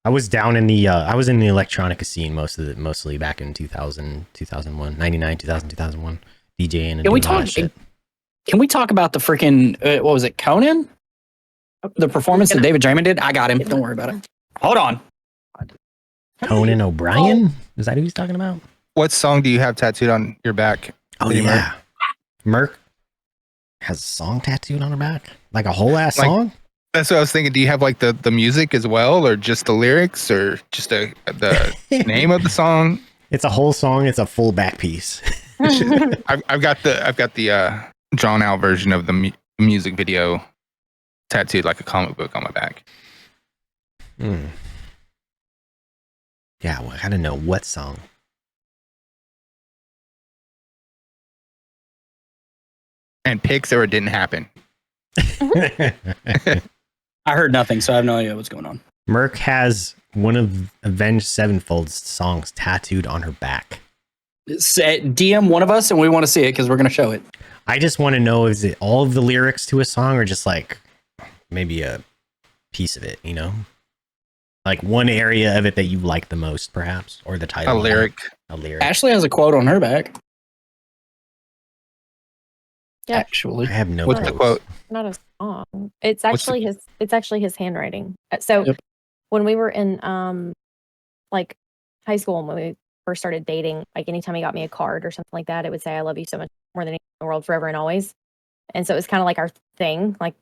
I was down in the I was in the electronica scene mostly back in 2000, 2001, 99, 2000, 2001, DJing and Can we doing all that talk? shit. Can we talk about the freaking what was it, Conan? The performance that David Draymond did. I got him. Don't worry about it. Hold on. Conan O'Brien? Is that who he's talking about? What song do you have tattooed on your back? Oh Eddie yeah. Merc has a song tattooed on her back? Like a whole ass Like- song? That's what I was thinking. Do you have like the music as well, or just the lyrics, or just the name of the song? It's a whole song, it's a full back piece. I've got the drawn out version of the music video tattooed like a comic book on my back. Hmm. Yeah, well, I gotta know what song. And pics or it didn't happen. I heard nothing, so I have no idea what's going on. Merc has one of Avenged Sevenfold's songs tattooed on her back. DM one of us, and we want to see it because we're going to show it. I just want to know, is it all of the lyrics to a song or just like maybe a piece of it, you know? Like one area of it that you like the most, perhaps, or the title. A lyric. A lyric. Ashley has a quote on her back. Yeah. Actually, I have no What's the quotes. quote? Not a song. It's What's the- actually his. It's actually his handwriting. So Yep. when we were in like high school and when we first started dating, like anytime he got me a card or something like that, it would say "I love you so much more than anything in the world, forever and always." And so it was kind of like our thing, like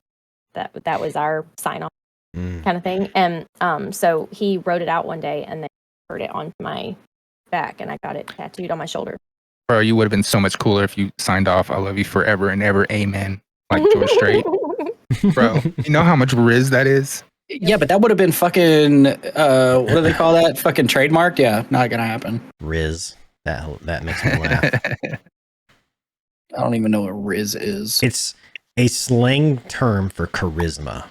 that was our sign off Mm. kind of thing. And so he wrote it out one day and then put it on my back, and I got it tattooed on my shoulder. Bro, you would have been so much cooler if you signed off "I love you forever and ever, amen," like George Strait. Bro, you know how much Riz that is? yeah, but that would have been fucking. What do they call that? Fucking trademarked? Yeah, not gonna happen. Riz. That makes me laugh. I don't even know what Riz is. It's a slang term for charisma.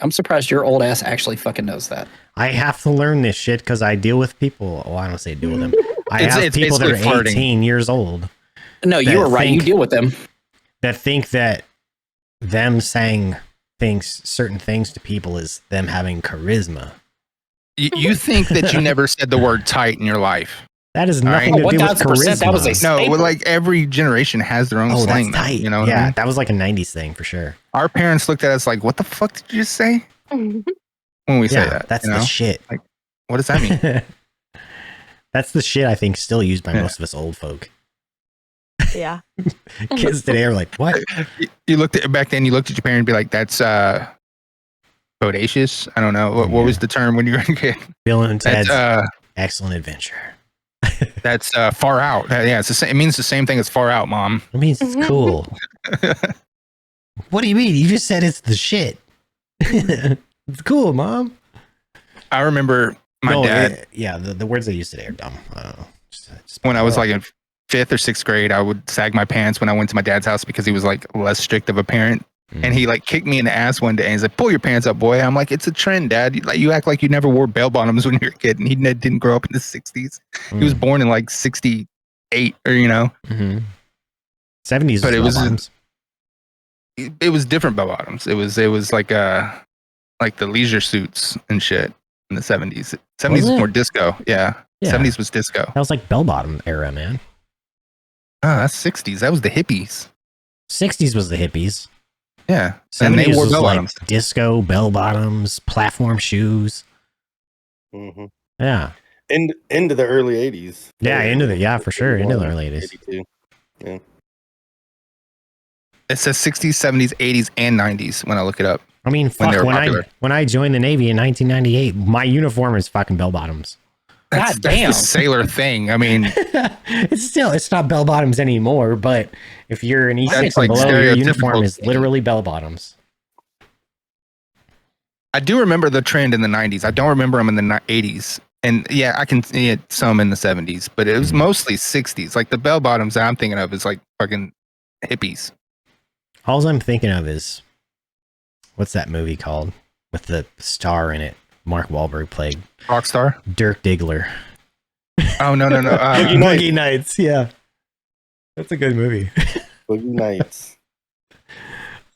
I'm surprised your old ass actually fucking knows that. I have to learn this shit because I deal with people. Well, I don't say deal with them. I have It's people that are basically flirting. 18 years old No, you That were right. You think- deal with them. that think that them saying certain things to people is them having charisma. You think that you never said the word tight in your life? That has All nothing right. to do with 1000%, charisma. that was a No, staple. well, like every generation has their own oh, slang. that's Though, tight. you know what yeah, I mean? that was like a 90s thing for sure. Our parents looked at us like, "What the fuck did you just say?" When we say Yeah, that, that's you know? the shit. Like, what does that mean? That's the shit I think still used by Yeah. most of us old folk. Yeah. Kids today are like, what? You looked at back then. You looked at your parent and be like, "That's bodacious." I don't know what was the term when you were a kid. Bill and Ted's That's excellent adventure. that's far out. Yeah, it's the same. It means the same thing as far out, mom. It means it's cool. What do you mean? You just said it's the shit. It's cool, mom. I remember my dad. Yeah, the words they use today are dumb. I don't know. Just When I was like in 5th or 6th grade, I would sag my pants when I went to my dad's house because he was like less strict of a parent. And he like kicked me in the ass one day and he's like, "Pull your pants up, boy." I'm like, "It's a trend, Dad. You act like you never wore bell bottoms when you were a kid." And he didn't grow up in the 60s. He was born in like 68 or, you know. 70s, But it was bottoms. it was different bell bottoms. It was like the leisure suits and shit in the 70s. 70s was it? more disco. Yeah. Yeah. 70s was disco. That was like bell bottom era, man. Oh, that's 60s. That was the hippies. 60s was the hippies. Yeah. And 70s they wore was bell like bottoms. disco, bell bottoms, platform shoes. Mm-hmm. Yeah. Into the early 80s. Yeah, for sure. Into the early 80s. 82. Yeah. It says 60s, 70s, 80s, and 90s when I look it up. I mean, When they fuck, were popular. when I joined the Navy in 1998, my uniform is fucking bell bottoms. That's damn. the sailor thing. I mean, it's not bell bottoms anymore, but if you're an E6 That's and like below, your stereotypical. uniform is literally bell bottoms. I do remember the trend in the 90s. I don't remember them in the 80s. And yeah, I can see it some in the 70s, but it was mostly 60s. Like the bell bottoms that I'm thinking of is like fucking hippies. All I'm thinking of is, what's that movie called with the star in it? Mark Wahlberg played Rockstar? Dirk Diggler. Oh, no. Boogie Nights. Boogie Nights, yeah. That's a good movie. Boogie Nights.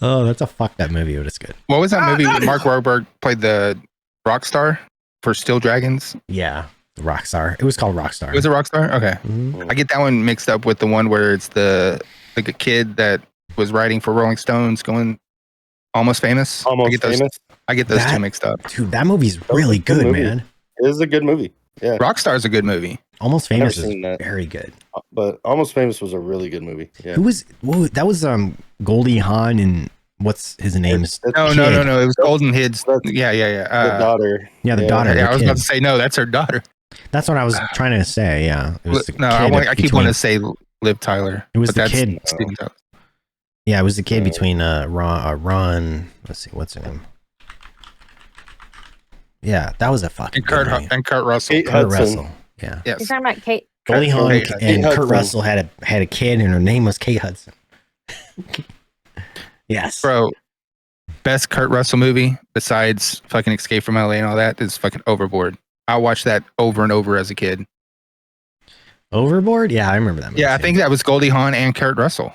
Oh, that's a fucked up movie, but it's good. What was that movie where Mark Wahlberg played the Rockstar for Steel Dragons? Yeah, Rockstar. It was called Rockstar. Was it Rockstar? Okay. Mhm. I get that one mixed up with the one where it's like a kid that was writing for Rolling Stones going Almost Famous. Almost Famous. I get those That- two mixed up. Dude, that movie's was really a good good, movie. man. It is a good movie. Yeah. Rockstar is a good movie. Almost I've never Famous is seen that. very good. But Almost Famous was a really good movie. Yeah. That was Goldie Hawn and what's his name? That's No. It was Golden Hid's. That's- Yeah. the daughter. Yeah, the daughter. Yeah, the I was kid. about to say no. That's her daughter. That's what I was trying to say. Yeah, it was the No, kid I keep between- wanting to say Liv Tyler. It was but the that's kid. Steven Tyler. Yeah, it was the kid between Ron. Let's see, what's her name? Yeah, that was a fucking And Kurt good movie. Russell. Kate Kurt Hudson. Russell. Yeah, You're Yes. talking about Kate. Goldie Hawn Kate and Hudson. Kurt Russell had a kid, and her name was Kate Hudson. Yes, Bro, best Kurt Russell movie besides fucking Escape from LA and all that is fucking Overboard. I watched that over and over as a kid. Overboard. Yeah, I remember that movie. Yeah, I too. think that was Goldie Hawn and Kurt Russell.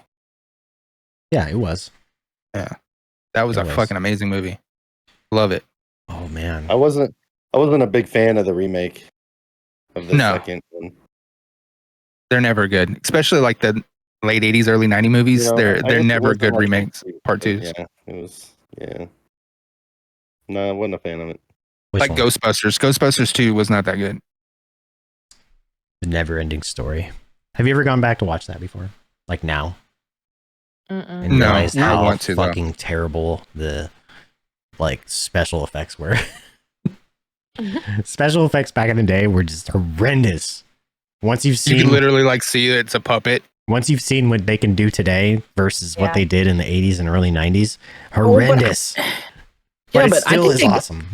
Yeah, it was. That was It a was. fucking amazing movie. Love it. Oh man, I wasn't a big fan of the remake of the No. second one. They're never good, especially like the late 80s, early 90s movies. You know, I they're guess it never wasn't good like remakes, part but twos. Yeah, it was. Yeah. No, I wasn't a fan of it. Which Like one? Ghostbusters. Ghostbusters 2 was not that good. The Never-Ending Story. Have you ever gone back to watch that before? Like now? And No, realized I how want to, though. fucking terrible the like special effects were. Special effects back in the day were just horrendous. Once you've You can seen literally like see that it's a puppet. what they can do today versus what Yeah. they did in the 80s and early 90s, horrendous. But it I still think is they- awesome.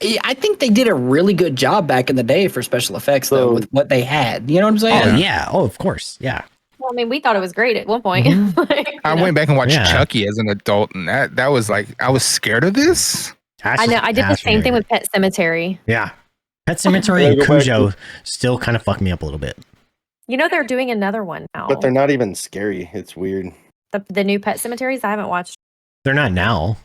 Yeah, I think they did a really good job back in the day for special effects, though, So- with what they had. You know what I'm saying? Oh yeah. Oh, of course. Yeah. Well, I mean, we thought it was great at one point. Mhm. Like, you I know. went back and watched Yeah. Chucky as an adult, and that was like I was scared of this. I know. I did the same thing with Pet Cemetery. Yeah. Pet Cemetery Yeah, and go back Cujo still kind of fucked me up a little bit. You know, they're doing another one now. But they're not even scary. It's weird. The new Pet Cemeteries. I haven't watched. They're not now.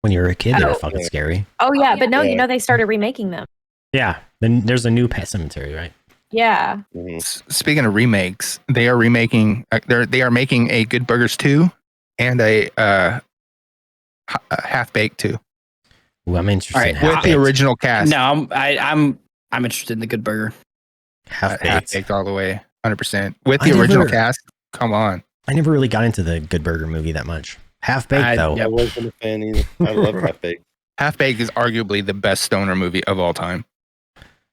When you were a kid, they were Oh. fucking Yeah. scary. Oh yeah, but no, Yeah. you know they started remaking them. Yeah. Then there's a new Pet Cemetery, right? Yeah. Mhm. Speaking of remakes, they are remaking. They are making a Good Burgers 2 and a Half Baked 2 Ooh, I'm interested All in right, with Half the Baked. original cast. No, I'm interested in the Good Burger. Half Half Baked. Baked all the way, 100% with I the original never- cast. Come on, I never really got into the Good Burger movie that much. Half Baked though. Yep. I wasn't a fan either. I love Half Baked. Half Baked is arguably the best stoner movie of all time.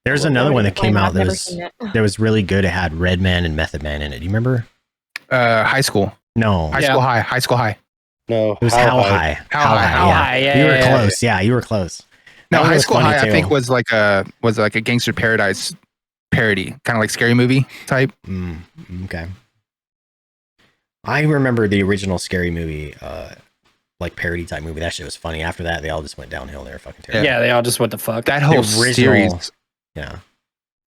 There's I love another that one that movie. came I've out that never was seen it. really good. It had Red Man and Method Man in it. Do you remember? High School, No, High Yeah. School High, High School High. No, it was How High. How High, How High, yeah, you were yeah, yeah. close. Yeah, you were close. No, That one High was School funny, High, I too. think was like a Gangster Paradise parody, kind of like Scary Movie type. Okay. I remember the original Scary Movie, like parody type movie. That shit was funny. After that, they all just went downhill. They were fucking terrible. Yeah, they all just what the fuck. That whole original- series Yeah.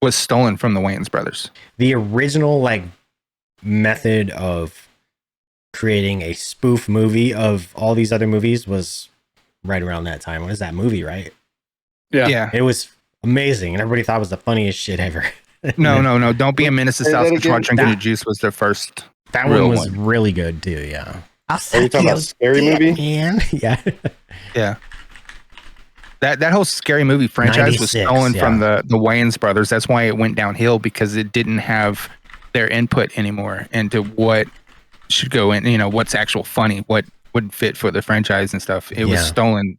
was stolen from the Wayans brothers. The original like method of creating a spoof movie of all these other movies was right around that time. What is that movie, right? Yeah. It was amazing, and everybody thought it was the funniest shit ever. No. Don't be a menace to Say South that Control. again? Drinking That- your juice was their first. That Real one was one. really good too. Yeah. Are you talking about Scary Movie? Man. Yeah. Yeah. That whole Scary Movie franchise was 96, stolen yeah. from the Wayans brothers. That's why it went downhill, because it didn't have their input anymore into what should go in, what's actual funny, what would fit for the franchise and stuff. It was Yeah. stolen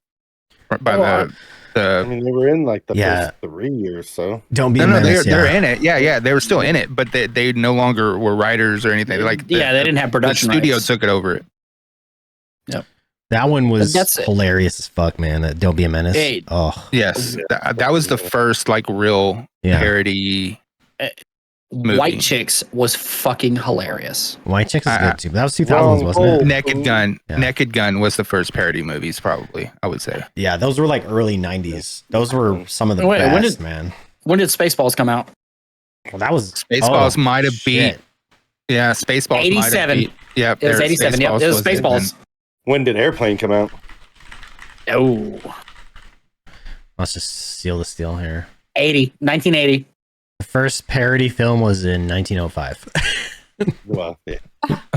by Well, I mean, they were in like the Yeah. first 3 years, so Don't be no, a menace. they're yeah. in it. Yeah, they were still in it, but they no longer were writers or anything. Like Yeah, they didn't have the production studio rights. took it over it. That one was That's it. hilarious as fuck, man. That Don't Be a Menace. Hey. Oh, Yes, that was the first like real yeah. parody. Movie. White Chicks was fucking hilarious. White Chicks is Uh, good too. But that was 2000s, Wrong wasn't it? hole. Naked Gun. Yeah. Naked Gun was the first parody movies, probably. I would say. Yeah, those were like early 90s. Those were some of the Wait, best, when did- man. When did Spaceballs come out? Well, that was Spaceballs might have beat. shit. Yeah, Spaceballs. 87. Yeah, It was 87. Yep, it was Spaceballs. when did Airplane come out? Oh, Let's just seal the steal here. 1980. The first parody film was in 1905. Well, yeah.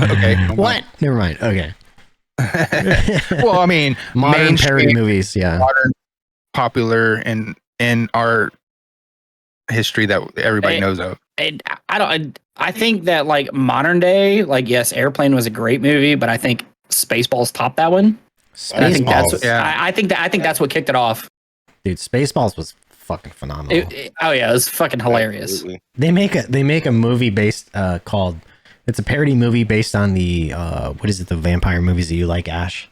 Okay. What? Never mind. Okay. Well, I mean, Modern parody mainstream, movies, yeah. modern, popular in our history that everybody Hey, knows of. And I think that like modern day, like yes, Airplane was a great movie, but I think Spaceballs topped that one. And I think that's Spaceballs. Yeah. I think that's what kicked it off. Dude, Spaceballs was fucking phenomenal. Oh yeah, it was fucking hilarious. Absolutely. They make a movie based called, it's a parody movie based on the what is it, the vampire movies that you like, Ash?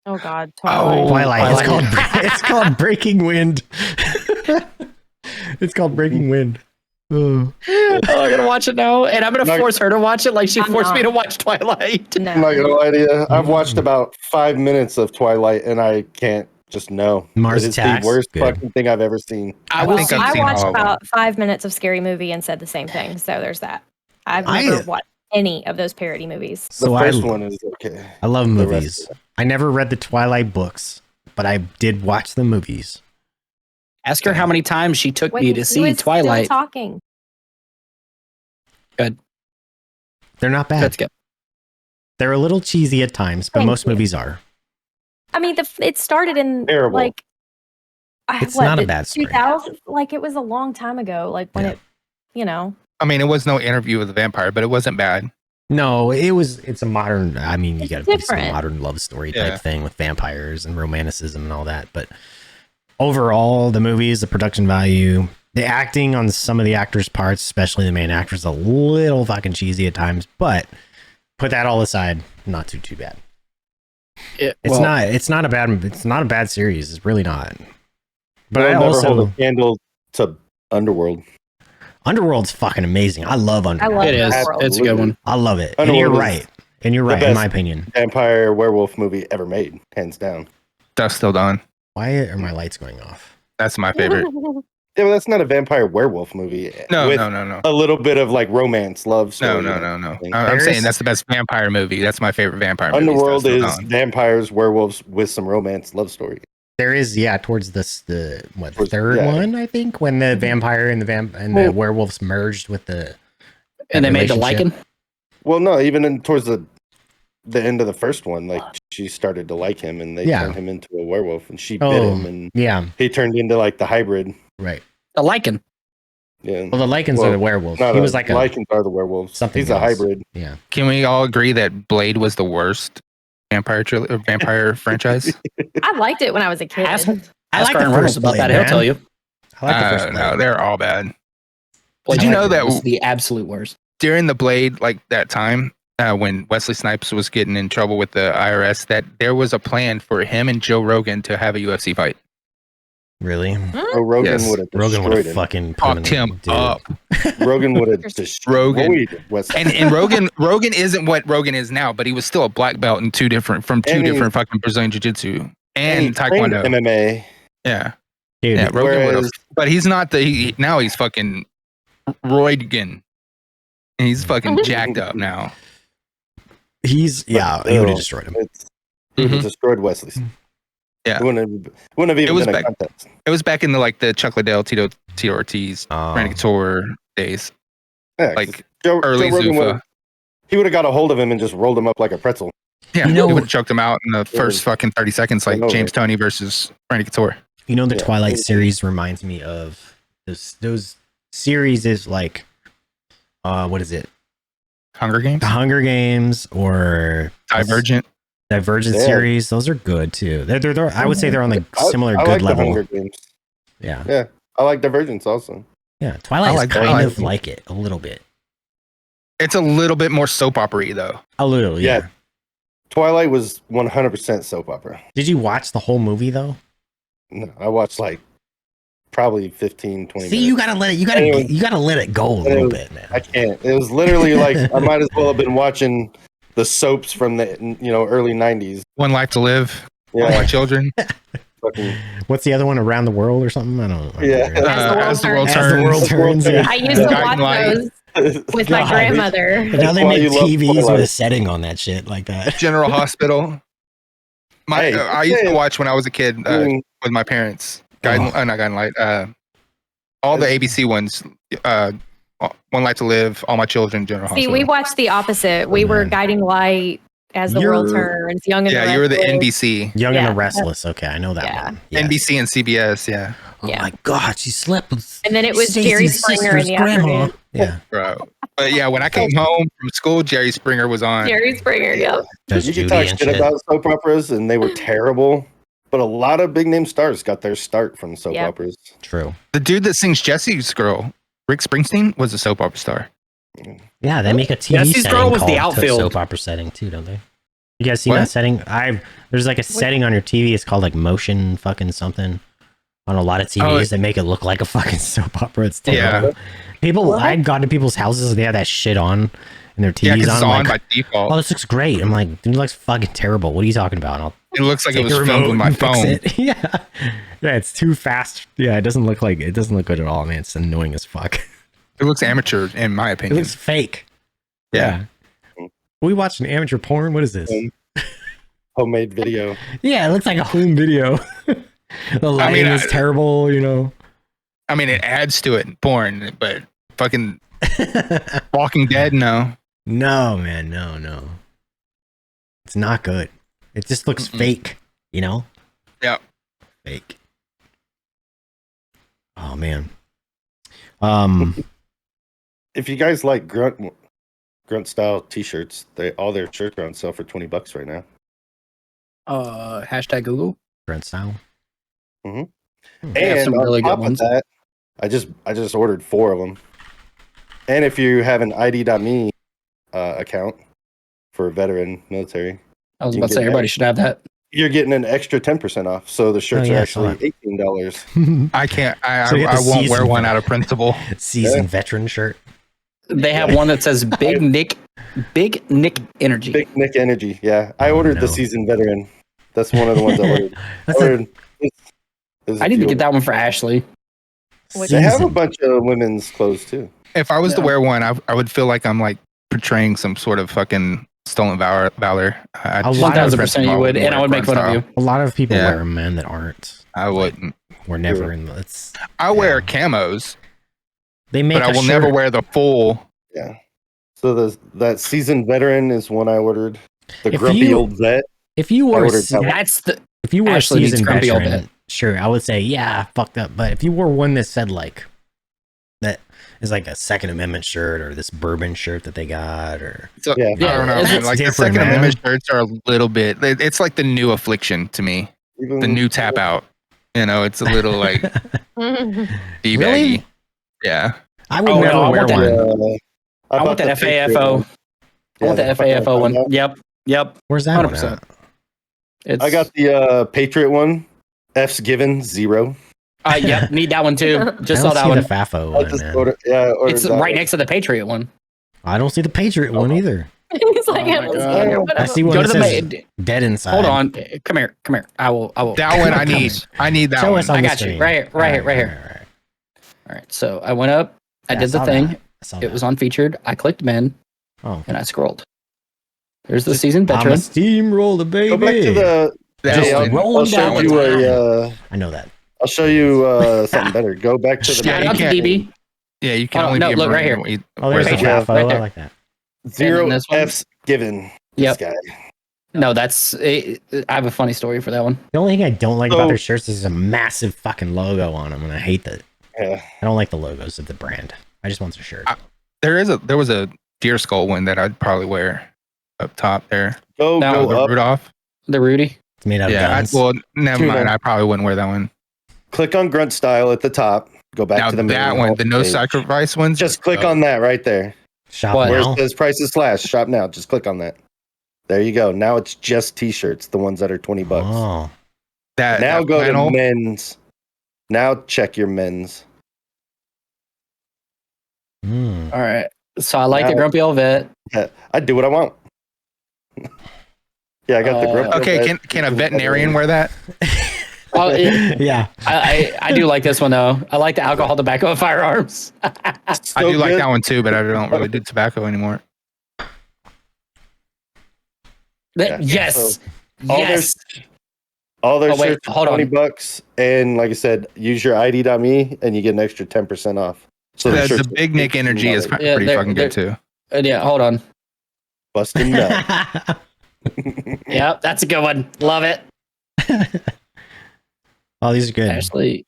Oh God, Oh, Twilight. Twilight. Twilight. It's called Breaking Wind. It's called Breaking Wind. Oh. Oh, I'm gonna watch it now, and I'm gonna Not- force her to watch it like she I'm forced me not. to watch Twilight. I'm not No. gonna lie to you. I've watched about 5 minutes of Twilight, and I can't just know. Mars it is Attacks, the worst good. fucking thing I've ever seen. I Well, think I've I seen watched all of them. about 5 minutes of Scary Movie and said the same thing. So there's that. I've I- never watched any of those parody movies. The So first one is okay. I love The movies. rest I never read the Twilight books, but I did watch the movies. Ask her how many times she took me Wait, to who see is still Twilight. talking. They're not bad. That's good. They're a little cheesy at times, but Thank most you. movies are. I mean, it started in Terrible. like. It's not a bad story. 2000, like it was a long time ago. Like when Yeah. it, you know. I mean, it was no Interview with the Vampire, but it wasn't bad. No, it's a modern, I mean, you It's got to do some different. modern love story Yeah. type thing with vampires and romanticism and all that. But overall, the movies, the production value, the acting on some of the actors' parts, especially the main actors, a little fucking cheesy at times. But put that all aside, not too bad. It's not a bad series. It's really not. But They'll I never hold also a candle to Underworld. Underworld's fucking amazing. I love I Underworld. love It is. Underworld. It's a good one. I love it. And Underworld you're is right. And you're the right, in best. my opinion. Vampire werewolf movie ever made, hands down. Dusk Till Dawn. Why are my lights going off? That's my favorite. Yeah, but that's not a vampire werewolf movie. No, with no. a little bit of like romance, love No, story. no. I'm Paris- saying that's the best vampire movie. That's my favorite vampire movie. Underworld Dusk Till is Dawn. vampires, werewolves with some romance, love story. There is, towards the third Yeah. one, I think, when the vampire and the werewolves merged with the And they made the relationship. lichen. Well, no, even towards the end of the first one, like she started to like him, and they turned him into a werewolf, and she bit him, and he turned into like the hybrid. Right. The lichen. Yeah. Well, the lichens are the werewolves. He was like lichens are the werewolves. something. He's a else. hybrid. Yeah. Can we all agree that Blade was the worst vampire franchise? I liked it when I was a kid. Ask like the Ryan Reynolds first about Blade, that. man. He'll tell you. I like the first Blade. No, they're all bad. Blade Did you know Trinity that was the absolute worst? during the Blade, like that time when Wesley Snipes was getting in trouble with the IRS, that there was a plan for him and Joe Rogan to have a UFC fight? Really? Oh, Rogan Yes. would have Rogan would destroyed have him. fucking Talked him up. Rogan would have destroyed Wesley. And Rogan isn't what Rogan is now, but he was still a black belt in two different fucking Brazilian Jiu-Jitsu and he trained Taekwondo. MMA. Yeah. Dude, Yeah, Rogan would have. Whereas- But he's not now he's fucking Roydgen. He's fucking jacked up now. he would have destroyed him. He would Mhm. have destroyed Wesley. Yeah. It wouldn't have even was been a back- contest. It was back in the Chuck Liddell, Tito Ortiz, Randy Couture days. Yeah, Like Joe early Rogan Zuffa. he would have got a hold of him and just rolled him up like a pretzel. Yeah, You know- he would have choked him out in the first fucking 30 seconds, like I know, James right? Toney versus Randy Couture. You know, the Yeah. Twilight series reminds me of those series is like, what is it? Hunger Games, The Hunger Games or Divergent. Divergent Yeah. series. Those are good too. They're I would say they're on the I- similar I good like the level. Hunger Games. Yeah. Yeah, I like Divergence also. Yeah. Twilight I is like- kind I like- of like it a little bit. It's a little bit more soap opera-y though. A little, yeah. Yeah. Twilight was 100% soap opera. Did you watch the whole movie though? No, I watched like probably 15, 20 See, minutes. you gotta let it. Anyway. You gotta let it go a little bit, man. I can't. It was literally like I might as well have been watching the soaps from the early 90s. One Life to Live. All Yeah, My Children. fucking, What's the other one? Around the World or something? I don't know. Yeah. As the world As turns. the world turns. Yeah. I used to Guiding watch Light. those with my God. grandmother. And now they Why make you love TVs with Twilight. a setting on that shit like that. General Hospital. Hey, I used to watch when I was a kid I mean, with my parents. Oh. Not Guiding Light. All the ABC ones. One Life to Live. All My Children. General See, Hospital. we watched the opposite. We were man. guiding light as the world You're- turns. Young and Yeah, you were the Restless. NBC, Young Yeah. and the Restless. Okay, I know that Yeah. one. Yes. NBC and CBS. Yeah, Oh Yeah. my God, she slept with. And then it was Stacey's Jerry Springer in sister's the grandma. afternoon. Yeah. bro. But yeah, when I came home from school, Jerry Springer was on. Jerry Springer, yep. Judge you Judy can talk and shit shit. about soap operas, and they were terrible. But a lot of big name stars got their start from soap Yeah. operas. True. The dude that sings Jesse's Girl, Rick Springsteen, was a soap opera star. Yeah, they make a TV Jesse's setting Girl was the called outfield. soap opera setting too, don't they? You guys seen What? that setting? There's like a setting on your TV. It's called like motion fucking something. On a lot of TVs, they make it look like a fucking soap opera. It's terrible. People, I've gone to people's houses. They have that shit on, and their Yeah, TVs because it's on. on I'm like, by default. oh, this looks great. I'm like, dude, it looks fucking terrible. What are you talking about? And I'll It looks like it take was the filmed remote with my and fix phone. it. Yeah, yeah, it's too fast. Yeah, it doesn't look good at all, man. It's annoying as fuck. It looks amateur, in my It opinion. looks fake. Yeah. We watched an amateur porn. What is this? Homemade video. Yeah, it looks like a home video. The lighting is terrible, you know. I mean, it adds to it in porn, but fucking Walking Dead, no. No, man, no. It's not good. It just looks fake, you know? Yeah. Fake. Oh man. If you guys like grunt style t-shirts, all their shirts are on sale for $20 right now. Hashtag Google. Brent style. They have And some on really good top of ones. that, I just ordered 4 of them. And if you have an ID.me account for a veteran military, I was You about to can say get everybody should have that. you're getting an extra 10% off. So the shirts yeah, are I saw actually $18. I can't. I So you get the won't wear season one for- out of principle. Seasoned veteran shirt. They have one that says Big Nick Energy. Big Nick Energy. Yeah, I Oh, ordered no. the seasoned veteran. That's one of the ones I ordered. That's a I need to get that one for Ashley. They have a seasoned. bunch of women's clothes too. If I was to Yeah. wear one, I would feel like I'm like portraying some sort of fucking Stolen Valor. I A lot of 1000% you would, and I would make fun of you. A lot of people Yeah. wear them, man, that aren't. I wouldn't. We're never in the. It's. I wear Yeah. camos, They make. but I a will shirt. never wear the full. Yeah. So that seasoned veteran is one I ordered. The If grumpy you- old vet. If you I were. ordered that one. That's the If you were Ashley a needs seasoned grumpy old veteran, sure, I would say, yeah, fucked up. But if you wore one that said like that is like a Second Amendment shirt or this bourbon shirt that they got, or So, Yeah. I don't know. It's Like the different, Second man. Amendment shirts are a little bit. It's like the new Affliction to me. Even, The new Tap Out. It's a little like D-baggy. Really? Yeah. I would Oh, never no, I wear want that. one. I want that FAFO. I want the FAFO one. Yep. Where's that one 100%. at? It's, I got the Patriot one. F's given 0. Yep, need that one too. Just I saw don't that see one. the FAFO I one, just man. ordered It's that right one. next to the Patriot one. I don't see the Patriot one either. He's like, Oh I my don't see God. either one I of see them. one Go that to the says dead inside. Hold on. Come here. I will. That one I need. I need that Show one. us on I the got you. screen. Right here. Right here. Alright. All right. So I went up. I Yeah, did the saw thing. that. I saw It that. was on featured. I clicked men Oh, and I scrolled. There's the seasoned I'm a veteran. steamroller, baby. Go back to the. That Jay, one. I'll show you I know that. I'll show you something better. Go back to the Yeah, Shout you out to can't- DB. Yeah, you can Oh, only no, be a look, right Marine here. when Oh, there's the where's Patriot, FAFO. right I there. like that. 0 this one? F's given. Yep. This guy. No, I have a funny story for that one. The only thing I don't like So- about their shirts is a massive fucking logo on them, and I hate that. Yeah. I don't like the logos of the brand. I just want the shirt. There was a deer skull one that I'd probably wear up top there. Go Now go The up. Rudolph. The Rudy. It's made out of Yeah. guns. Well, never Tuna. mind. I probably wouldn't wear that one. Click on grunt style at the top. Go back Now to the main that one, the no page. sacrifice ones. Just click on that right there. Shop What? Where now. it says prices slash. Shop now. Just click on that. There you go. Now it's just t-shirts, the ones that are $20. Oh, that. Now that go flannel. to men's. Now check your men's. Hmm. All right. So I like the Now- grumpy old vet. Yeah, I do what I want. Yeah, I got the grumpy. Okay, vet. can a veterinarian wear that? Oh, Yeah. I do like this one though. I like the alcohol, tobacco, and firearms. I So do like good. that one too, but I don't really do tobacco anymore. Yeah. Yes. All Yes. All their Oh, wait, shirts are hold on. $20, and like I said, use your ID.me and you get an extra 10% off. So The shirts Big are Nick energy is $15. Yeah, pretty they're- fucking good too. Yeah. Hold on. Busting nut. Yep. That's a good one. Love it. Oh, these are good. Ashley,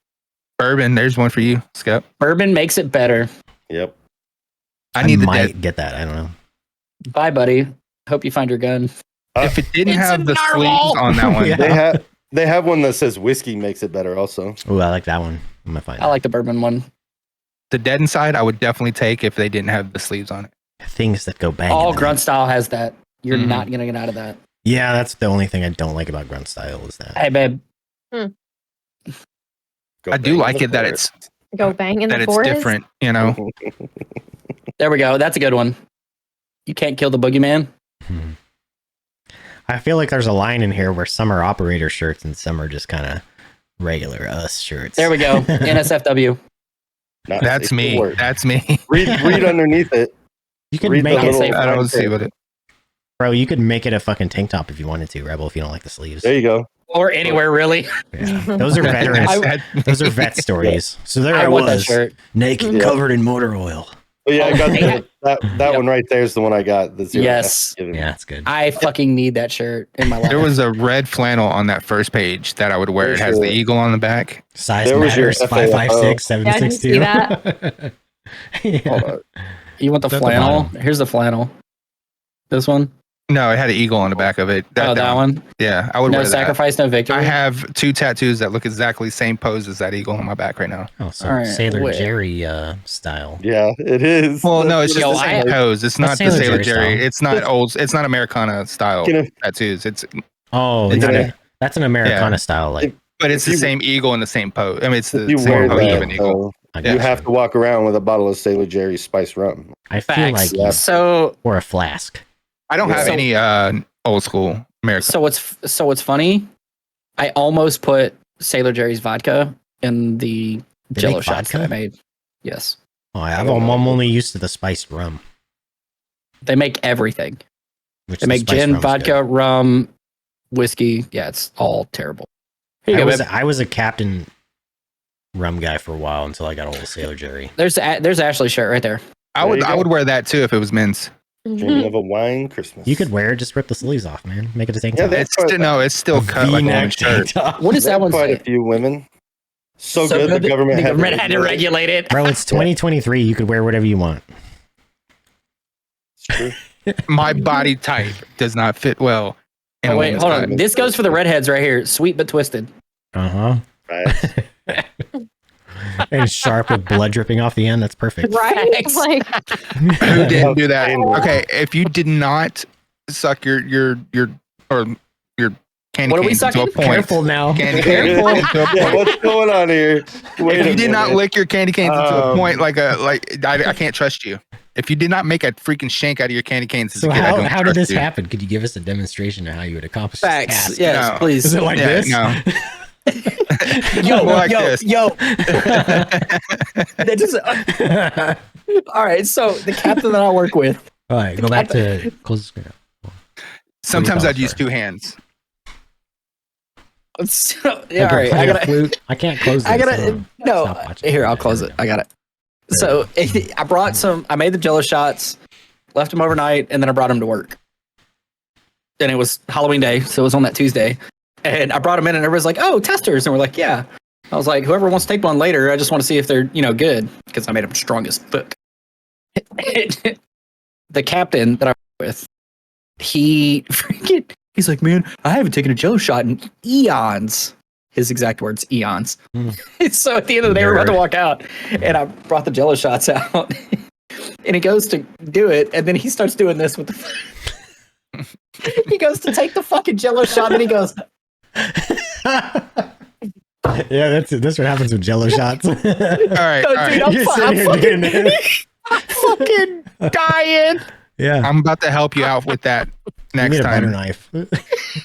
Bourbon, there's one for you, Skep. bourbon makes it better. Yep. I need the might dead. get that. I don't know. Bye, buddy. Hope you find your gun. If it didn't It's have a the narwhal. sleeves on that one, Yeah. They have one that says whiskey makes it better also. Oh, I like that one. I'm gonna find I like the bourbon one. the dead inside I would definitely take if they didn't have the sleeves on it. things that go bang. All in the grunt style has that. You're Mhm. not gonna get out of that. Yeah, that's the only thing I don't like about grunt style is that. Hey, babe. Go I do bang like the it that forest. it's Go bang in that the it's forest. different, you know. There we go. That's a good one. You can't kill the boogeyman. Hmm. I feel like there's a line in here where some are operator shirts and some are just kind of regular us shirts. There we go. NSFW. Not That's safe for me. work. That's me. Read underneath it. You could Read make the it, little I don't flag see there. what it. bro. You could make it a fucking tank top if you wanted to, Rebel. If you don't like the sleeves, There you go. Or anywhere, really. yeah. Those are veterans. I- Those are vet stories. So there I, I want that was, shirt. naked, Yeah. covered in motor oil. But yeah, I got Yeah. that Yep. one right there is the one I got. The zero Yes. F given. Yeah, that's good. I fucking need that shirt in my life. There was a red flannel on that first page that I would wear. It has the There's a- eagle on the back. Size There was your matters. FAO. 556, Yeah, I didn't 762. see that. Yeah. Hold on. You want the At the flannel? bottom. Here's the flannel. This one? No, it had an eagle on the back of it. That one? Yeah, I would No wear that. sacrifice, no victory. I have 2 tattoos that look exactly the same pose as that eagle on my back right now. Oh, so All right, Sailor wait. Jerry style. Yeah, it is. Well, no, it's That's just what the it same is. pose. It's not the Sailor Sailor Jerry Jerry. style. It's not old. It's not Americana style Can I- tattoos. It's Oh, It's not a- a- that's an Americana style. Like, but it's If the you- same eagle in the same pose. I mean, it's the If you same wear pose of an that, eagle. I you guess have to walk around with a bottle of Sailor Jerry spice rum. I feel Facts. like Yeah. you So or a flask. I don't have So- any old school American. so what's funny? I almost put Sailor Jerry's vodka in the They Jello make shots vodka? that I made. Yes, Oh, I'm only used to the spiced rum. they make everything. Which They the make spice gin, rum's vodka, good. rum, whiskey. Yeah, it's all terrible. Here you go, babe. I was a Captain rum guy for a while until I got old Sailor Jerry. There's Ashley's shirt right there. I There would you I go. would wear that too if it was men's. Dreaming of a wine Christmas. You could wear it, just rip the sleeves off, man. Make it a tank Yeah, top. that's It's still cut like a woman's shirt. top. What does that one Quite say? a few women. So good the government, had to regulate it. Bro, it's 2023. You could wear whatever you want. It's true. My body type does not fit well. in Oh, a wait, woman's hold body. on. This goes for the redheads right here. Sweet but twisted. Uh Right. huh. And sharp with blood dripping off the end. That's perfect. Right? Facts. Like, Who didn't do that? Oh. Okay, if you did not suck your candy What are we canes to a sucking? point, Careful now. candy canes to a Yeah, point. what's going on here? Wait If a you did not minute. lick your candy canes to a Um, point I can't trust you. If you did not make a freaking shank out of your candy canes as So a kid, I don't how did trust this you. happen? Could you give us a demonstration of how you would accomplish Facts. this task? Yes, No. please. Is it like Yeah, this? no. Yo, More like yo, this. yo. That just, all right. So the captain that I work with, All right, go back to close the screen. Sometimes What I'd do you use call it? 2 hands. so, yeah, all right. Play I a gotta, flute. I can't close this. I gotta, so no. stop watching. Here, I'll close it. I got it. So I brought some. I made the Jello shots, left them overnight, and then I brought them to work. And it was Halloween day, so it was on that Tuesday. And I brought them in, and everybody's like, "Oh, testers!" And we're like, "Yeah." I was like, "Whoever wants to take one later, I just want to see if they're good because I made them strong as fuck." The captain that I work with, he's like, "Man, I haven't taken a Jello shot in eons." His exact words, eons. So at the end of the day, we're about to walk out, and I brought the Jello shots out, and he goes to do it, and then he starts doing this with the. He goes to take the fucking Jello shot, and he goes, Yeah, that's what happens with Jello shots. All right, "No, all right. dude, I'm You're fu- sitting I'm here fucking, doing it. fucking dying." Yeah, I'm about to help you out with that you next need a butter time. knife.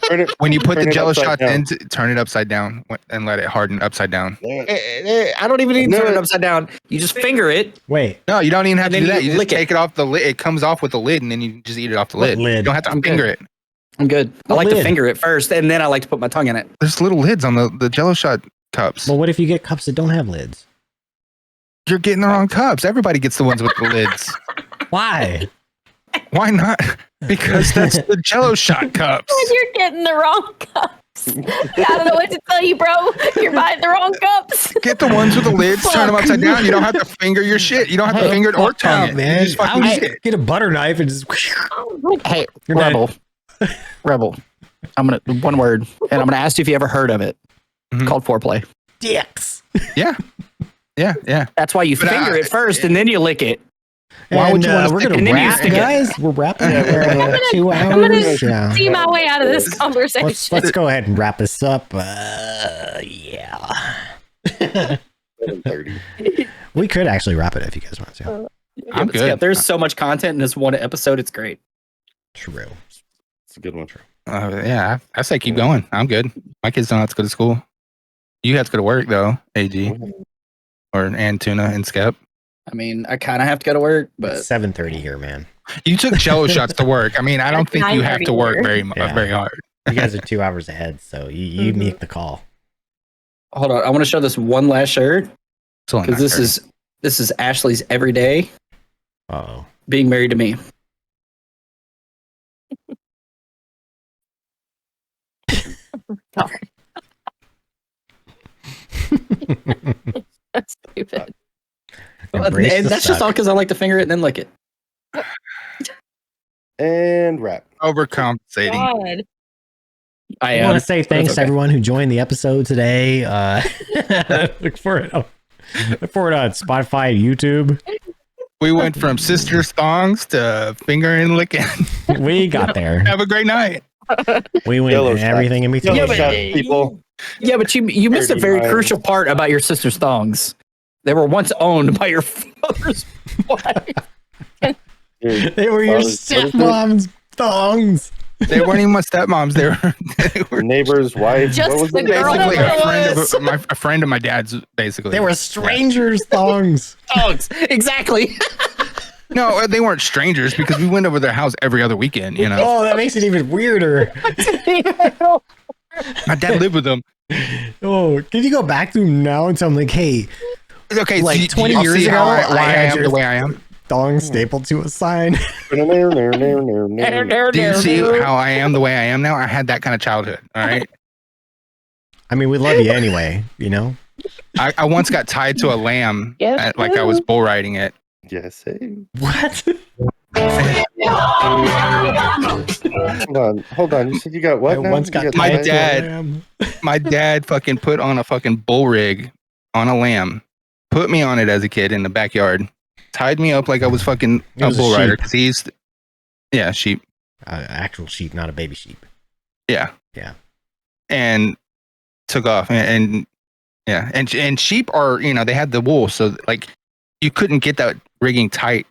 Turn it- When you put turn the it Jello upside shots down. in, turn it upside down and let it harden upside down. There. I don't even need to turn it No. upside down. You just finger it. Wait, No, you don't even have And to do then that. you You just lick it. take it off the lid. It comes off with the lid, and then you just eat it off the What lid. lid? You don't have to I'm finger good. it. I'm good. I What like lid? to finger it first, and then I like to put my tongue in it. There's little lids on the Jello shot cups. well, what if you get cups that don't have lids? You're getting the wrong cups. Everybody gets the ones with the lids. Why? Why not? Because that's the Jello shot cups. you're getting the wrong cups. I don't know what to tell you, bro. You're buying the wrong cups. Get the ones with the lids, turn them upside down. You don't have to finger your shit. You don't have to finger it or tongue it. man. You just fucking I'll eat it. get a butter knife and just. Hey, You're dead. Rebel. I'm gonna one word, and I'm gonna ask you if you ever heard of it. It's Mhm. called foreplay. Dicks. Yeah. That's why you But, finger it first, and then you lick it. Why would you wanna We're stick gonna it in? wrap, Stick it. guys. We're wrapping. gonna- 2 I'm gonna hours. Yeah. See my way out of this conversation. Let's go ahead and wrap this up. Yeah. 30. We could actually wrap it if you guys want to. I'm But yeah, good. there's so much content in this one episode. It's great. True. It's a good one. Yeah, I say keep going. I'm good. My kids don't have to go to school. You have to go to work though, AG and Tuna and Skep. I mean, I kind of have to go to work, but It's 7:30 here, man. You took Jello shots to work. I mean, I don't It's think you have to 9:30 work here. Yeah. very hard. You guys are 2 hours ahead, so you make the call. hold on. I want to show this one last shirt It's only because this is Ashley's everyday Oh. being married to me. That's stupid. And that's just all because I like to finger it and then lick it. And wrap. overcompensating. God. I I am. want to say thanks okay. to everyone who joined the episode today. Look for it. Look for it on Spotify, YouTube. We went from sisters thongs to finger and licking. We got there. Have a great night. We went Yellow and shots. everything in between. Yellow but- shots, people. Yeah, but you missed a very 39. crucial part about your sister's thongs. They were once owned by your father's wife. Dude, They were your What is it? stepmom's thongs. They weren't even my stepmoms. They were neighbor's wife. Just what was the it? girl basically that a friend of my dad's. Basically, They were strangers' thongs. Thongs, exactly. No, they weren't strangers because we went over their house every other weekend. You know, Oh, that makes it even weirder. my dad lived with them. Oh, can you go back to him now and tell him like, hey, Okay, like so 20 y'all years see ago, how I I had am your the way I am. thong stapled to a sign? Do you see how I am the way I am now? I had that kind of childhood. All right. I mean, we love you anyway, you know? I once got tied to a lamb, Yes, like I was bull riding it. Yes, hey. What? Hold on. You said you got what I now? once You got My tied to a dad- lamb. My dad fucking put on a fucking bull rig on a lamb, put me on it as a kid in the backyard, tied me up like I was fucking It a was a bull rider sheep. because he's, yeah, sheep. Actual sheep, not a baby sheep. Yeah. Yeah. And took off and yeah. And sheep are, you know, they had the wool. So like you couldn't get that rigging tight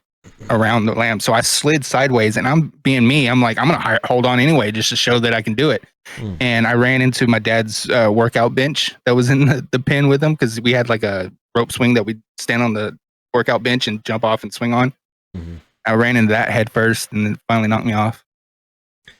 around the lamb. So I slid sideways and I'm being me. I'm like, I'm going to hold on anyway, just to show that I can do it. Mm. And I ran into my dad's workout bench that was in the pen with him. Cause we had like a rope swing that we'd stand on the workout bench and jump off and swing on. Mhm. I ran into that head first and then finally knocked me off.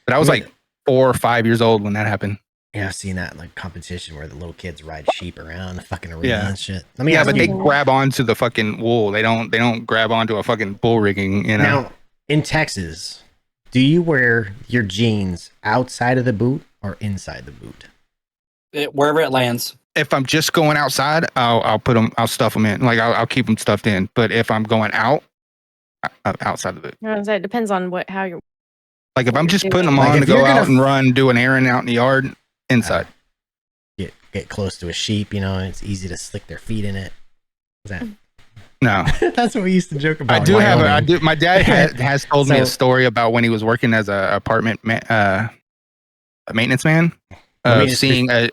But I was Yeah. like 4 or 5 years old when that happened. Yeah, I've seen that like competition where the little kids ride sheep around the fucking arena Yeah. and shit. Let me Yeah, ask but you, they grab onto the fucking wool. They don't grab onto a fucking bull rigging, you know. now in Texas, do you wear your jeans outside of the boot or inside the boot? Wherever it lands. If I'm just going outside, I'll put them, I'll stuff them in. Like I'll keep them stuffed in. But if I'm going out, outside of it. It depends on how you're. Like if What I'm you're just doing. putting them Like, on if to go you're gonna out and run, do an errand out in the yard, inside. Get close to a sheep, you know, and it's easy to slick their feet in it. Is that No, that's what we used to joke about. I in do have. I Wyoming. do. My dad has told me a So- story about when he was working as a apartment a maintenance man, Let me of just seeing a.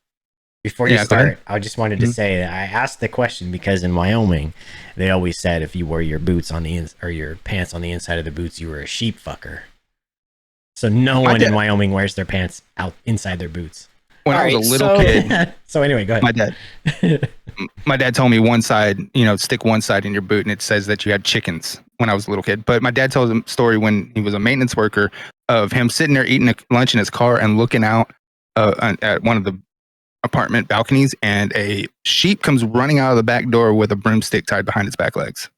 Before you Yeah, go ahead. start, I just wanted to Mhm. say that I asked the question because in Wyoming, they always said if you wore your boots on the or your pants on the inside of the boots, you were a sheep fucker. So no My one in dad- Wyoming wears their pants out inside their boots. When I was Alright, a little so- kid, So anyway, go my ahead. dad. My dad told me one side, you know, stick one side in your boot and it says that you had chickens when I was a little kid. But my dad told a story when he was a maintenance worker of him sitting there eating lunch in his car and looking out at one of the apartment balconies and a sheep comes running out of the back door with a broomstick tied behind its back legs.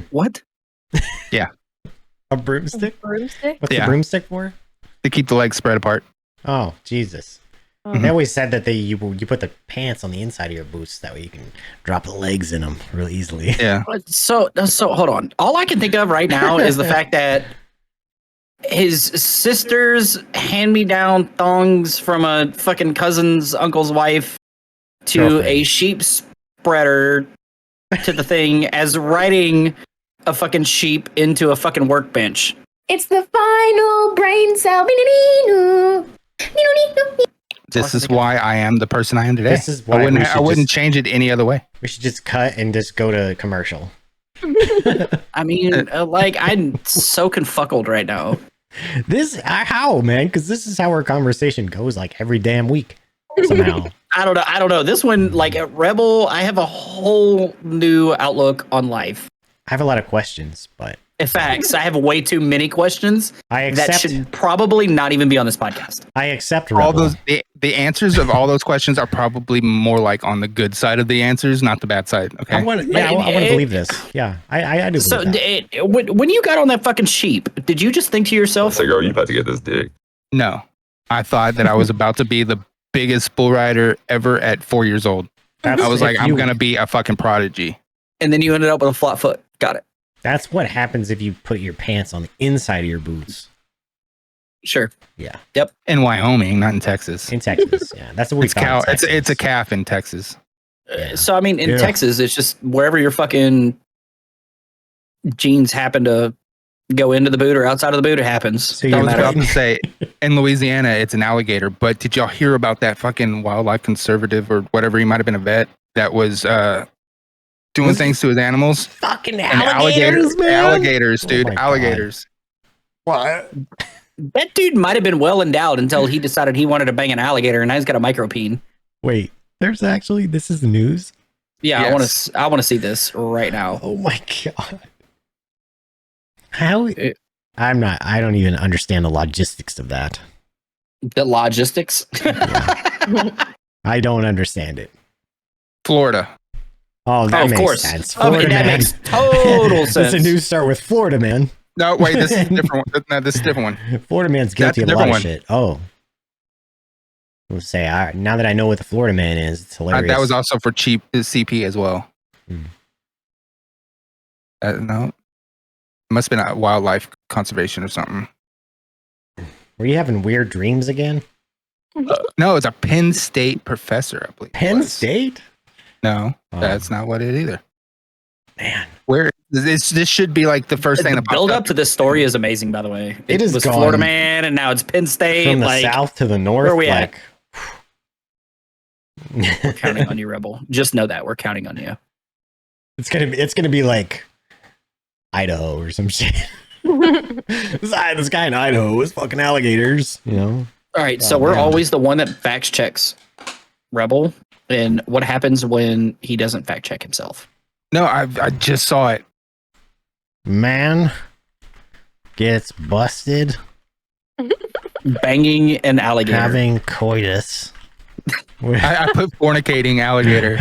What? A broomstick? Broomstick? What's Yeah. the broomstick for? To keep the legs spread apart. Oh, Jesus. Oh. They always said that you put the pants on the inside of your boots. That way you can drop the legs in them real easily. Yeah. So hold on. All I can think of right now is the fact that his sister's hand-me-down thongs from a fucking cousin's uncle's wife to Girlfriend. a sheep spreader to the thing as riding a fucking sheep into a fucking workbench. It's the final brain cell. This is why I am the person I am today. This is why I we wouldn't, should I wouldn't just- change it any other way. We should just cut and just go to commercial. I mean, like, I'm so confucckled right now. How, man? Because this is how our conversation goes like every damn week somehow. I don't know. This one, like at Rebel, I have a whole new outlook on life. I have a lot of questions, but In fact, I have way too many questions I that accept. should probably not even be on this podcast. I accept All Rebel. those the answers of all those questions are probably more like on the good side of the answers, not the bad side. Okay. I want to believe this. Yeah, I do. So Believe that. when you got on that fucking sheep, did you just think to yourself, It's like, oh, you about to get this dick. No, I thought that I was about to be the biggest bull rider ever at 4 years old. That's I was like, if I'm you- gonna be a fucking prodigy. and then you ended up with a flat foot? Got it. That's what happens if you put your pants on the inside of your boots. Sure. Yeah, In Wyoming, not in Texas. in Texas. Yeah, that's what we It's found. cow. in It's a Texas. calf in Texas. Yeah. So I mean, in Yeah. Texas, it's just wherever your fucking jeans happen to go into the boot or outside of the boot, it happens. So I you're was not- about to say, in Louisiana, it's an alligator. But did y'all hear about that fucking wildlife conservative or whatever? He might have been a vet that was doing Was- things to his animals. Fucking And alligators, man. alligators, Oh dude, my God. alligators. What? That dude might have been well endowed until he decided he wanted to bang an alligator, and now he's got a micropene. Wait, there's actually this is news. Yeah, Yes. I want to see this right now. Oh my god. How? It- I don't even understand the logistics of that. The logistics. I don't understand it. Florida. Oh, that of makes course. sense. I mean, Florida that man. makes total sense. It's a new start with Florida man. No, wait, this is a different one. No, this is a different one. Florida man's guilty of That's a a lot of different shit. Oh. We'll say, all right, now that I know what the Florida man is, it's hilarious. That was also for cheap CP as well. Hmm. No, it must have been a wildlife conservation or something. Were you having weird dreams again? No, it's a Penn State professor, I believe. it Penn was. State? No, Oh. that's not what it either. Man. Where this should be like the first thing The that popped build up. up to this story is amazing, by the way. It is was gone Florida man, and now it's Penn State. From the like, south to the north, where are we at? like we're counting on you, Rebel. Just know that we're counting on you. it's gonna be like Idaho or some shit. This guy in Idaho was fucking alligators, you know. All right, so Oh, we're man. always the one that fact checks Rebel, and what happens when he doesn't fact check himself? No, I just saw it. Man gets busted Banging an alligator. having coitus. I put fornicating alligator.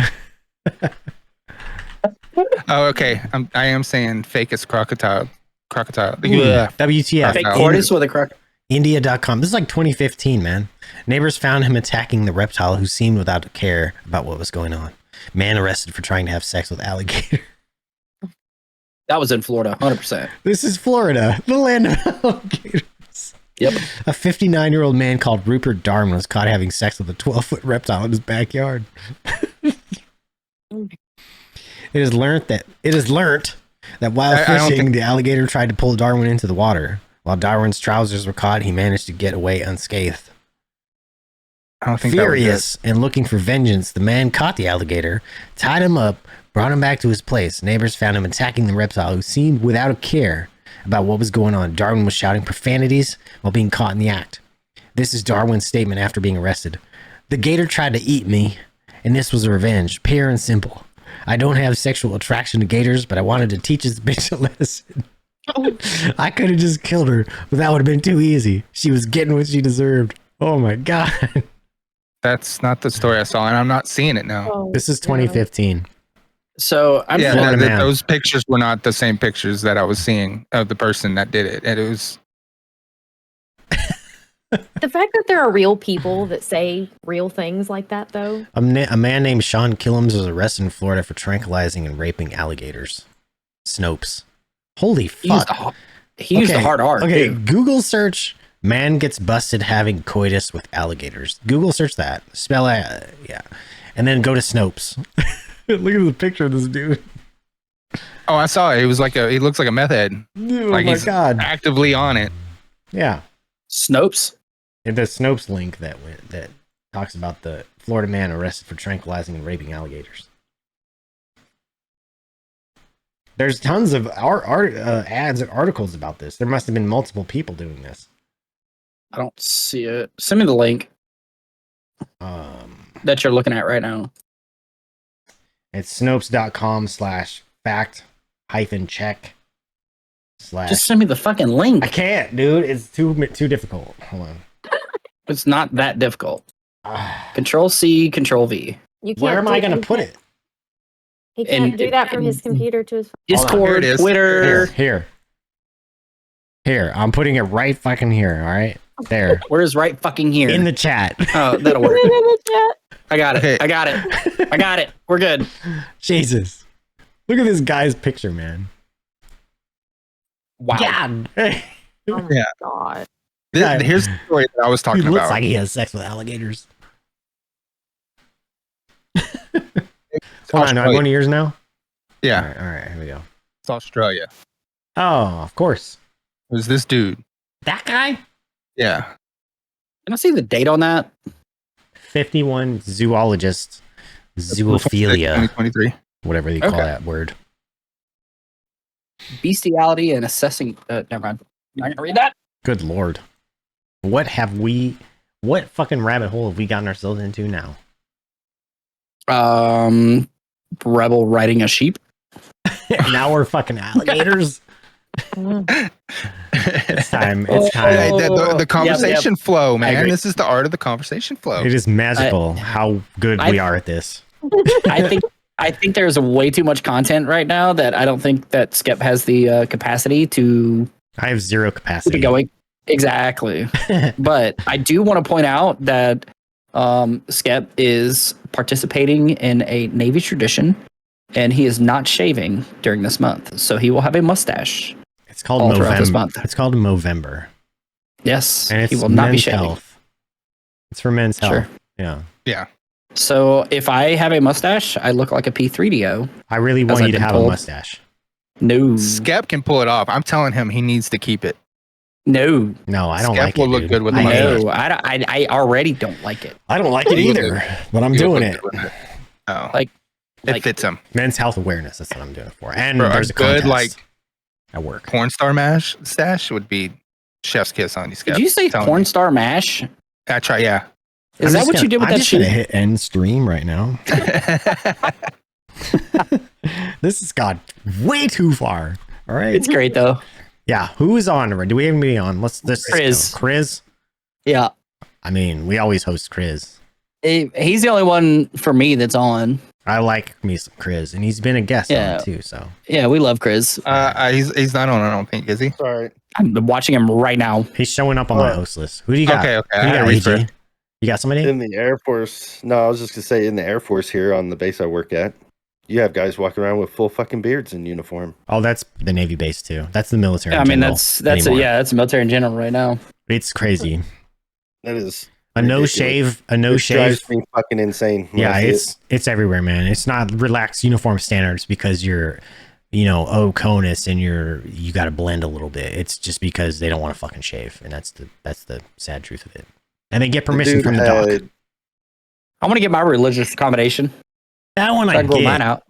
Oh, okay. I am saying fake as crocodile. Crocodile. Yeah. WTF. Fake Crocodile. tortoise with a croc. India.com. This is like 2015, man. Neighbors found him attacking the reptile who seemed without a care about what was going on. Man arrested for trying to have sex with alligator. That was in Florida, 100%. This is Florida, the land of alligators. Yep. A 59-year-old man called Rupert Darwin was caught having sex with a 12-foot reptile in his backyard. It is learnt that while I don't fishing, think- the alligator tried to pull Darwin into the water. While Darwin's trousers were caught, he managed to get away unscathed. I don't think that was it. Furious and looking for vengeance, the man caught the alligator, tied him up, brought him back to his place. Neighbors found him attacking the reptile, who seemed without a care about what was going on. Darwin was shouting profanities while being caught in the act. This is Darwin's statement after being arrested. The gator tried to eat me, and this was revenge, pure and simple. I don't have sexual attraction to gators, but I wanted to teach this bitch a lesson. I could have just killed her, but that would have been too easy. She was getting what she deserved. Oh my god. That's not the story I saw, and I'm not seeing it now. Oh, This is 2015. So I'm Yeah, Florida man. those pictures were not the same pictures that I was seeing of the person that did it. And it was The fact that there are real people that say real things like that, though. A man named Sean Killams was arrested in Florida for tranquilizing and raping alligators. Snopes. Holy he used, fuck. he used a hard R. Okay, too. Google search man gets busted having coitus with alligators. Google search that. Spell it. Yeah. And then go to Snopes. Look at the picture of this dude. oh, I saw it. It was like he looks like a meth head. Oh Like my he's god. actively on it. Yeah. Snopes. And the Snopes link that talks about the Florida man arrested for tranquilizing and raping alligators. There's tons of ads and articles about this. There must have been multiple people doing this. I don't see it. Send me the link that you're looking at right now. It's snopes.com/fact-check/ Just send me the fucking link. I can't, dude. It's too difficult. Hold on. It's not that difficult. Control C, Control V. You can't Where am I going to he put can't- it? He can't And- do that from his computer to his phone. Hold on, here Discord, it is. Twitter. Here. I'm putting it right fucking here. All right. There. Where's right fucking here? In the chat. Oh, that'll work. I got it. Okay. I got it. I got it. We're good. Jesus. Look at this guy's picture, man. Wow. God. Oh my Yeah. god. Yeah. Here's the story that I was He talking looks about. like he has sex with alligators. Hold on, I'm going to yours now? Yeah, All right, here we go. it's Australia. Oh, of course. It was this dude. That guy? Yeah. Can I see the date on that? 51 zoologist, zoophilia, 2023. whatever you call Okay. that word. Bestiality and assessing. Never mind. I'm not gonna read that. Good lord. What fucking rabbit hole have we gotten ourselves into now? rebel riding a sheep. Now we're fucking alligators. It's time. It's Hey, time. the conversation flow, I man. agree. This is the art of the conversation flow. It is magical how good we are at this. I think there's way too much content right now that I don't think that Skep has the capacity to I have zero keep capacity. it going. Exactly. But I do want to point out that Skep is participating in a Navy tradition, and he is not shaving during this month, so he will have a mustache. It's called all throughout this Movember. month. It's called Movember, Yes, and it's he will not be men's shaving. health. It's for men's Sure. health. Yeah. Yeah. So if I have a mustache, I look like a P3DO. I really As want I've you to been have told. a mustache. No, Skep can pull it off. I'm telling him he needs to keep it. no, No, I don't Skep like will it. look Dude. good with a I hate mustache. it. no. I already don't like it. I don't like it You look either, but I'm You doing look it. good with it. Oh, Like- it like- fits him. Men's health awareness. That's what I'm doing it for. And For a there's a good, contest like, at work. Porn star stash would be chef's kiss on you, Skep. Did you say Telling porn you. star mash? I try, yeah. Is that what you did with I'm that just gonna sheep? hit end stream right now. This has got way too far. All right. It's great though. Yeah. Who is on? Do we have anybody on? Let's just Chris. go. Chris. Yeah, I mean, we always host Chris. he's the only one for me that's on. I like me some Chris, and he's been a guest Yeah. on too. So Yeah, we love Chris. He's not on, I don't think, is he? Sorry. I'm watching him right now. he's showing up on my host list. Who do you got? Okay, okay. Who do I you had got, to refresh. AG? You got somebody? In the Air Force. No, I was just gonna say in the Air Force here on the base I work at, you have guys walking around with full fucking beards in uniform. Oh, that's the Navy base too. That's the military. I in mean, general that's anymore. that's military in general right now. It's crazy. That is A no ridiculous. shave. A no It shave. drives me fucking insane. when Yeah, I see it's everywhere, man. It's not relaxed uniform standards because you're, CONUS and you got to blend a little bit. It's just because they don't want to fucking shave, and that's the sad truth of it. And they get permission dude from the doc. had- I want to get my religious accommodation. That one I I can grow mine get. out.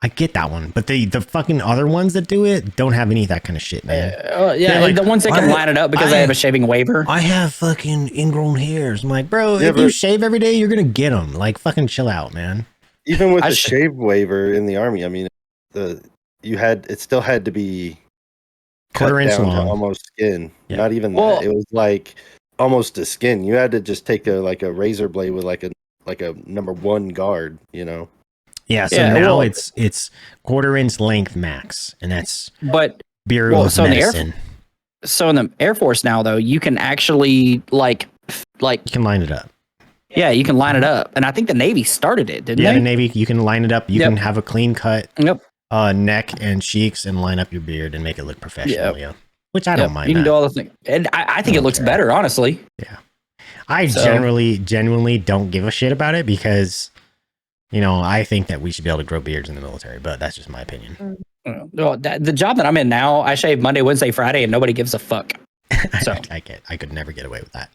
I get that one, but the fucking other ones that do it don't have any of that kind of shit, man. Yeah, They're like, the ones that can I- line it up because I- they have a shaving waiver. I have fucking ingrown hairs. I'm like, bro, Yeah, if you but- shave every day, you're gonna get them. Like, fucking chill out, man. even with I the should- shave waiver in the army, I mean, it still had to be cut Quarter inch down to long. almost skin. Yeah. Not even Well- that. It was like almost to skin. You had to just take a razor blade with like a number one guard. Yeah. So Yeah, now well- it's quarter inch length max, and that's But Bureau Well, of so in the Air Medicine. so in the Air Force now, though, you can actually like You can line it up. yeah, you can line it up, and I think the Navy started it, didn't Yeah, they? the Navy, you can line it up. You Yep. can have a clean cut Yep. neck and cheeks and line up your beard and make it look professional. Yeah. Which I don't Yep, mind. You can that. do all the things, and I think I it don't looks care. better, honestly. I So- genuinely don't give a shit about it because, I think that we should be able to grow beards in the military, but that's just my opinion. Well, the job that I'm in now, I shave Monday, Wednesday, Friday, and nobody gives a fuck. So. I could never get away with that.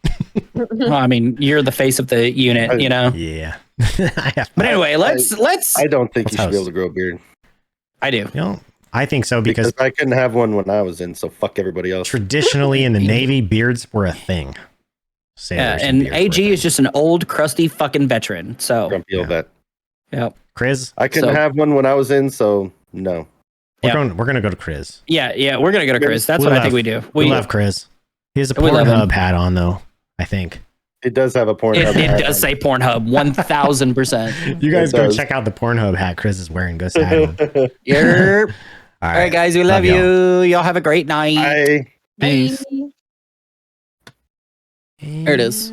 Well, I mean, you're the face of the unit, you know. Yeah. I have, But anyway, let's. I don't think Let's you should be house. able to grow a beard I do. I think so because because I couldn't have one when I was in. So fuck everybody else. traditionally in the Navy, beards were a thing. Yeah, Sailors and beards were a AG thing. is just an old, crusty fucking veteran. So, Grumpy old vet. yep. Chris. I couldn't So- have one when I was in. So no. We're Yeah. gonna go to Chris. Yeah, we're gonna go to Chris. That's We what I love- think we do. We love Chris. He has a We love him. Pornhub hat on though. I think It does have a porn. It does say Pornhub, 1000%. you guys It go does. check out the Pornhub hat Chris is wearing. Go say hi to him. Yerp. All All right, guys, we love y'all. you. Y'all have a great night. I Peace. Bye. There it is.